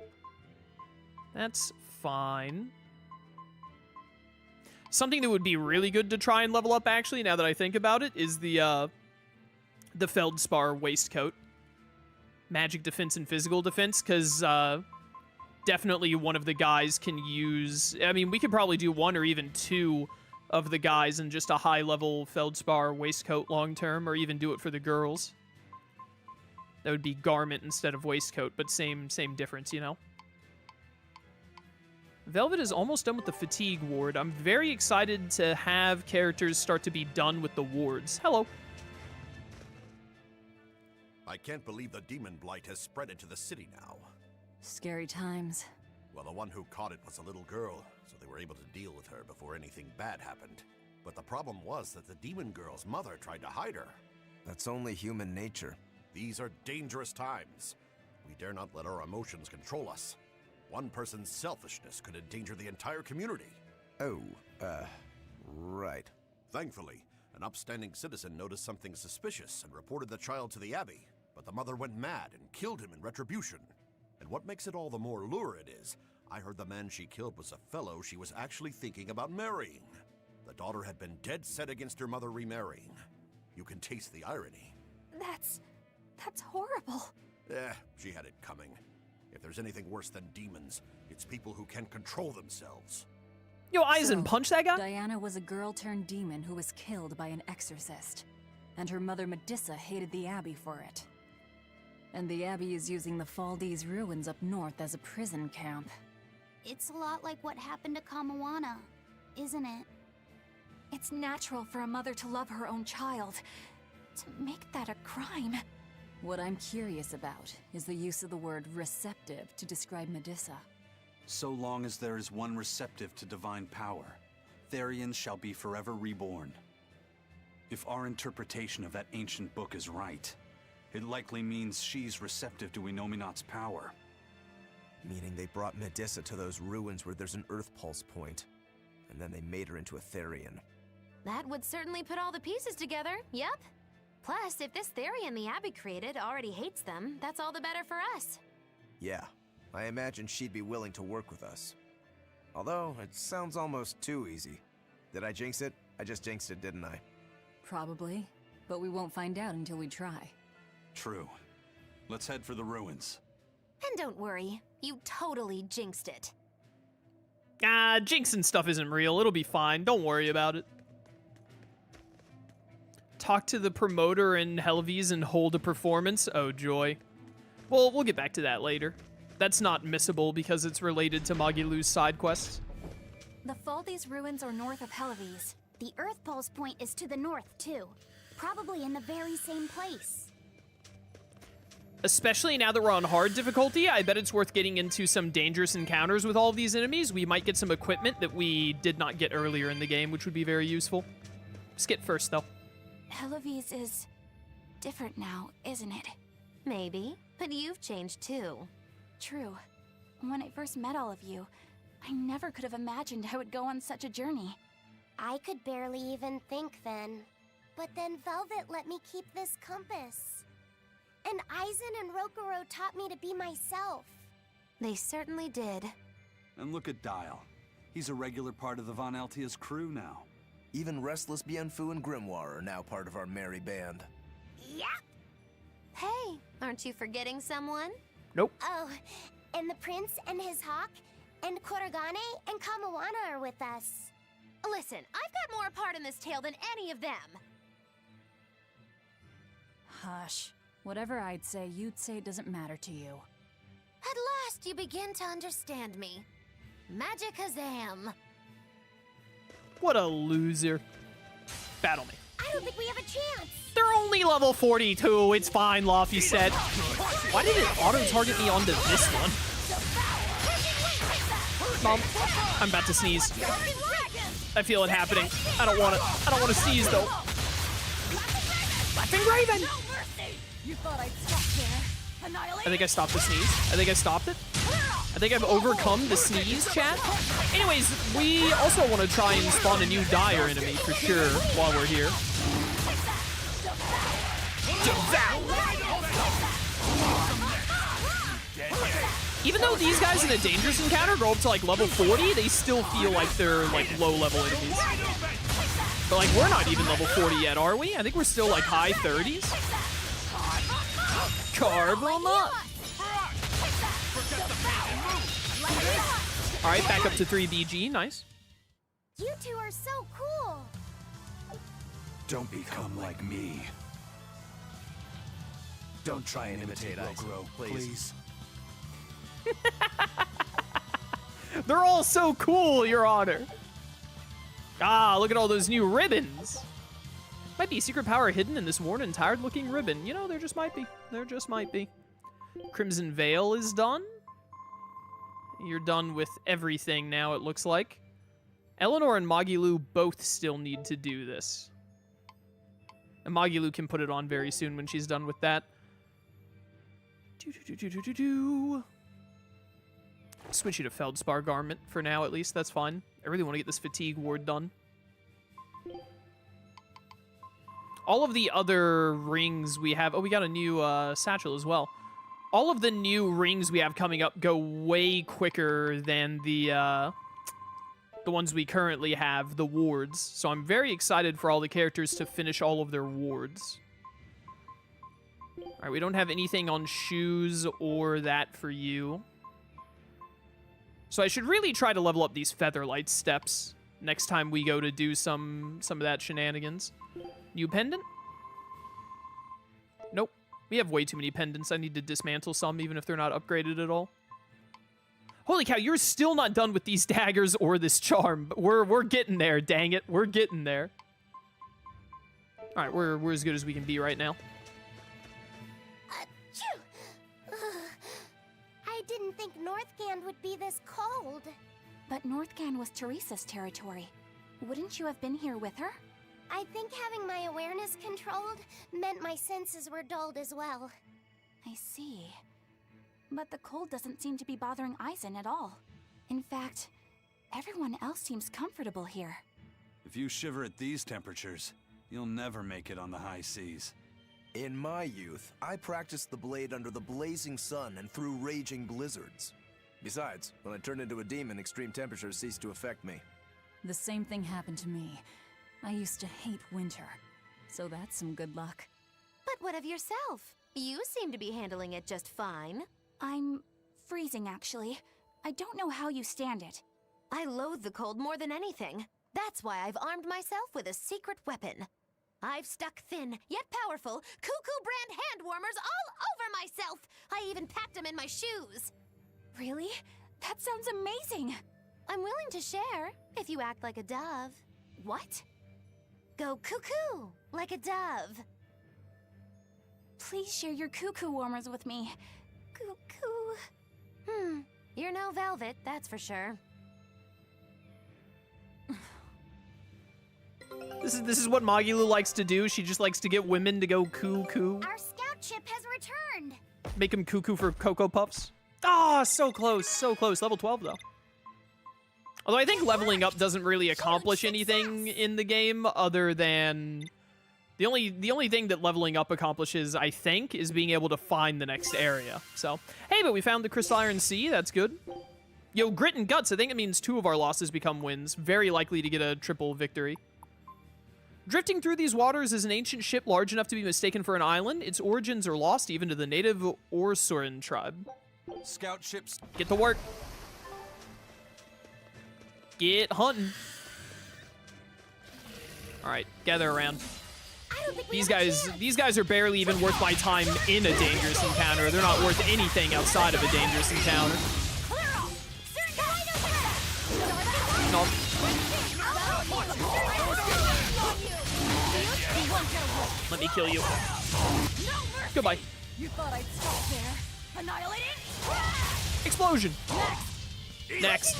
A: That's fine. Something that would be really good to try and level up, actually, now that I think about it, is the Feldspar waistcoat. Magic defense and physical defense, because definitely one of the guys can use... I mean, we could probably do 1 or even 2 of the guys in just a high-level Feldspar waistcoat long-term, or even do it for the girls. That would be garment instead of waistcoat, but same difference, you know? Velvet is almost done with the fatigue ward. I'm very excited to have characters start to be done with the wards. Hello.
S: I can't believe the demon blight has spread into the city now.
E: Scary times.
S: Well, the one who caught it was a little girl, so they were able to deal with her before anything bad happened. But the problem was that the demon girl's mother tried to hide her.
F: That's only human nature.
S: These are dangerous times. We dare not let our emotions control us. One person's selfishness could endanger the entire community.
F: Oh, right.
S: Thankfully, an upstanding citizen noticed something suspicious and reported the child to the Abbey, but the mother went mad and killed him in retribution. And what makes it all the more lurid is, I heard the man she killed was a fellow she was actually thinking about marrying. The daughter had been dead set against her mother remarrying. You can taste the irony.
G: That's horrible.
S: She had it coming. If there's anything worse than demons, it's people who can't control themselves.
A: Yo, Eisen, punch that guy?
E: Diana was a girl turned demon who was killed by an exorcist. And her mother Medusa hated the Abbey for it. And the Abbey is using the Faldi's ruins up north as a prison camp.
B: It's a lot like what happened to Kamawana, isn't it?
G: It's natural for a mother to love her own child. To make that a crime.
E: What I'm curious about is the use of the word receptive to describe Medusa.
C: So long as there is one receptive to divine power, Therians shall be forever reborn. If our interpretation of that ancient book is right, it likely means she's receptive to Inominat's power.
F: Meaning they brought Medusa to those ruins where there's an Earth Pulse point, and then they made her into a Therian.
D: That would certainly put all the pieces together, yep. Plus, if this Therian the Abbey created already hates them, that's all the better for us.
F: Yeah, I imagine she'd be willing to work with us. Although, it sounds almost too easy. Did I jinx it? I just jinxed it, didn't I?
E: Probably, but we won't find out until we try.
C: True. Let's head for the ruins.
D: And don't worry, you totally jinxed it.
A: Jinxing stuff isn't real. It'll be fine. Don't worry about it. Talk to the promoter in Helvies and hold a performance. Oh, joy. Well, we'll get back to that later. That's not missable because it's related to Magilu's side quests.
B: The Faldi's ruins are north of Helvies. The Earth Pulse point is to the north, too. Probably in the very same place.
A: Especially now that we're on hard difficulty, I bet it's worth getting into some dangerous encounters with all of these enemies. We might get some equipment that we did not get earlier in the game, which would be very useful. Skip first, though.
G: Helvies is different now, isn't it?
D: Maybe, but you've changed too.
G: True. When I first met all of you, I never could have imagined I would go on such a journey.
B: I could barely even think then. But then Velvet let me keep this compass. And Eisen and Rokuro taught me to be myself.
D: They certainly did.
C: And look at Dial. He's a regular part of the Von Altia's crew now.
F: Even Restless Bienfu and Grimoire are now part of our merry band.
B: Yep.
D: Hey, aren't you forgetting someone?
A: Nope.
B: Oh, and the prince and his hawk, and Korogane and Kamawana are with us.
D: Listen, I've got more part in this tale than any of them.
E: Hush. Whatever I'd say, you'd say it doesn't matter to you.
D: At last you begin to understand me. Magicazam.
A: What a loser. Battle me.
B: I don't think we have a chance.
A: They're only level 42. It's fine, Laffy said. Why did it auto-target me onto this one? Mom, I'm about to sneeze. I feel it happening. I don't want it. I don't want to sneeze, though. Laughing Raven!
G: You thought I'd stop there. Annihilate.
A: I think I stopped the sneeze. I think I stopped it. I think I've overcome the sneeze, chat. Anyways, we also want to try and spawn a new dire enemy for sure while we're here. Even though these guys in a dangerous encounter go up to like level 40, they still feel like they're like low level enemies. But like we're not even level 40 yet, are we? I think we're still like high 30s. Carve them up. All right, back up to 3 BG. Nice.
B: You two are so cool.
C: Don't become like me.
F: Don't try and imitate Rokuro, please.
A: They're all so cool, Your Honor. Ah, look at all those new ribbons. Might be a secret power hidden in this worn and tired looking ribbon. You know, there just might be. There just might be. Crimson Veil is done. You're done with everything now, it looks like. Eleanor and Magilu both still need to do this. And Magilu can put it on very soon when she's done with that. Switch you to Feldspar Garment for now, at least. That's fine. I really want to get this Fatigue Ward done. All of the other rings we have... Oh, we got a new satchel as well. All of the new rings we have coming up go way quicker than the ones we currently have, the wards. So I'm very excited for all the characters to finish all of their wards. Alright, we don't have anything on shoes or that for you. So I should really try to level up these Featherlight steps next time we go to do some of that shenanigans. New pendant? Nope. We have way too many pendants. I need to dismantle some, even if they're not upgraded at all. Holy cow, you're still not done with these daggers or this charm. But we're getting there, dang it. We're getting there. Alright, we're as good as we can be right now.
B: I didn't think Northgand would be this cold.
G: But Northgand was Teresa's territory. Wouldn't you have been here with her?
B: I think having my awareness controlled meant my senses were dulled as well.
G: I see. But the cold doesn't seem to be bothering Aizen at all. In fact, everyone else seems comfortable here.
C: If you shiver at these temperatures, you'll never make it on the high seas.
F: In my youth, I practiced the blade under the blazing sun and through raging blizzards. Besides, when I turned into a demon, extreme temperatures ceased to affect me.
E: The same thing happened to me. I used to hate winter, so that's some good luck.
D: But what of yourself? You seem to be handling it just fine.
G: I'm freezing, actually. I don't know how you stand it.
D: I loathe the cold more than anything. That's why I've armed myself with a secret weapon. I've stuck thin, yet powerful, Cuckoo brand hand warmers all over myself. I even packed them in my shoes.
G: Really? That sounds amazing.
D: I'm willing to share, if you act like a dove.
G: What?
D: Go cuckoo, like a dove.
G: Please share your cuckoo warmers with me. Cuckoo.
D: You're no velvet, that's for sure.
A: This is what Magilu likes to do. She just likes to get women to go cuckoo.
B: Our scout ship has returned.
A: Make them cuckoo for Cocoa Puffs. Ah, so close, so close. Level 12, though. Although I think leveling up doesn't really accomplish anything in the game other than... The only thing that leveling up accomplishes, I think, is being able to find the next area. So, hey, but we found the Crystal Iron Sea. That's good. Yo, Grit and Guts. I think it means 2 of our losses become wins. Very likely to get a triple victory. Drifting through these waters is an ancient ship large enough to be mistaken for an island. Its origins are lost even to the native Orsuran tribe.
C: Scout ships.
A: Get to work. Get hunting. All right, gather around. These guys are barely even worth my time in a dangerous encounter. They're not worth anything outside of a dangerous encounter. No. Let me kill you. Goodbye.
Q: You thought I'd stop there. Annihilate it.
A: Explosion. Next.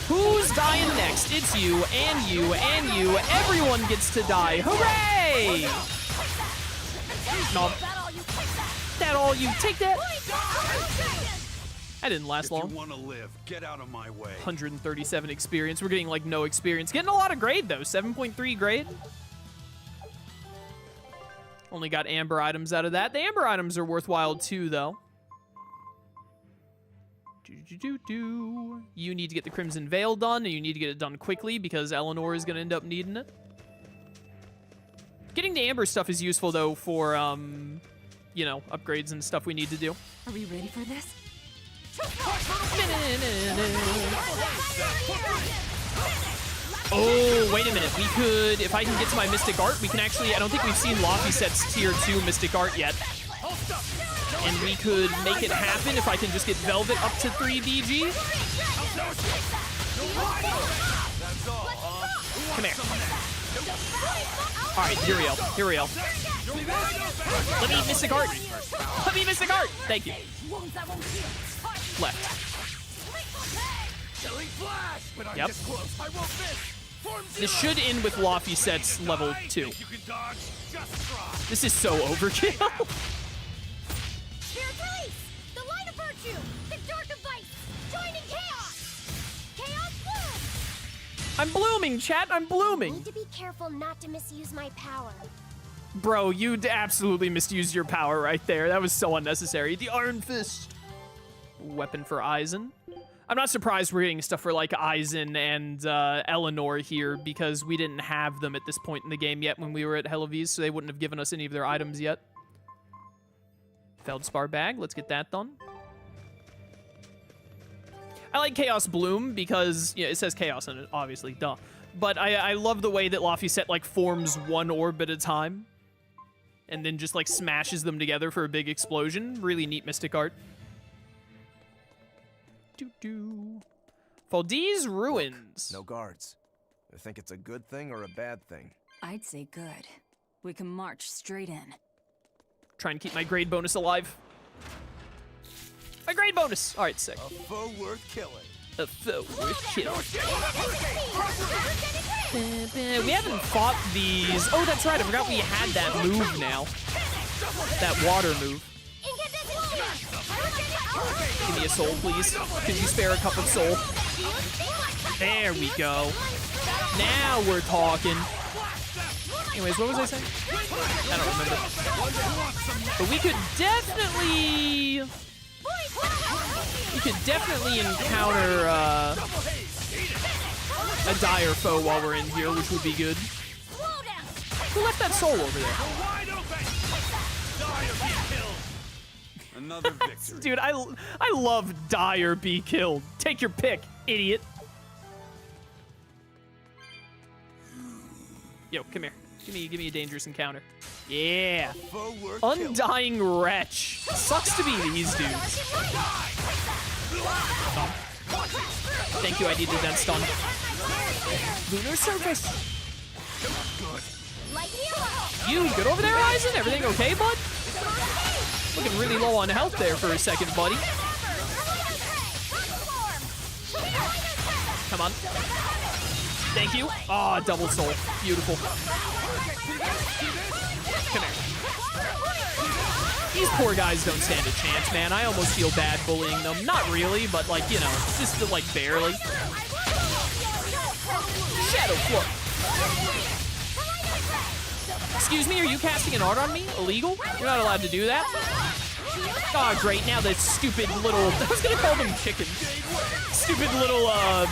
A: Who's dying next? It's you, and you, and you. Everyone gets to die. Hooray! No. That all you? Take that. That didn't last long.
C: If you want to live, get out of my way.
A: 137 experience. We're getting like no experience. Getting a lot of grade though. 7.3 grade. Only got amber items out of that. The amber items are worthwhile too, though. You need to get the Crimson Veil done, and you need to get it done quickly because Eleanor is going to end up needing it. Getting the amber stuff is useful, though, for, you know, upgrades and stuff we need to do.
E: Are we ready for this?
A: Oh, wait a minute. We could, if I can get to my Mystic Art, we can actually, I don't think we've seen Laufeyset's Tier 2 Mystic Art yet. And we could make it happen if I can just get Velvet up to 3 BG. Come here. Alright, here we go. Here we go. Let me Mystic Art. Let me Mystic Art. Thank you. Left. Yep. This should end with Laphicet's level 2. This is so overkill.
B: Spirit release! The light of virtue! The dark of vice! Joining chaos! Chaos bloom!
A: I'm blooming, chat. I'm blooming.
B: Need to be careful not to misuse my power.
A: Bro, you absolutely misused your power right there. That was so unnecessary. The Iron Fist. Weapon for Aizen. I'm not surprised we're getting stuff for like Aizen and Eleanor here because we didn't have them at this point in the game yet when we were at Helaviz, so they wouldn't have given us any of their items yet. Feldspar bag. Let's get that done. I like Chaos Bloom because yeah, it says Chaos in it, obviously, duh. But I love the way that Laphicet like forms one orb at a time and then just like smashes them together for a big explosion. Really neat mystic art. Faldi's Ruins.
F: No guards. I think it's a good thing or a bad thing.
E: I'd say good. We can march straight in.
A: Try and keep my grade bonus alive. My grade bonus! Alright, sick.
F: A foe worth killing.
A: A foe worth killing. We haven't fought these. Oh, that's right. I forgot we had that move now. That water move. Give me a soul, please. Could you spare a cup of soul? There we go. Now we're talking. Anyways, what was I saying? I don't remember. But we could definitely encounter a dire foe while we're in here, which would be good. Who left that soul over there?
C: Another victory.
A: Dude, I love die or be killed. Take your pick, idiot. Yo, come here. Give me a dangerous encounter. Yeah. Undying Wretch. Sucks to be these dudes. Oh. Thank you, I needed that stun. Lunar Surface. You good over there, Aizen? Everything okay, bud? Looking really low on health there for a second, buddy. Come on. Thank you. Ah, double soul. Beautiful. Come here. These poor guys don't stand a chance, man. I almost feel bad bullying them. Not really, but like, you know, just like barely. Shadow Flood. Excuse me, are you casting an art on me? Illegal? You're not allowed to do that. Oh, great. Now the stupid little... I was going to call them chickens. Stupid little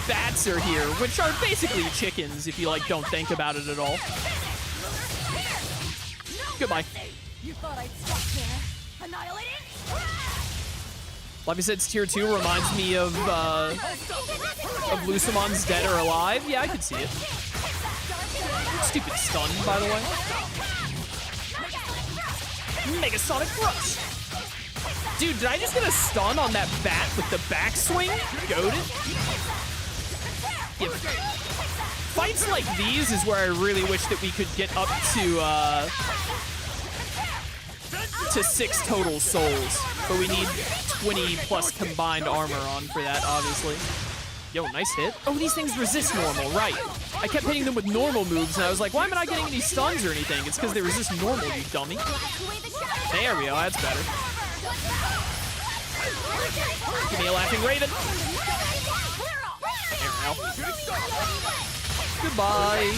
A: bats are here, which are basically chickens if you, like, don't think about it at all. Goodbye.
B: You thought I'd stop there. Annihilate it?
A: Laphicet's tier 2 reminds me of Lucimon's Dead or Alive. Yeah, I could see it. Stupid stun, by the way. Mega Sonic Rush. Dude, did I just get a stun on that bat with the backswing? Goated? Yeah. Fights like these is where I really wish that we could get up to 6 total souls. But we need 20 plus combined armor on for that, obviously. Yo, nice hit. Oh, these things resist normal, right. I kept hitting them with normal moves, and I was like, why am I not getting any stuns or anything? It's because they resist normal, you dummy. There we go, that's better. Give me a Laughing Raven. Goodbye.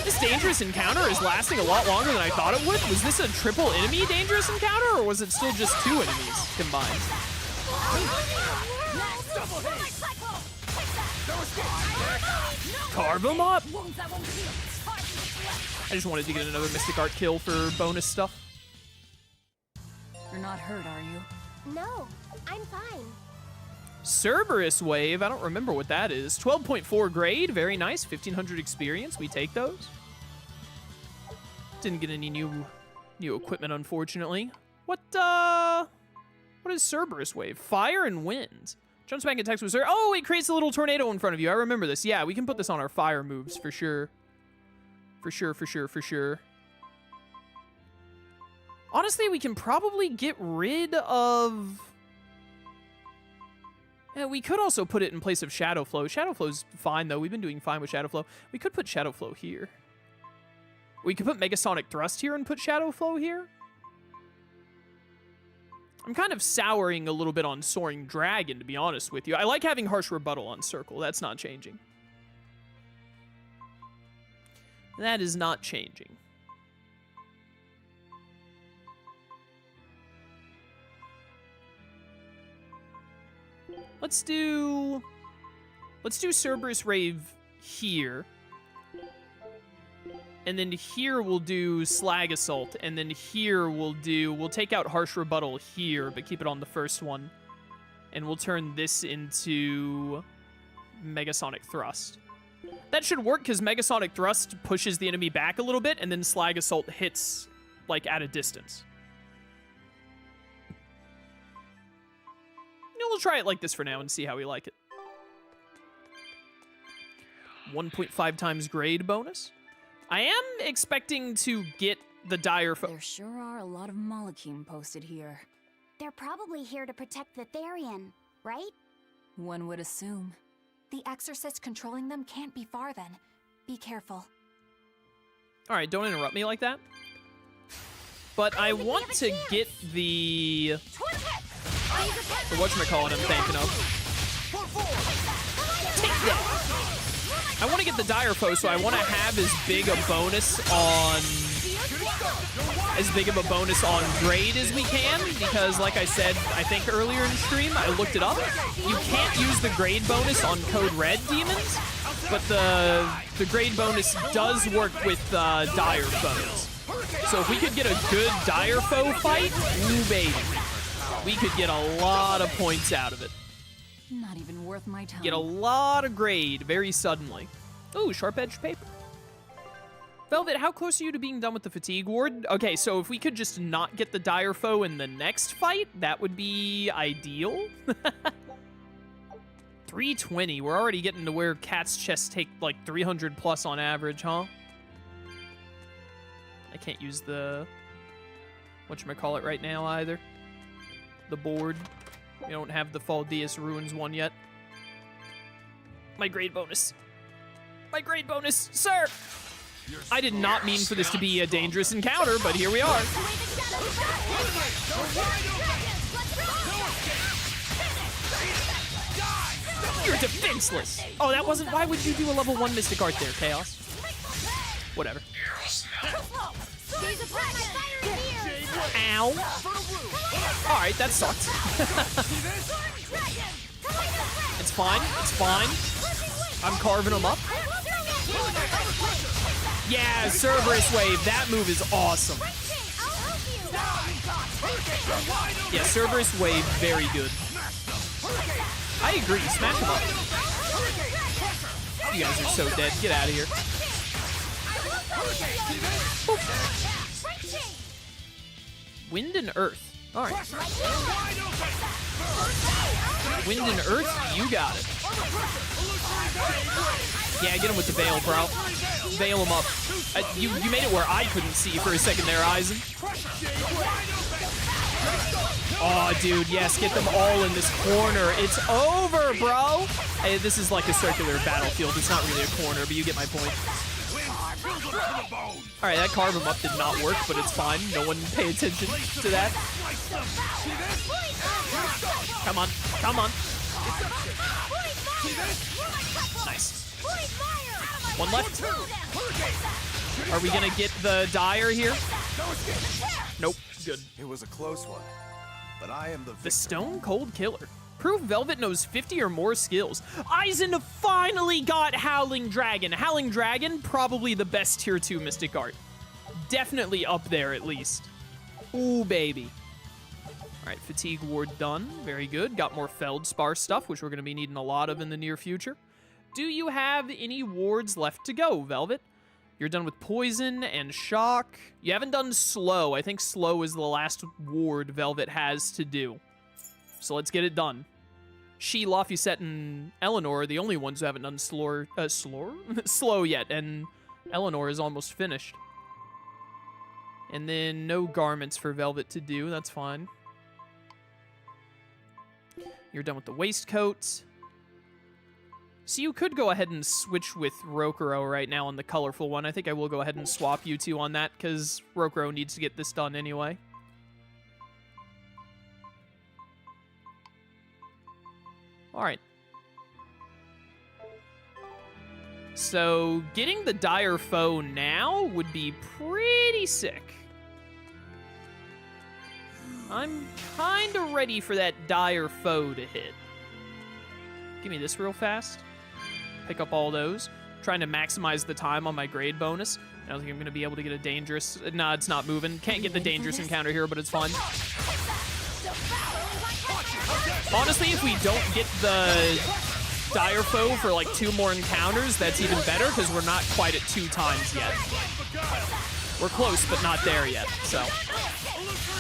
A: This dangerous encounter is lasting a lot longer than I thought it would. Was this a triple enemy dangerous encounter, or was it still just 2 enemies combined? Carve them up! I just wanted to get another Mystic Art kill for bonus stuff.
E: You're not hurt, are you?
B: No, I'm fine.
A: Cerberus Wave, I don't remember what that is. 12.4 grade, very nice. 1500 experience, we take those. Didn't get any new equipment, unfortunately. What is Cerberus Wave? Fire and wind. Jumps back and attacks with Cerberus. Oh, it creates a little tornado in front of you. I remember this. Yeah, we can put this on our fire moves for sure. For sure. Honestly, we can probably get rid of We could also put it in place of Shadow Flow. Shadow Flow's fine, though. We've been doing fine with Shadow Flow. We could put Shadow Flow here. We could put Megasonic Thrust here and put Shadow Flow here. I'm kind of souring a little bit on Soaring Dragon, to be honest with you. I like having Harsh Rebuttal on Circle. That's not changing. That is not changing. Let's do Cerberus Rave here. And then here we'll do Slag Assault. And then here we'll take out Harsh Rebuttal here, but keep it on the first one. And we'll turn this into Megasonic Thrust. That should work because Megasonic Thrust pushes the enemy back a little bit, and then Slag Assault hits, like, at a distance. We'll try it like this for now and see how we like it. 1.5 times grade bonus. I am expecting to get the Dire Foe.
E: There sure are a lot of Malakim posted here.
B: They're probably here to protect the Therian, right?
E: One would assume.
G: The exorcist controlling them can't be far then. Be careful.
A: Alright, don't interrupt me like that. But I want to get the whatchamacallit I'm thinking of. Take that! I want to get the Dire Foe, so I want to have as big a bonus on grade as we can, because like I said, I think earlier in stream, I looked it up. You can't use the grade bonus on Code Red demons, but the grade bonus does work with Dire Foes. So if we could get a good Dire Foe fight, ooh baby, we could get a lot of points out of it.
E: Not even worth my time.
A: Get a lot of grade very suddenly. Ooh, sharp-edged paper. Velvet, how close are you to being done with the Fatigue Ward? Okay, so if we could just not get the Dire Foe in the next fight, that would be ideal. 320. We're already getting to where Cat's chests take like 300 plus on average, huh? I can't use the whatchamacallit right now either. The board. We don't have the Faldeus Ruins one yet. My grade bonus. My grade bonus, sir! I did not mean for this to be a dangerous encounter, but here we are. You're defenseless! Oh, that wasn't... Why would you do a level 1 Mystic Art there, Chaos? Whatever. Ow. Alright, that sucks. It's fine. It's fine. I'm carving them up. Yeah, Cerberus Wave. That move is awesome. Yeah, Cerberus Wave, very good. I agree. Smash them up. You guys are so dead. Get out of here. Wind and Earth. All right. Wind and Earth, you got it. Yeah, get him with the Veil, bro. Veil him up. You made it where I couldn't see for a second there, Eisen. Oh, dude, yes, get them all in this corner. It's over, bro. Hey, this is like a circular battlefield. It's not really a corner, but you get my point. All right, that carve him up did not work, but it's fine. No one pay attention to that. Come on, come on. Nice. One left. Are we gonna get the Dire here? Nope. Good.
F: It was a close one, but I am
A: the Stone Cold Killer. Proof Velvet knows 50 or more skills. Eisen finally got Howling Dragon. Howling Dragon, probably the best tier 2 Mystic Art. Definitely up there at least. Ooh, baby. All right, Fatigue Ward done. Very good. Got more Feldspar stuff, which we're going to be needing a lot of in the near future. Do you have any wards left to go, Velvet? You're done with Poison and Shock. You haven't done Slow. I think Slow is the last ward Velvet has to do. So let's get it done. She, Laphicet, and Eleanor are the only ones who haven't done Slow yet, and Eleanor is almost finished. And then no garments for Velvet to do. That's fine. You're done with the waistcoat. So you could go ahead and switch with Rokuro right now on the colorful one. I think I will go ahead and swap you two on that, because Rokuro needs to get this done anyway. Alright. So, getting the dire foe now would be pretty sick. I'm kinda ready for that dire foe to hit. Give me this real fast. Pick up all those. Trying to maximize the time on my grade bonus. I don't think I'm going to be able to get a dangerous... Nah, it's not moving. Can't get the dangerous encounter here, but it's fun. Honestly, if we don't get the dire foe for like 2 more encounters, that's even better, because we're not quite at 2 times yet. We're close, but not there yet, so...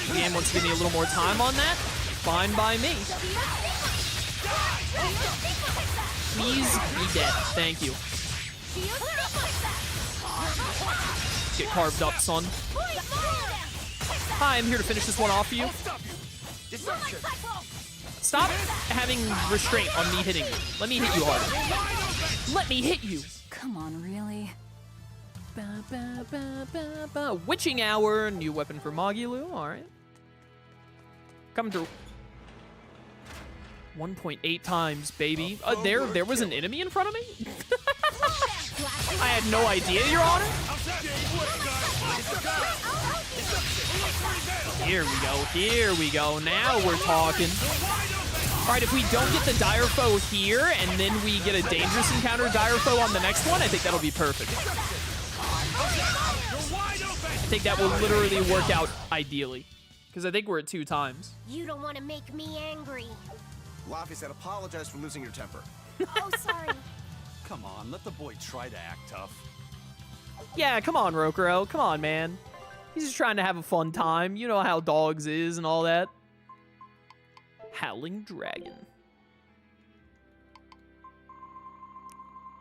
A: The game wants to give me a little more time on that. Fine by me. Please be dead. Thank you. Get carved up, son. Hi, I'm here to finish this one off for you. Stop having restraint on me hitting you. Let me hit you harder. Let me hit you.
E: Come on, really?
A: Ba, ba, ba, ba, ba. Witching Hour, new weapon for Magilou. All right. Come through. 1.8 times, baby. There was an enemy in front of me? I had no idea, Your Honor. Here we go, here we go. Now we're talking. All right, if we don't get the dire foe here, and then we get a dangerous encounter dire foe on the next one, I think that'll be perfect. I think that will literally work out ideally. Because I think we're at 2 times.
B: You don't want to make me angry.
F: Laffy said apologize for losing your temper.
B: Oh, sorry.
C: Come on, let the boy try to act tough.
A: Yeah, come on, Rokuro. Come on, man. He's just trying to have a fun time. You know how dogs is and all that. Howling Dragon.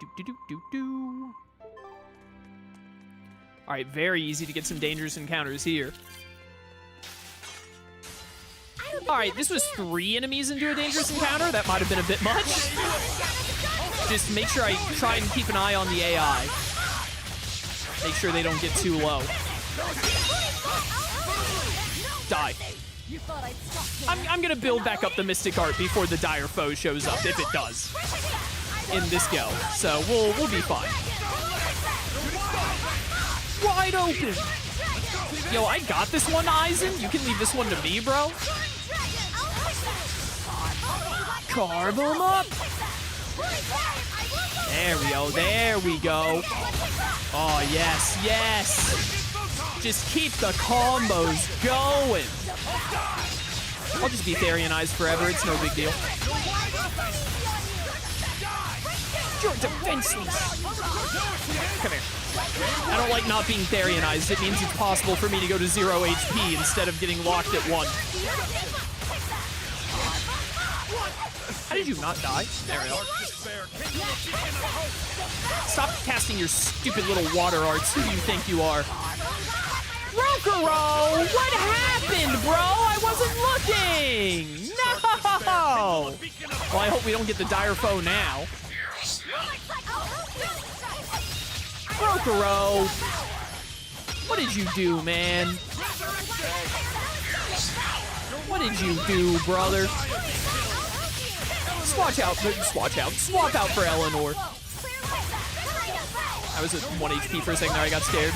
A: Do-do-do-do-do. All right, very easy to get some dangerous encounters here. All right, this was 3 enemies into a dangerous encounter. That might have been a bit much. Just make sure I try and keep an eye on the AI. Make sure they don't get too low. Die. I'm gonna build back up the Mystic Art before the dire foe shows up, if it does. In this go. So we'll be fine. Wide open. Yo, I got this one, Aizen. You can leave this one to me, bro. Carve him up. There we go. There we go. Oh, yes. Yes. Just keep the combos going. I'll just be Therianized forever. It's no big deal. You're defenseless. Come here. I don't like not being Therianized. It means it's possible for me to go to 0 HP instead of getting locked at 1. How did you not die? There we go. Stop casting your stupid little water arts. Who do you think you are? Rokuro! What happened, bro? I wasn't looking! No! Well, I hope we don't get the dire foe now. Rokuro! What did you do, man? What did you do, brother? Swatch out, swap out for Eleanor. I was at 1 HP for a second there, I got scared.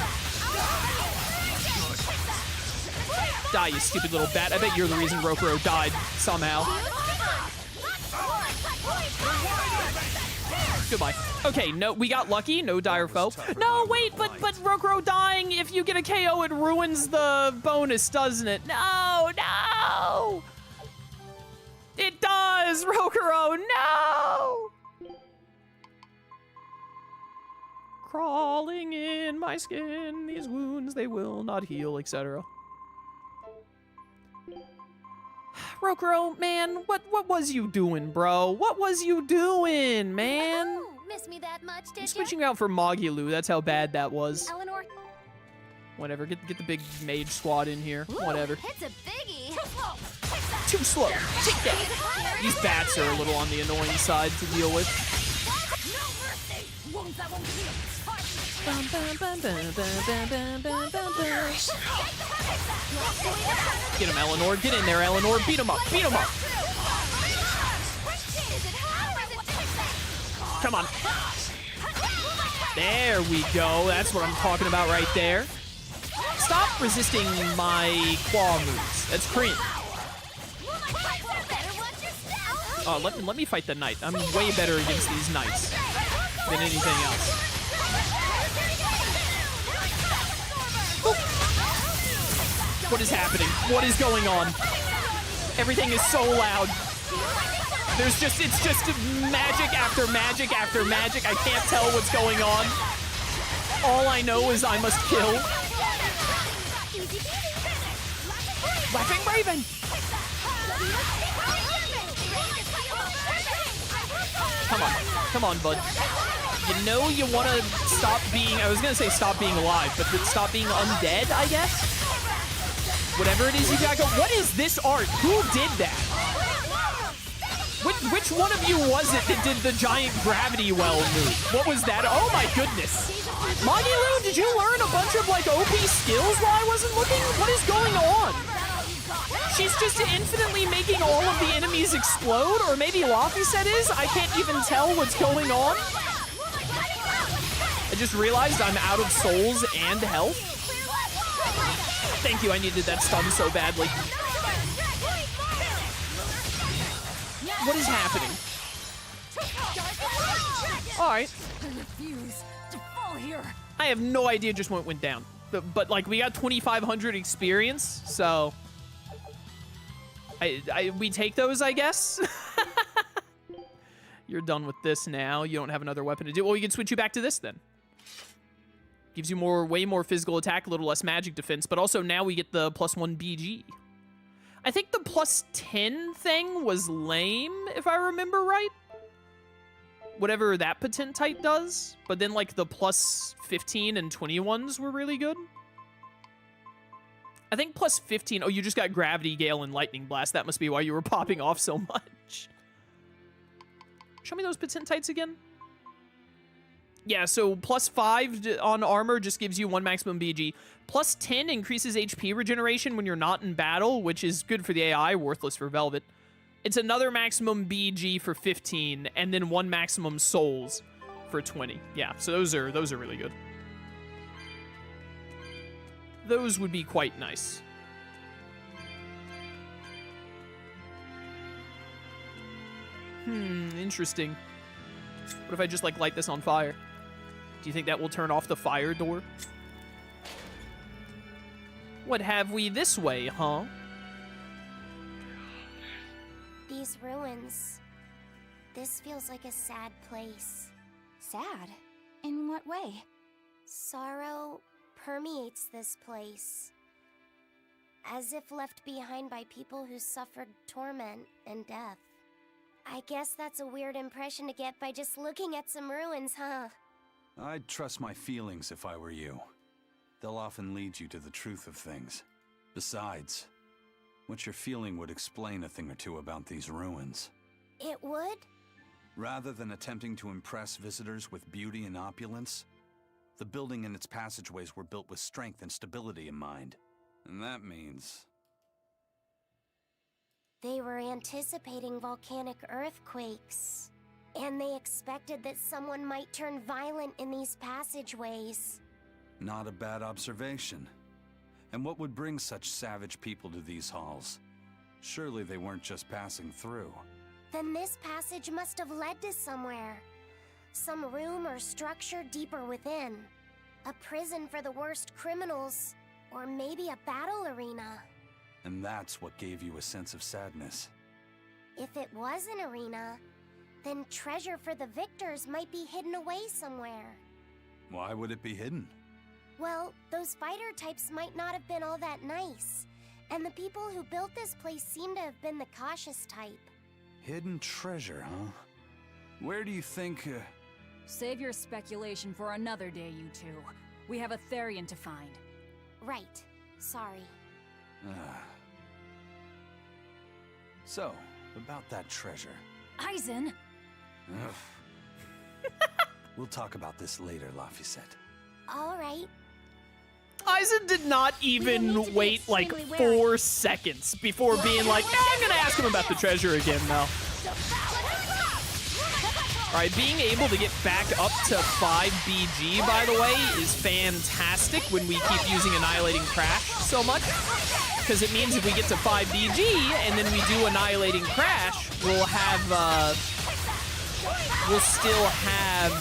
A: Die, you stupid little bat. I bet you're the reason Rokuro died, somehow. Goodbye. Okay, no, we got lucky. No dire foe. No, wait, but Rokuro dying, if you get a KO, it ruins the bonus, doesn't it? No, no! It does, Rokuro, no! Crawling in my skin, these wounds, they will not heal, etc. Rokuro, man, what was you doing, bro? What was you doing, man?
D: Oh, miss me that much, did
A: I'm
D: you?
A: switching out for Magilou, that's how bad that was.
D: Eleanor?
A: Whatever, get the big mage squad in here.
D: Ooh,
A: Whatever.
D: It's a biggie.
A: Too slow. Take that. These bats are a little on the annoying side to deal with. Get him, Eleanor. Get in there, Eleanor. Beat him up. Beat him up. Come on. There we go. That's what I'm talking about right there. Stop resisting my claw moves. That's cringe. Oh, let me fight the knight. I'm way better against these knights than anything else. What is happening? What is going on? Everything is so loud. It's just magic after magic after magic. I can't tell what's going on. All I know is I must kill. Laughing Raven! Come on, bud. You know you want to stop being, I was going to say stop being alive, but stop being undead, I guess? Whatever it is you got go. What is this art? Who did that? Which one of you was it that did the giant gravity well move? What was that? Oh my goodness. Magilu, did you learn a bunch of like OP skills while I wasn't looking? What is going on? She's just infinitely making all of the enemies explode, or maybe Laphicet is? I can't even tell what's going on. I just realized I'm out of souls and health. Thank you, I needed that stun so badly. What is happening? Alright. I have no idea just what went down. But like, we got 2,500 experience, so... we take those, I guess? You're done with this now. You don't have another weapon to do. Well, we can switch you back to this then. Gives you way more physical attack, a little less magic defense, but also now we get the +1 BG. I think the +10 thing was lame, if I remember right. Whatever that potentite does. But then, like, the +15 and 21s were really good. I think +15... Oh, you just got Gravity, Gale, and Lightning Blast. That must be why you were popping off so much. Show me those potentites again. Yeah, so +5 on armor just gives you 1 maximum BG. +10 increases HP regeneration when you're not in battle, which is good for the AI, worthless for Velvet. It's another maximum BG for 15, and then 1 maximum souls for 20. Yeah, so those are really good. Those would be quite nice. Interesting. What if I just, like, light this on fire? Do you think that will turn off the fire door? What have we this way, huh?
B: These ruins. This feels like a sad place.
G: Sad? In what way?
B: Sorrow permeates this place. As if left behind by people who suffered torment and death. I guess that's a weird impression to get by just looking at some ruins, huh?
C: I'd trust my feelings if I were you. They'll often lead you to the truth of things. Besides, what you're feeling would explain a thing or two about these ruins.
B: It would?
C: Rather than attempting to impress visitors with beauty and opulence, the building and its passageways were built with strength and stability in mind. And that means...
B: They were anticipating volcanic earthquakes. And they expected that someone might turn violent in these passageways.
C: Not a bad observation. And what would bring such savage people to these halls? Surely they weren't just passing through.
B: Then this passage must have led to somewhere. Some room or structure deeper within. A prison for the worst criminals. Or maybe a battle arena.
C: And that's what gave you a sense of sadness.
B: If it was an arena, then treasure for the victors might be hidden away somewhere.
C: Why would it be hidden?
B: Well, those fighter types might not have been all that nice. And the people who built this place seem to have been the cautious type.
C: Hidden treasure, huh? Where do you think...
E: Save your speculation for another day, you two. We have a Therian to find.
B: Right. Sorry.
C: So, about that treasure.
E: Aizen!
C: Ugh. We'll talk about this later, Laphicet.
B: All right.
A: Aizen did not even wait like 4 seconds before being like, I'm gonna ask him about the treasure again, though. Alright, being able to get back up to 5 BG, by the way, is fantastic when we keep using Annihilating Crash so much. Because it means if we get to 5 BG and then we do Annihilating Crash, we'll still have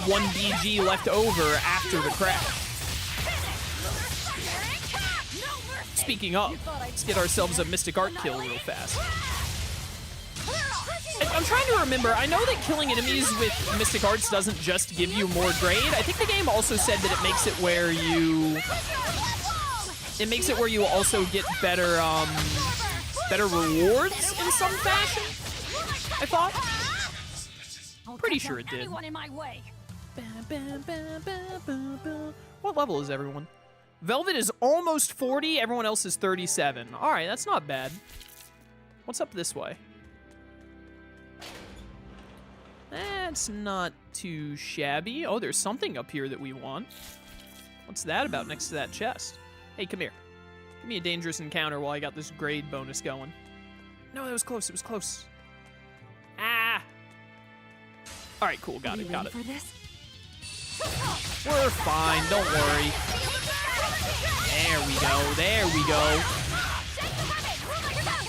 A: 1 BG left over after the crash. Speaking of, let's get ourselves a Mystic Art kill real fast. I'm trying to remember, I know that killing enemies with Mystic Arts doesn't just give you more grade. I think the game also said that it makes it where you also get better better rewards in some fashion. I thought. Pretty sure it did. What level is everyone? Velvet is almost 40, everyone else is 37. All right, that's not bad. What's up this way? That's not too shabby. Oh, there's something up here that we want. What's that about next to that chest? Hey, come here. Give me a dangerous encounter while I got this grade bonus going. No, that was close. It was close. Ah! All right, cool. Got it. Got it.
E: For this?
A: We're fine. Don't worry. There we go. There we go.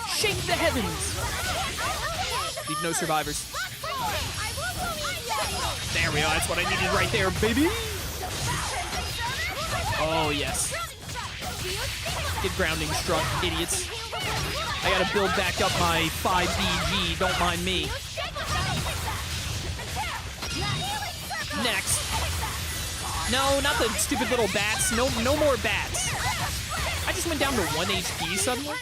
A: Shake the heavens. Leave no survivors. There we go. That's what I needed right there, baby. Oh, yes. Get grounding struck, idiots. I gotta build back up my 5 BG. Don't mind me. Next. No, not the stupid little bats. No more bats. I just went down to 1 HP suddenly.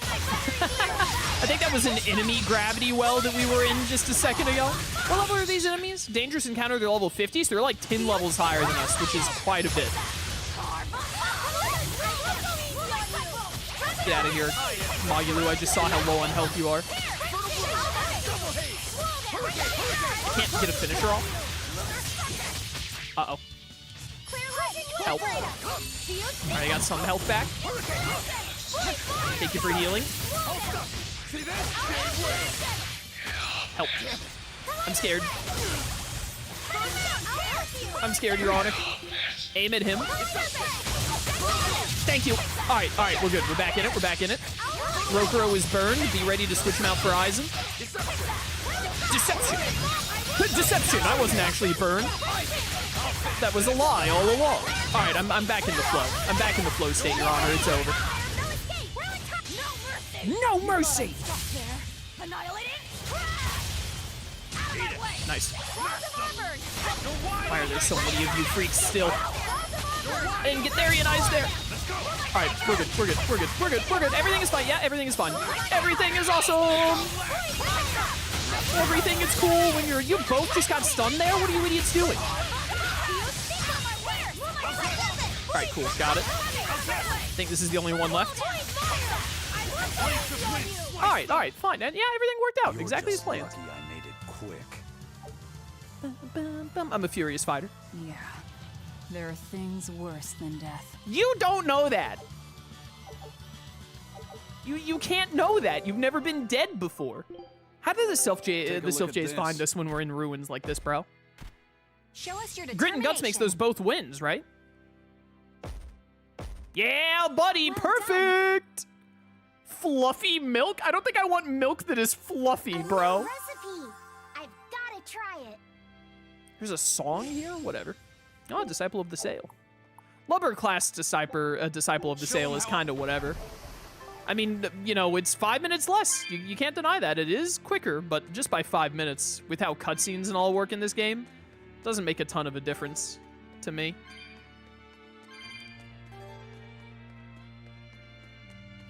A: I think that was an enemy gravity well that we were in just a second ago. What level are these enemies? Dangerous encounter, they're level 50, so they're like 10 levels higher than us, which is quite a bit. Get out of here, Magulu. I just saw how low on health you are. Can't get a finisher off. Uh-oh. Help. Alright, I got some health back. Thank you for healing. Help. I'm scared. I'm scared, Your Honor. Aim at him. Thank you. Alright, we're good. We're back in it. We're back in it. Rokuro is burned. Be ready to switch him out for Aizen. Deception. Deception. I wasn't actually burned. That was a lie all along. Alright, I'm back in the flow. I'm back in the flow state, Your Honor. It's over. No mercy! Nice. Why are there so many of you freaks still? I didn't get there, you guys there. Alright, we're good, we're good, we're good, we're good, we're good. Everything is fine. Yeah, everything is fine. Everything is awesome! Everything is cool when you both just got stunned there? What are you idiots doing? Alright, cool, got it. I think this is the only one left. Alright, fine. And yeah, everything worked out exactly as planned.
C: Lucky I made it quick.
A: I'm a furious fighter.
E: Yeah. There are things worse than death.
A: You don't know that. You can't know that. You've never been dead before. How did the self J's find us when we're in ruins like this, bro?
G: Show us your
A: Grit and Guts makes those both wins, right? Yeah, buddy, perfect. Fluffy milk? I don't think I want milk that is fluffy, bro.
B: Recipe. I've got to try it.
A: There's a song here? Whatever. Oh, Disciple of the Sail. Lubber class Disciple of the Sail is kind of whatever. I mean, you know, it's 5 minutes less. You can't deny that. It is quicker, but just by 5 minutes, with how cutscenes and all work in this game, doesn't make a ton of a difference to me.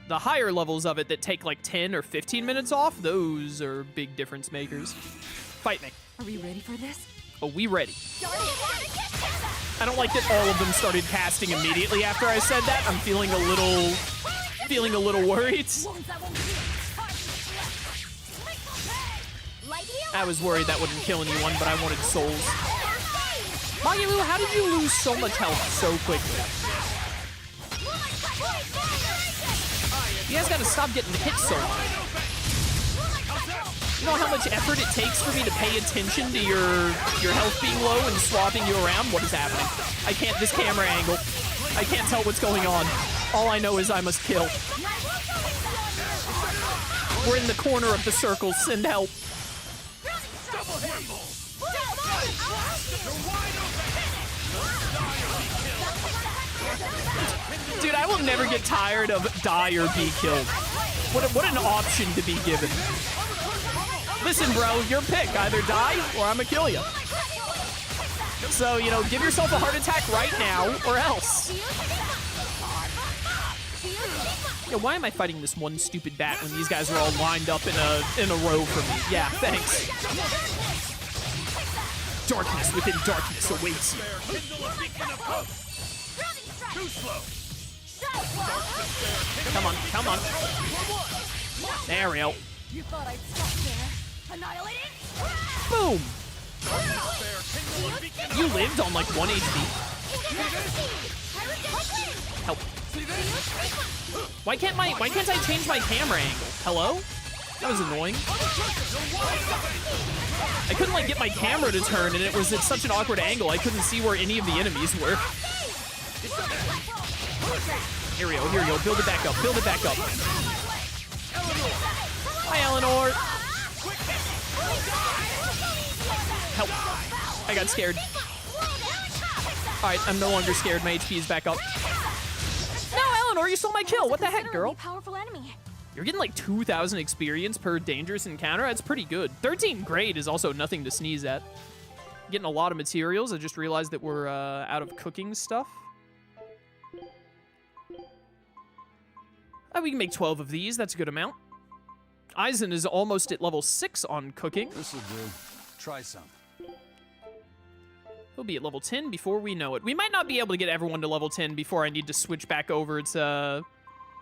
A: The higher levels of it that take like 10 or 15 minutes off, those are big difference makers. Fight me.
E: Are we ready for this?
A: Oh, we ready. I don't like that all of them started casting immediately after I said that. I'm feeling a little worried. I was worried that wouldn't kill anyone, but I wanted souls. Magilu, how did you lose so much health so quickly? You guys gotta stop getting hit so much. You know how much effort it takes for me to pay attention to your health being low and swapping you around? What is happening? I can't, this camera angle. I can't tell what's going on. All I know is I must kill. We're in the corner of the circle, send help. Dude, I will never get tired of die or be killed. What an option to be given. Listen, bro, your pick. Either die or I'ma kill you. So, you know, give yourself a heart attack right now or else. Yeah, why am I fighting this one stupid bat when these guys are all lined up in a row for me? Yeah, thanks. Darkness within darkness awaits you. Come on, come on. There we go.
L: You thought I'd stop there? Annihilate it?
A: Boom! You lived on like 1 HP. Help. Why can't I change my camera angle? Hello? That was annoying. I couldn't like get my camera to turn, and it was at such an awkward angle I couldn't see where any of the enemies were. Here we go, here we go. Build it back up, build it back up. Hi, Eleanor. Help. I got scared. Alright, I'm no longer scared. My HP is back up. No, Eleanor, you stole my kill. What the heck, girl?
G: Powerful enemy.
A: You're getting like 2,000 experience per dangerous encounter. That's pretty good. 13 grade is also nothing to sneeze at. Getting a lot of materials. I just realized that we're out of cooking stuff. We can make 12 of these. That's a good amount. Eisen is almost at level 6 on cooking.
C: This'll do. Try some.
A: He'll be at level 10 before we know it. We might not be able to get everyone to level 10 before I need to switch back over to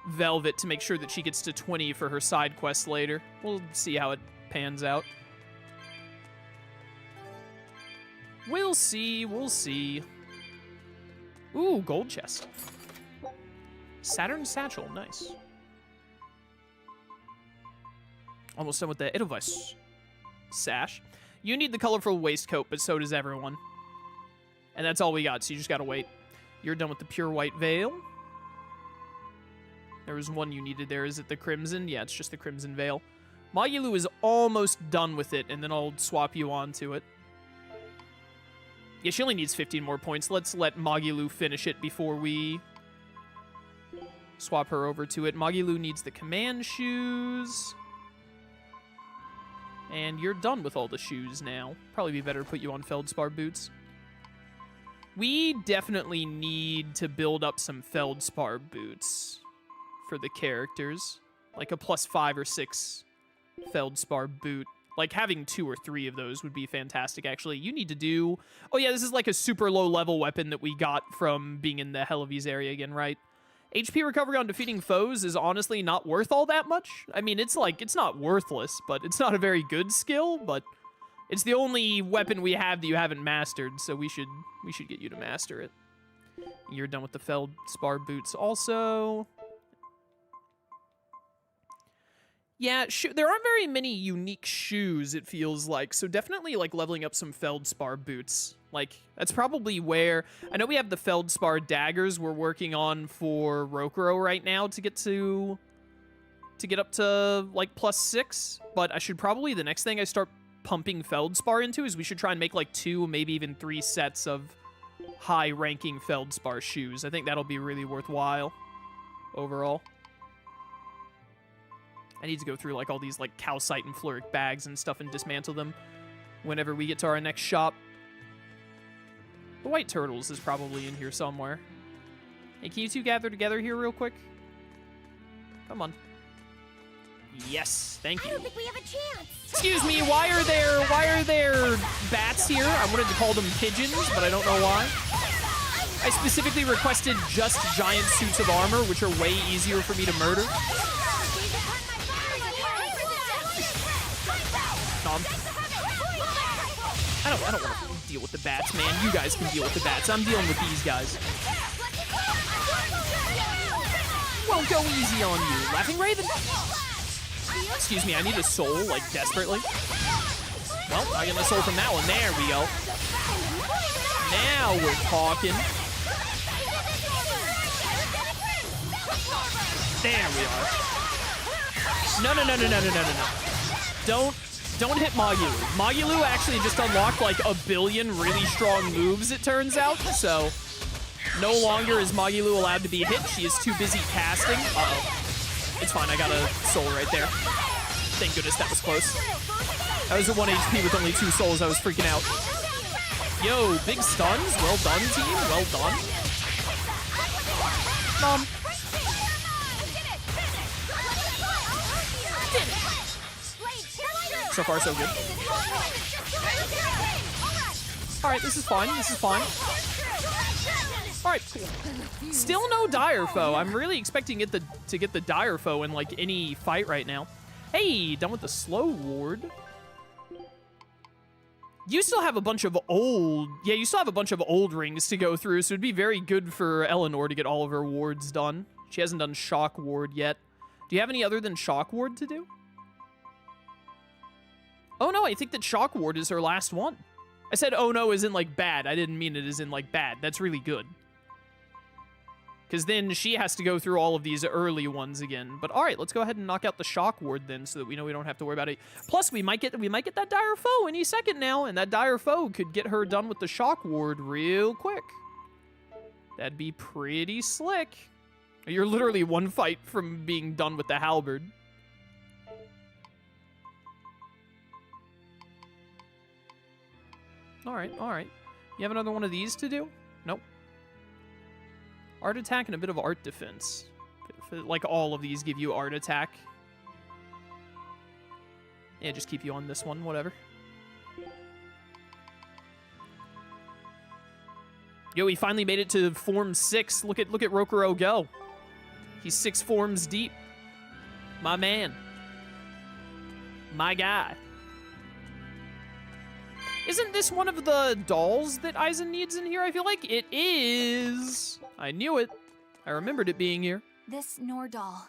A: Velvet to make sure that she gets to 20 for her side quest later. We'll see how it pans out. We'll see, we'll see. Ooh, gold chest. Saturn Satchel, nice. Almost done with the Edelweiss sash. You need the colorful waistcoat, but so does everyone. And that's all we got, so you just gotta wait. You're done with the pure white veil. There was one you needed there. Is it the crimson? Yeah, it's just the crimson veil. Magilu is almost done with it, and then I'll swap you onto it. Yeah, she only needs 15 more points. Let's let Magilu finish it before we swap her over to it. Magilu needs the command shoes. And you're done with all the shoes now. Probably be better to put you on Feldspar boots. We definitely need to build up some Feldspar boots for the characters. Like a +5 or 6 Feldspar boot. Like having 2 or 3 of those would be fantastic, actually. You need to do... Oh yeah, this is like a super low level weapon that we got from being in the Hellevise area again, right? HP recovery on defeating foes is honestly not worth all that much. I mean, it's like, it's not worthless, but it's not a very good skill, but it's the only weapon we have that you haven't mastered, so we should get you to master it. You're done with the Feldspar boots also. Yeah, there aren't very many unique shoes, it feels like, so definitely like leveling up some Feldspar boots. Like, that's probably where... I know we have the Feldspar daggers we're working on for Rokuro right now to get up to, like, +6, but I should probably... The next thing I start pumping Feldspar into is we should try and make, like, 2, maybe even 3 sets of high-ranking Feldspar shoes. I think that'll be really worthwhile overall. I need to go through, like, all these, like, calcite and fluoric bags and stuff and dismantle them whenever we get to our next shop. The White Turtles is probably in here somewhere. Hey, can you two gather together here real quick? Come on. Yes, thank you.
B: I don't think we have a chance.
A: Excuse me, why are there bats here? I wanted to call them pigeons, but I don't know why. I specifically requested just giant suits of armor, which are way easier for me to murder. Nom. I don't want to deal with the bats, man. You guys can deal with the bats. I'm dealing with these guys. Won't go easy on you. Laughing Raven. Excuse me, I need a soul, like, desperately. Well, I get a soul from that one. There we go. Now we're talking. There we are. No. Don't hit Magilu. Magilu actually just unlocked like a billion really strong moves, it turns out. So no longer is Magilu allowed to be hit. She is too busy casting. Uh-oh. It's fine, I got a soul right there. Thank goodness that was close. I was at 1 HP with only 2 souls. I was freaking out. Yo, big stuns. Well done, team. Well done. So far, so good. Alright, this is fine. This is fine. Alright, cool. Still no dire foe. I'm really expecting it to get the dire foe in, like, any fight right now. Hey, done with the slow ward. You still have a bunch of old... Yeah, you still have a bunch of old rings to go through, so it'd be very good for Eleanor to get all of her wards done. She hasn't done shock ward yet. Do you have any other than shock ward to do? Oh no, I think that shock ward is her last one. I said oh no as in like bad. I didn't mean it as in like bad. That's really good. Because then she has to go through all of these early ones again. But all right, let's go ahead and knock out the shock ward then, so that we know we don't have to worry about it. Plus, we might get that dire foe any second now, and that dire foe could get her done with the shock ward real quick. That'd be pretty slick. You're literally one fight from being done with the halberd. All right, all right. You have another one of these to do? Nope. Art attack and a bit of art defense. Like all of these give you art attack. Yeah, just keep you on this one, whatever. Yo, he finally made it to form 6. Look at Rokuro go. He's 6 forms deep. My man. My guy. Isn't this one of the dolls that Aizen needs in here? I feel like it is. I knew it. I remembered it being here.
G: This Nor doll.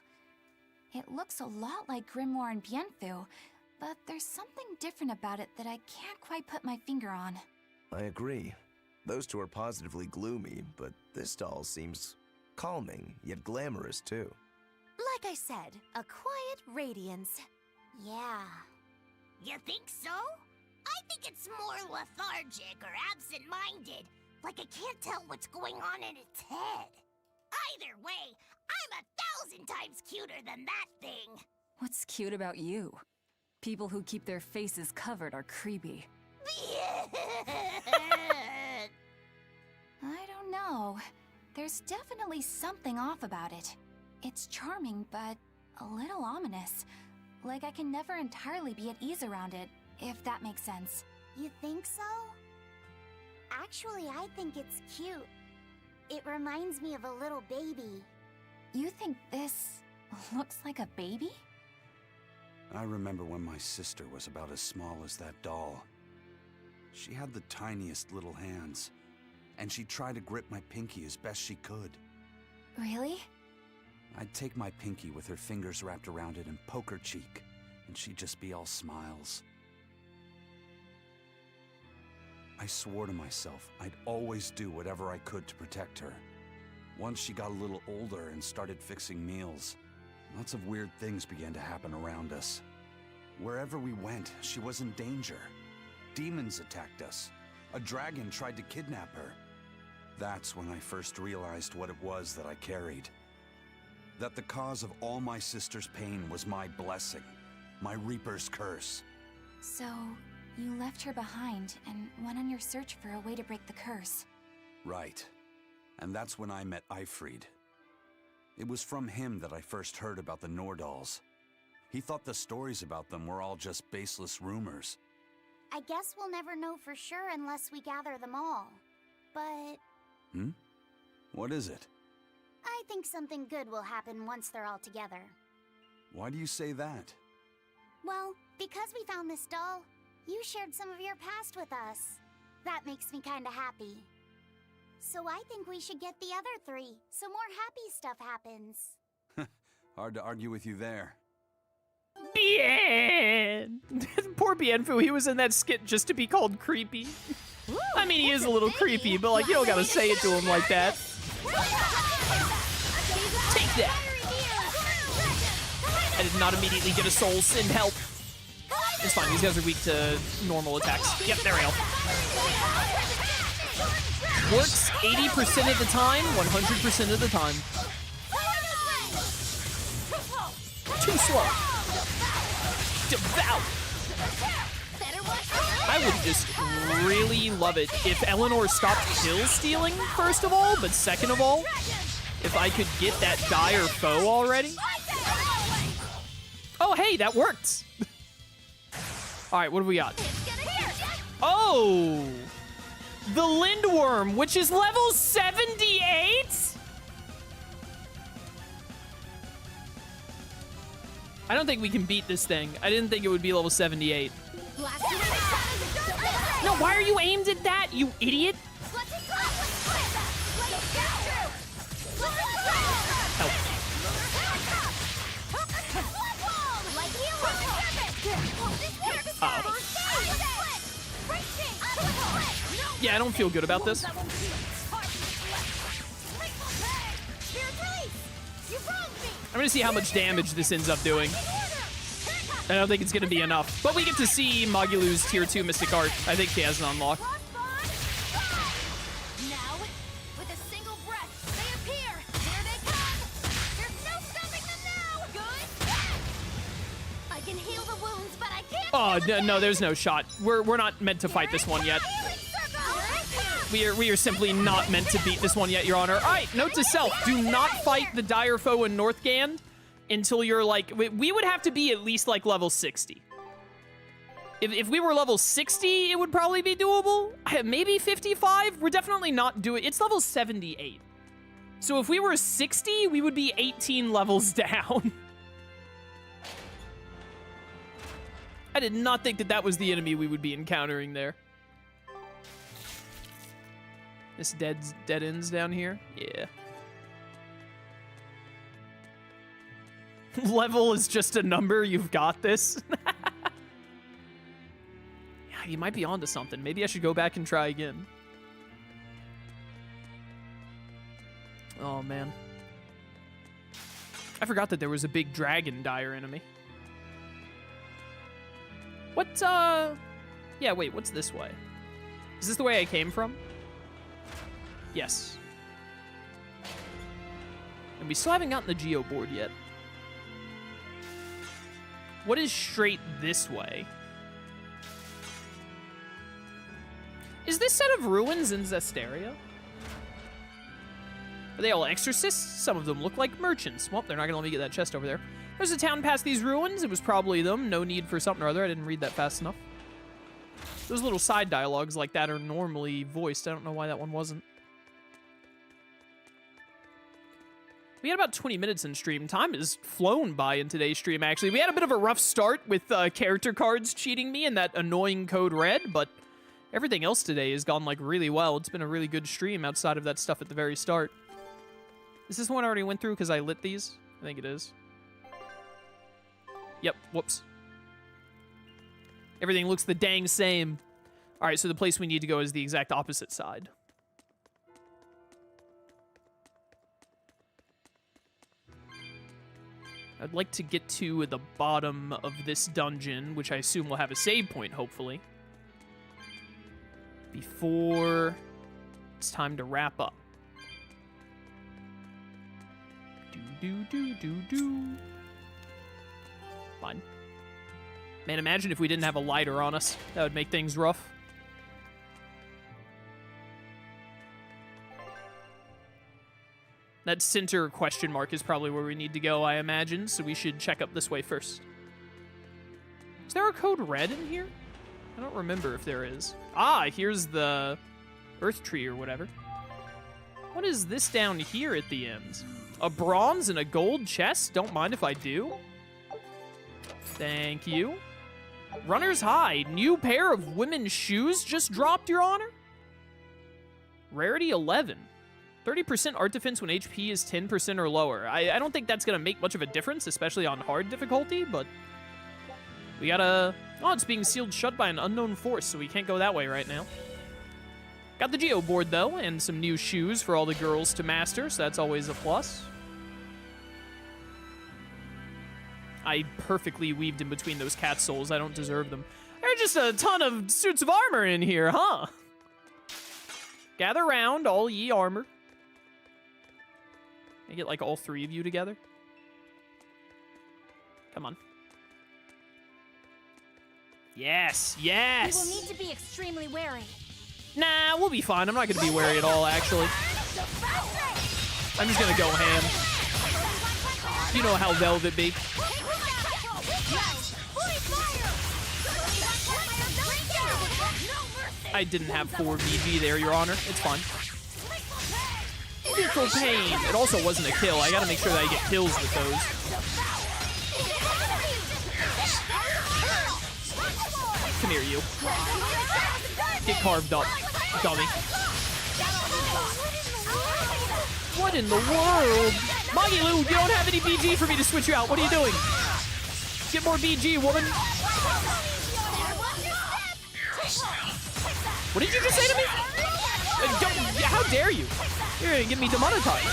G: It looks a lot like Grimoire and Bienfu, but there's something different about it that I can't quite put my finger on.
F: I agree. Those two are positively gloomy, but this doll seems calming, yet glamorous too.
B: Like I said, a quiet radiance. Yeah.
L: You think so? I think it's more lethargic or absent-minded, like it can't tell what's going on in its head. Either way, I'm 1,000 times cuter than that thing.
E: What's cute about you? People who keep their faces covered are creepy.
G: I don't know. There's definitely something off about it. It's charming, but a little ominous. Like I can never entirely be at ease around it, if that makes sense.
B: You think so? Actually, I think it's cute. It reminds me of a little baby.
G: You think this looks like a baby?
C: I remember when my sister was about as small as that doll. She had the tiniest little hands, and she'd try to grip my pinky as best she could.
G: Really?
C: I'd take my pinky with her fingers wrapped around it and poke her cheek, and she'd just be all smiles. I swore to myself I'd always do whatever I could to protect her. Once she got a little older and started fixing meals, lots of weird things began to happen around us. Wherever we went, she was in danger. Demons attacked us. A dragon tried to kidnap her. That's when I first realized what it was that I carried. That the cause of all my sister's pain was my blessing, my Reaper's curse.
G: So, you left her behind and went on your search for a way to break the curse.
C: Right. And that's when I met Eifried. It was from him that I first heard about the Nordals. He thought the stories about them were all just baseless rumors.
B: I guess we'll never know for sure unless we gather them all. But...
C: What is it?
B: I think something good will happen once they're all together.
C: Why do you say that?
B: Well, because we found this doll, You shared some of your past with us. That makes me kinda happy. So I think we should get the other 3, so more happy stuff happens.
C: Hard to argue with you there.
A: Bien! Poor Bienfu, he was in that skit just to be called creepy. I mean, he is a little creepy, but like, you don't gotta say it to him like that. Take that! I did not immediately get a soul sin help. It's fine, these guys are weak to normal attacks. Yep, there we go. Works 80% of the time, 100% of the time. Too slow. Devout. I would just really love it if Eleanor stopped kill stealing, first of all, but second of all, if I could get that dire foe already. Oh, hey, that worked. All right, what have we got? Oh, the Lindworm, which is level 78? I don't think we can beat this thing. I didn't think it would be level 78. No, why are you aimed at that, you idiot? Help. Uh-oh. Yeah, I don't feel good about this. I'm gonna see how much damage this ends up doing. I don't think it's gonna be enough. But we get to see Magulu's tier 2 Mystic Art. I think he has an unlock.
D: Now, with a single breath, they appear. Here they come. There's no stopping them now. Good. I can heal the wounds, but I can't.
A: Oh, no, there's no shot. We're not meant to fight this one yet. We are simply not meant to beat this one yet, Your Honor. All right, note to self: do not fight the dire foe in Northgand until you're like, we would have to be at least like level 60. If we were level 60, it would probably be doable. Maybe 55. We're definitely not doing. It's level 78. So if we were 60, we would be 18 levels down. I did not think that that was the enemy we would be encountering there. This dead ends down here? Yeah. Level is just a number. You've got this. Yeah, you might be onto something. Maybe I should go back and try again. Oh, man. I forgot that there was a big dragon dire enemy. What, Yeah, wait, what's this way? Is this the way I came from? Yes. And we still haven't gotten the Geo board yet. What is straight this way? Is this set of ruins in Zesteria? Are they all exorcists? Some of them look like merchants. Well, they're not gonna let me get that chest over there. There's a town past these ruins. It was probably them. No need for something or other. I didn't read that fast enough. Those little side dialogues like that are normally voiced. I don't know why that one wasn't. We had about 20 minutes in stream. Time has flown by in today's stream, actually. We had a bit of a rough start with character cards cheating me and that annoying code red, but everything else today has gone, like, really well. It's been a really good stream outside of that stuff at the very start. Is this one I already went through because I lit these? I think it is. Yep, whoops. Everything looks the dang same. All right, so the place we need to go is the exact opposite side. I'd like to get to the bottom of this dungeon, which I assume will have a save point, hopefully, before it's time to wrap up. Do. Fine. Man, imagine if we didn't have a lighter on us. That would make things rough. That center question mark is probably where we need to go, I imagine, so we should check up this way first. Is there a code red in here? I don't remember if there is. Ah, here's the earth tree or whatever. What is this down here at the end? A bronze and a gold chest? Don't mind if I do. Thank you. Runner's High. New pair of women's shoes just dropped, Your Honor? Rarity 11. 30% art defense when HP is 10% or lower. I don't think that's going to make much of a difference, especially on hard difficulty, but we gotta... Oh, it's being sealed shut by an unknown force, so we can't go that way right now. Got the Geo board, though, and some new shoes for all the girls to master, so that's always a plus. I perfectly weaved in between those cat souls. I don't deserve them. There are just a ton of suits of armor in here, huh? Gather round, all ye armor. I get, like, all three of you together? Come on. Yes, yes!
B: We will need to be extremely wary.
A: Nah, we'll be fine. I'm not gonna be wary at all, actually. I'm just gonna go ham. You know how Velvet be. I didn't have 4 VG there, Your Honor. It's fine. Fearful pain. It also wasn't a kill. I gotta make sure that I get kills with those. Come here, you. Get carved up, dummy. What in the world? Magilou, you don't have any BG for me to switch you out. What are you doing? Get more BG, woman. What did you just say to me? How dare you? You're gonna get me demonetized.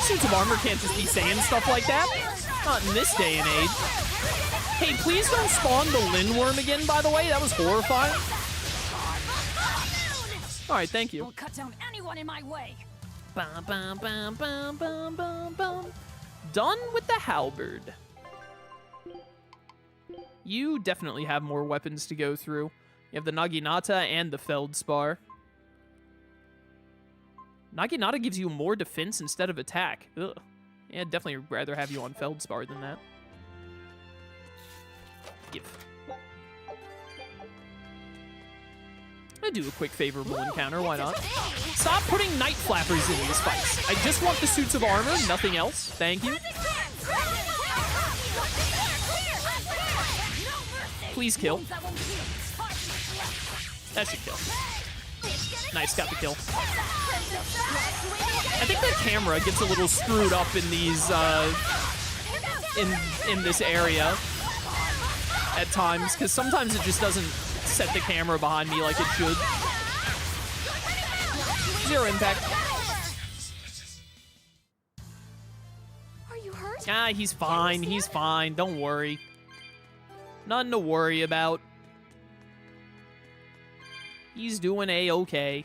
A: Suits of armor can't just be saying stuff like that. Not in this day and age. Hey, please don't spawn the Lindworm again, by the way. That was horrifying. Alright, thank you.
E: Won't cut down anyone in my way.
A: Bum, bum, bum, bum, bum, bum, bum. Done with the halberd. You definitely have more weapons to go through. You have the Naginata and the Feldspar. Naginata gives you more defense instead of attack. Ugh. Yeah, I'd definitely rather have you on Feldspar than that. Give. I'm gonna do a quick favorable encounter, why not? Stop putting night flappers in these fights. I just want the suits of armor, nothing else. Thank you. Please kill. That should kill. Nice, got the kill. I think the camera gets a little screwed up in these, in this area at times, because sometimes it just doesn't set the camera behind me like it should. 0 impact.
B: Are you hurt?
A: Ah, he's fine, he's fine, don't worry. Nothing to worry about. He's doing A-okay.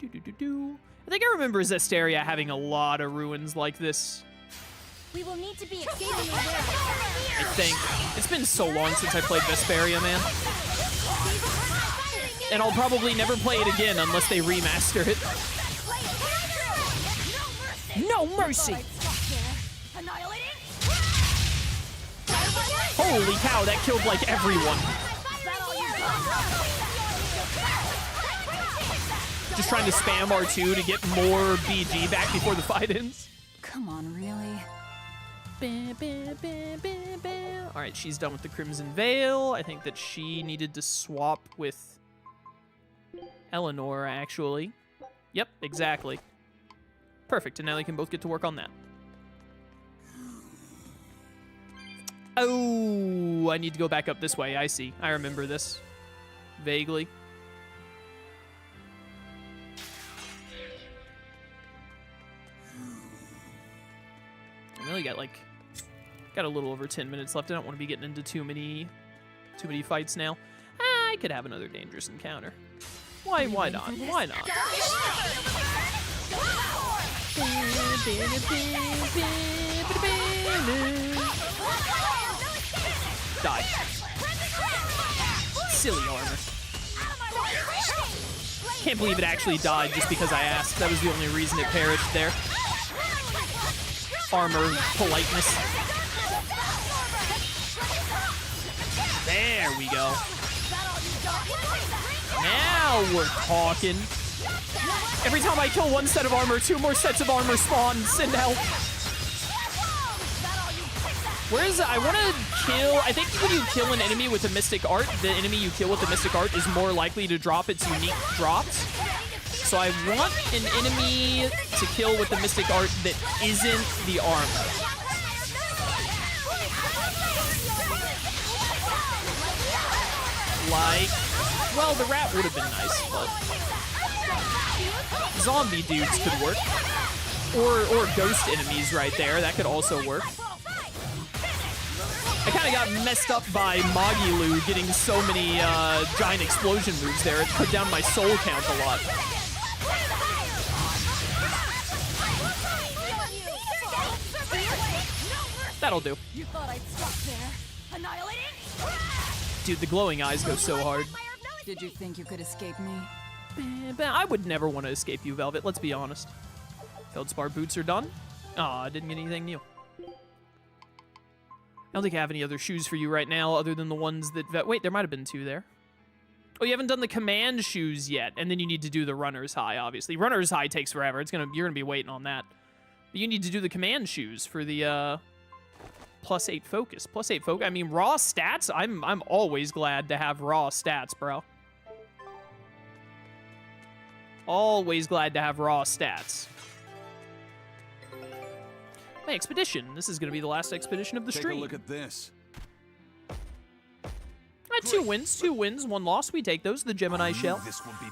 A: I think I remember Zesteria having a lot of ruins like this.
B: We will need to be exceedingly wary.
A: I think. It's been so long since I played Vesperia, man. And I'll probably never play it again unless they remaster it. No mercy! Holy cow, that killed like everyone. Just trying to spam R2 to get more BG back before the fight ends.
E: Come on, really?
A: Alright, she's done with the Crimson Veil. I think that she needed to swap with Eleanor, actually. Yep, exactly. Perfect, and now they can both get to work on that. Oh, I need to go back up this way. I see. I remember this. Vaguely. I really got a little over 10 minutes left. I don't want to be getting into too many fights now. I could have another dangerous encounter. Why not? Why not? Die. Silly armor. Can't believe it actually died just because I asked. That was the only reason it perished there. Armor politeness. There we go. Now we're talking. Every time I kill one set of armor, 2 more sets of armor spawn. Send help. Whereas I want to kill... I think when you kill an enemy with a Mystic Art, the enemy you kill with the Mystic Art is more likely to drop its unique drops. So I want an enemy to kill with the Mystic Art that isn't the armor. Like... Well, the rat would have been nice, but... Zombie dudes could work. Or ghost enemies right there. That could also work. I kind of got messed up by Magilu getting so many giant explosion moves there. It put down my soul count a lot. That'll do.
L: You thought I'd stop there. Annihilating?
A: Dude, the glowing eyes go so hard.
E: Did you think you could escape me?
A: But I would never want to escape you, Velvet. Let's be honest. Feldspar boots are done. Aw, I didn't get anything new. I don't think I have any other shoes for you right now other than the ones that... Wait, there might have been 2 there. Oh, you haven't done the command shoes yet, and then you need to do the runner's high, obviously. Runner's high takes forever. You're gonna be waiting on that. But you need to do the command shoes for the +8 focus. +8 focus. I mean, raw stats. I'm always glad to have raw stats, bro. Always glad to have raw stats. My expedition. This is going to be the last expedition of the stream.
C: Take a look at this.
A: 2 wins, 2 wins, 1 loss. We take those. The Gemini Shell.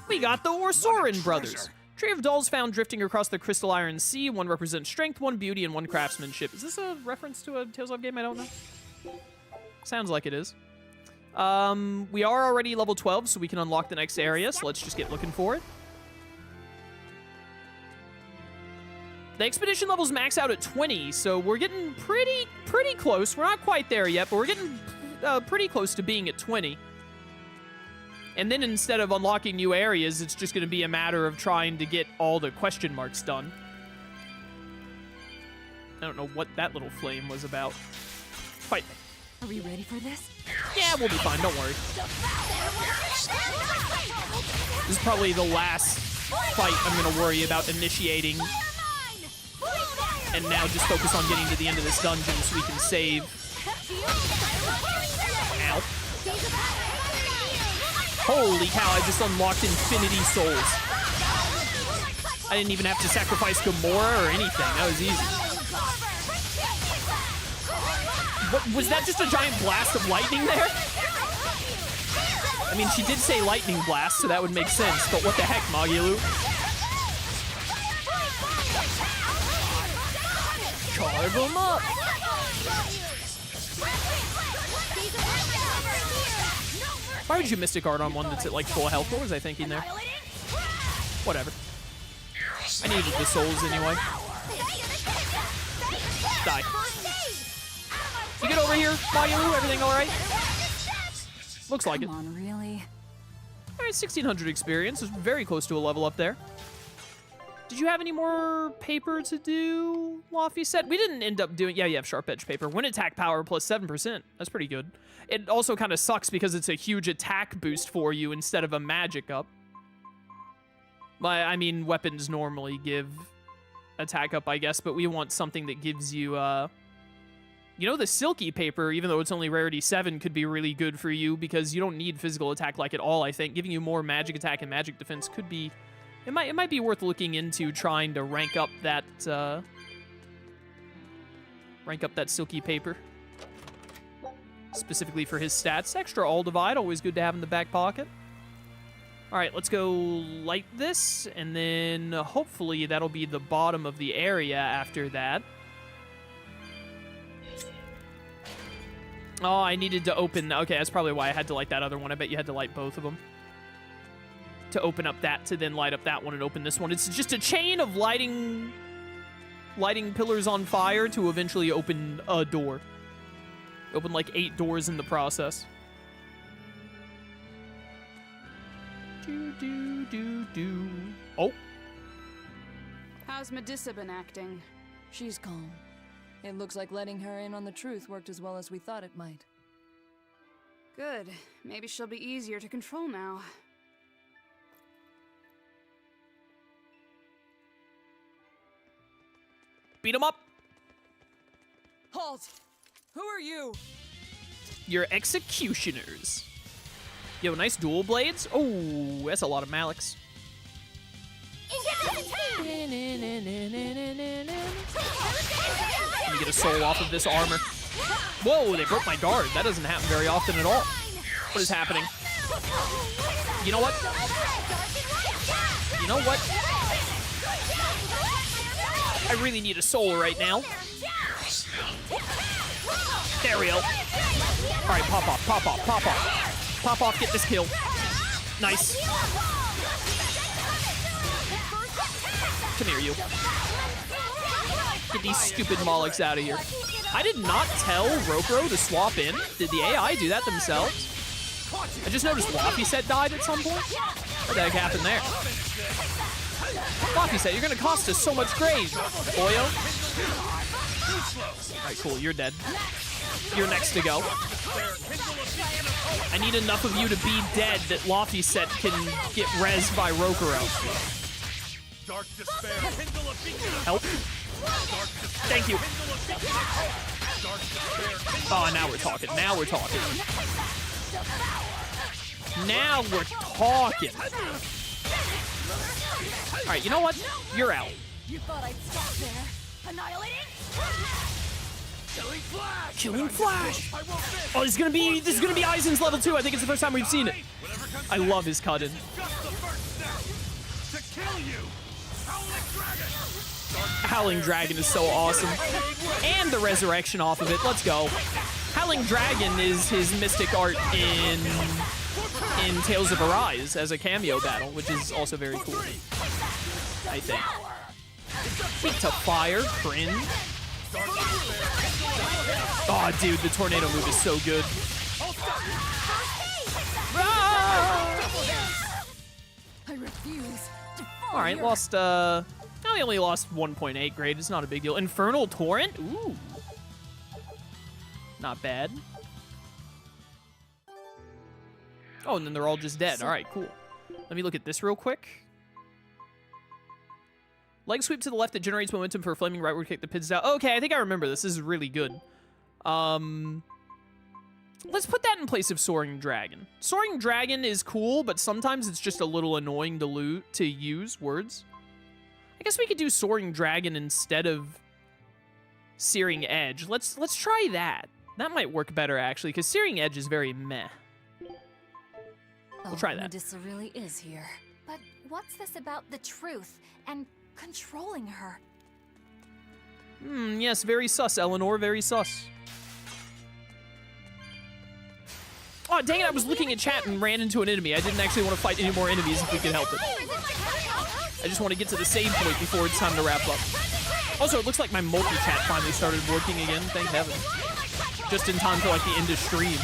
A: We got the Orsoran brothers. Tree of Dolls found drifting across the Crystal Iron Sea. 1 represents strength, 1 beauty, and 1 craftsmanship. Is this a reference to a Tales of game? I don't know. Sounds like it is. We are already level 12, so we can unlock the next area. So let's just get looking for it. The expedition levels max out at 20, so we're getting pretty close. We're not quite there yet, but we're getting pretty close to being at 20. And then instead of unlocking new areas, it's just going to be a matter of trying to get all the question marks done. I don't know what that little flame was about. Fight me.
E: Are we ready for this?
A: Yeah, we'll be fine. Don't worry. This is probably the last fight I'm going to worry about initiating. And now just focus on getting to the end of this dungeon so we can save. Ow. Holy cow, I just unlocked Infinity Souls. I didn't even have to sacrifice Gamora or anything. That was easy. What, was that just a giant blast of lightning there? I mean, she did say lightning blast, so that would make sense. But what the heck, Magilu? Carve them up. Why would you Mystic Art on one that's at like full health? What was I thinking there? Whatever. I needed the souls anyway. Die. You get over here, Magilu? Everything all right? Looks like it.
E: Come on, really?
A: All right, 1600 experience. Is very close to a level up there. Did you have any more paper to do, Lofty said? We didn't end up doing... Yeah, you have sharp edge paper. Wind attack power plus 7%. That's pretty good. It also kind of sucks because it's a huge attack boost for you instead of a magic up. I mean, weapons normally give attack up, I guess, but we want something that gives you... You know, the silky paper, even though it's only rarity 7, could be really good for you because you don't need physical attack like at all, I think. Giving you more magic attack and magic defense could be... It might be worth looking into trying to rank up that silky paper. Specifically for his stats. Extra all divide, always good to have in the back pocket. Alright, let's go light this, and then hopefully that'll be the bottom of the area after that. Oh, I needed to open... Okay, that's probably why I had to light that other one. I bet you had to light both of them. To open up that, to then light up that one and open this one. It's just a chain of lighting pillars on fire to eventually open a door. Open like 8 doors in the process. Oh.
Q: How's Medusa been acting?
T: She's calm. It looks like letting her in on the truth worked as well as we thought it might.
Q: Good. Maybe she'll be easier to control now.
A: Beat him up.
T: Halt! Who are you?
A: You're executioners. Yo, nice dual blades. Oh, that's a lot of Maliks. Let me get a soul off of this armor. Whoa, they broke my guard. That doesn't happen very often at all. What is happening? You know what? You know what? I really need a soul right now. There we go. All right, pop off, pop off, pop off. Pop off, get this kill. Nice. Come here, you. Get these stupid Molochs out of here. I did not tell Rokuro to swap in. Did the AI do that themselves? I just noticed Laphicet died at some point. What the heck happened there? Laphicet, you're gonna cost us so much grade. Oyo. Alright, cool, you're dead. You're next to go. I need enough of you to be dead that Laphicet can get rezzed by Rokuro. Help. Thank you. Oh, now we're talking. Now we're talking. Now we're talking. All right, you know what? You're out.
T: You thought I'd stop there. Annihilating?
A: Killing Flash. Oh, this is gonna be Aizen's level 2. I think it's the first time we've seen it. I love his cut-in. Howling Dragon is so awesome. And the resurrection off of it. Let's go. Howling Dragon is his mystic art in Tales of Arise as a cameo battle, which is also very cool. I think. Weak to fire, cringe. Oh, dude, the tornado move is so good.
T: I refuse.
A: All right, lost, now we only lost 1.8 grade. It's not a big deal. Infernal Torrent? Ooh. Not bad. Oh, and then they're all just dead. All right, cool. Let me look at this real quick. Leg sweep to the left that generates momentum for a flaming rightward kick that pins down. Okay, I think I remember this. This is really good. Let's put that in place of Soaring Dragon. Soaring Dragon is cool, but sometimes it's just a little annoying to use words. I guess we could do Soaring Dragon instead of Searing Edge. Let's try that. That might work better, actually, because Searing Edge is very meh. We'll try that.
E: Medusa really is here.
G: But what's this about the truth and controlling her?
A: Yes, very sus, Eleanor, very sus. Oh, dang it, I was looking at chat and ran into an enemy. I didn't actually want to fight any more enemies if we could help it. I just want to get to the save point before it's time to wrap up. Also, it looks like my multi-chat finally started working again, thank heaven. Just in time for, like, the end of stream.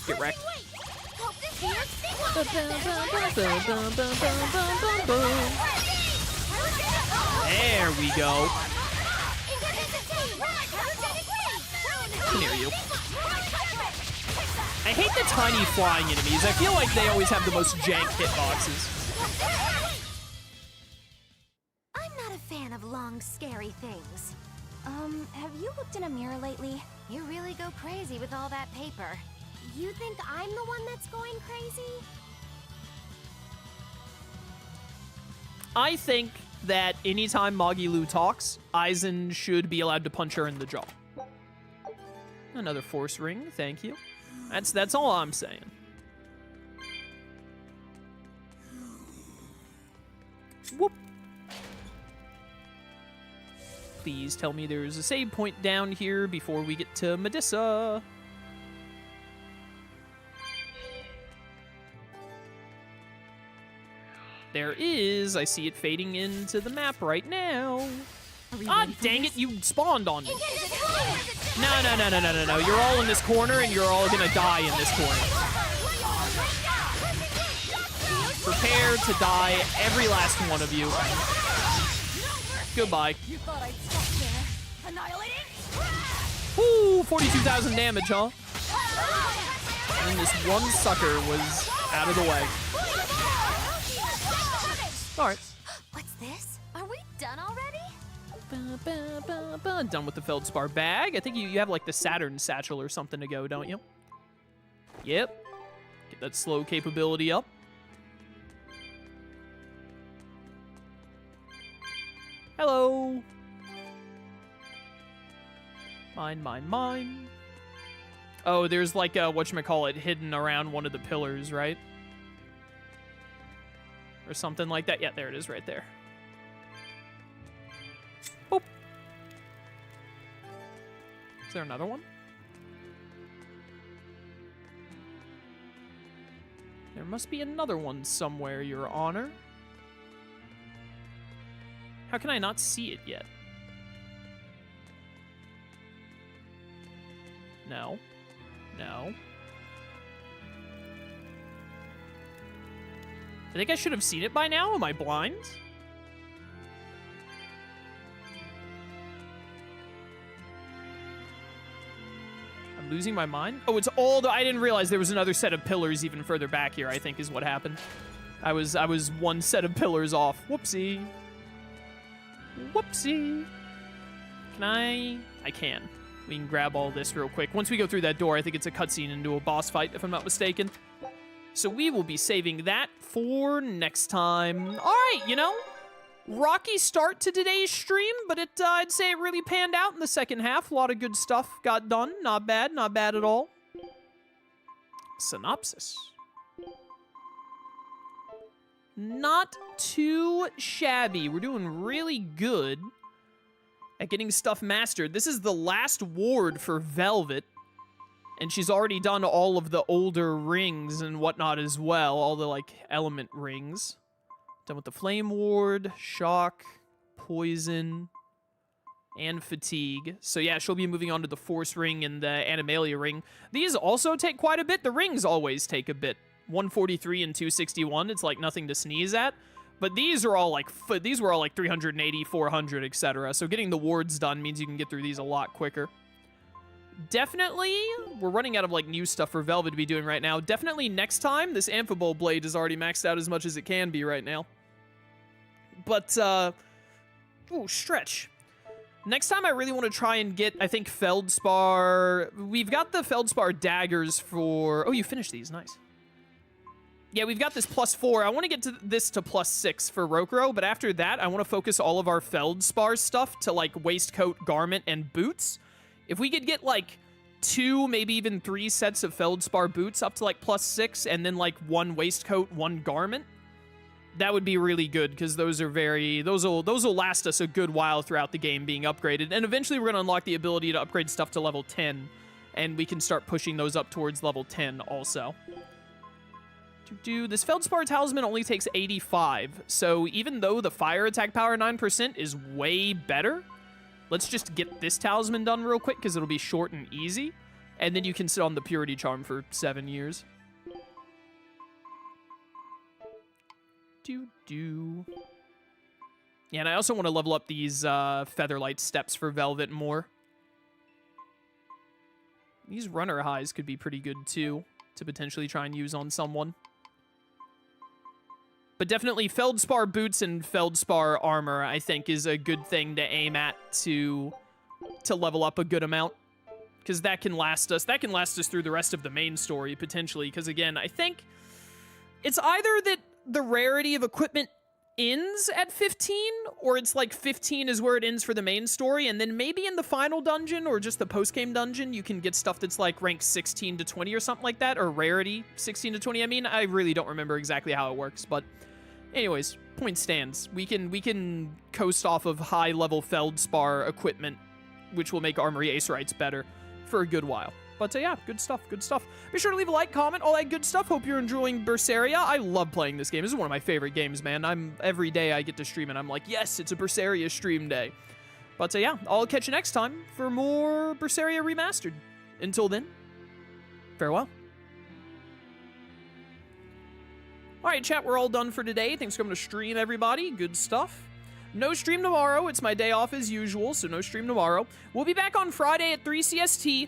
A: Get wrecked. There we go. Come here, you. I hate the tiny flying enemies. I feel like they always have the most jank hitboxes.
B: I'm not a fan of long, scary things. Have you looked in a mirror lately? You really go crazy with all that paper. You think I'm the one that's going crazy?
A: I think that anytime Magilu talks, Aizen should be allowed to punch her in the jaw. Another force ring, thank you. That's all I'm saying. Whoop. Please tell me there's a save point down here before we get to Medusa. There is. I see it fading into the map right now. Ah, dang it, you spawned on me. No. You're all in this corner, and you're all gonna die in this corner. Prepare to die, every last one of you. Goodbye.
T: You thought I'd stop there. Annihilating?
A: Woo, 42,000 damage, huh? And this one sucker was out of the way. All right.
B: What's this?
A: Done with the Feldspar bag. I think you have like the Saturn satchel or something to go, don't you? Yep. Get that slow capability up. Hello. Mine. Oh, there's like a, whatchamacallit, hidden around one of the pillars, right? Or something like that. Yeah, there it is right there. Boop. Is there another one? There must be another one somewhere, Your Honor. How can I not see it yet? No. No. I think I should have seen it by now. Am I blind? I'm losing my mind. Oh, it's all the... I didn't realize there was another set of pillars even further back here, I think is what happened. I was one set of pillars off. Whoopsie. Whoopsie. Can I? I can. We can grab all this real quick. Once we go through that door, I think it's a cutscene into a boss fight, if I'm not mistaken. So we will be saving that for next time. All right, you know, rocky start to today's stream, but I'd say it really panned out in the second half. A lot of good stuff got done. Not bad at all. Synopsis. Not too shabby. We're doing really good at getting stuff mastered. This is the last ward for Velvet, and she's already done all of the older rings and whatnot as well, all the, like, element rings. Done with the Flame Ward, Shock, Poison, and Fatigue. So yeah, she'll be moving on to the Force Ring and the Animalia Ring. These also take quite a bit. The rings always take a bit. 143 and 261, it's like nothing to sneeze at. But these are all like, these were all like 380, 400, etc. So getting the wards done means you can get through these a lot quicker. Definitely, we're running out of like new stuff for Velvet to be doing right now. Definitely next time, this Amphibole blade is already maxed out as much as it can be right now. But, ooh, stretch. Next time I really want to try and get, I think, Feldspar. We've got the Feldspar daggers for, oh, you finished these, nice. Yeah, we've got this +4. I want to get to this to +6 for Rokuro, but after that, I want to focus all of our Feldspar stuff to, like, waistcoat, garment, and boots. If we could get, like, 2, maybe even 3 sets of Feldspar boots up to, like, +6, and then, like, 1 waistcoat, 1 garment, that would be really good, because those are very... Those will last us a good while throughout the game being upgraded, and eventually we're going to unlock the ability to upgrade stuff to level 10, and we can start pushing those up towards level 10 also. This Feldspar Talisman only takes 85, so even though the fire attack power 9% is way better, let's just get this talisman done real quick, because it'll be short and easy, and then you can sit on the Purity Charm for 7 years. Yeah, and I also want to level up these Featherlight Steps for Velvet more. These runner highs could be pretty good, too, to potentially try and use on someone. But definitely Feldspar boots and Feldspar armor, I think, is a good thing to aim at to level up a good amount. Because that can last us. That can last us through the rest of the main story, potentially. Because, again, I think it's either that the rarity of equipment ends at 15, or it's like 15 is where it ends for the main story, and then maybe in the final dungeon, or just the post-game dungeon, you can get stuff that's like rank 16 to 20 or something like that, or rarity 16 to 20. I mean, I really don't remember exactly how it works, but anyways, point stands. We can coast off of high-level Feldspar equipment, which will make Armory Acerites better for a good while. But yeah, good stuff, good stuff. Be sure to leave a like, comment, all that good stuff. Hope you're enjoying Berseria. I love playing this game. This is one of my favorite games, man. Every day I get to stream and I'm like, yes, it's a Berseria stream day. But yeah, I'll catch you next time for more Berseria Remastered. Until then, farewell. Alright, chat, we're all done for today. Thanks for coming to stream, everybody. Good stuff. No stream tomorrow. It's my day off as usual, so no stream tomorrow. We'll be back on Friday at 3 CST.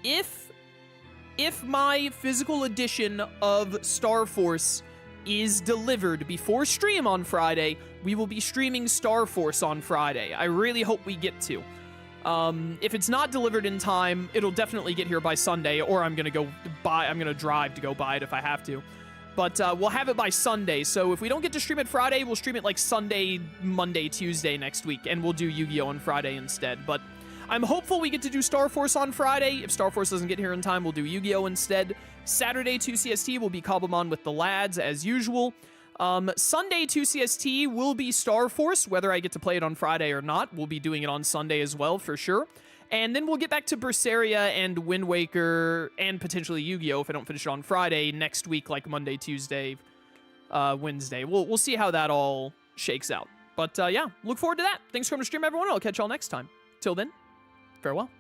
A: If my physical edition of Star Force is delivered before stream on Friday, we will be streaming Star Force on Friday. I really hope we get to. If it's not delivered in time, it'll definitely get here by Sunday, or I'm gonna drive to go buy it if I have to. But we'll have it by Sunday, so if we don't get to stream it Friday, we'll stream it like Sunday, Monday, Tuesday next week, and we'll do Yu-Gi-Oh! On Friday instead. But I'm hopeful we get to do Star Force on Friday. If Star Force doesn't get here in time, we'll do Yu-Gi-Oh! Instead. Saturday, 2 CST, will be Cobblemon with the lads, as usual. Sunday, 2 CST, will be Star Force, whether I get to play it on Friday or not. We'll be doing it on Sunday as well, for sure. And then we'll get back to Berseria and Wind Waker, and potentially Yu-Gi-Oh! If I don't finish it on Friday, next week, like Monday, Tuesday, Wednesday. We'll see how that all shakes out. But yeah, look forward to that. Thanks for coming to stream, everyone. I'll catch y'all next time. Till then, farewell.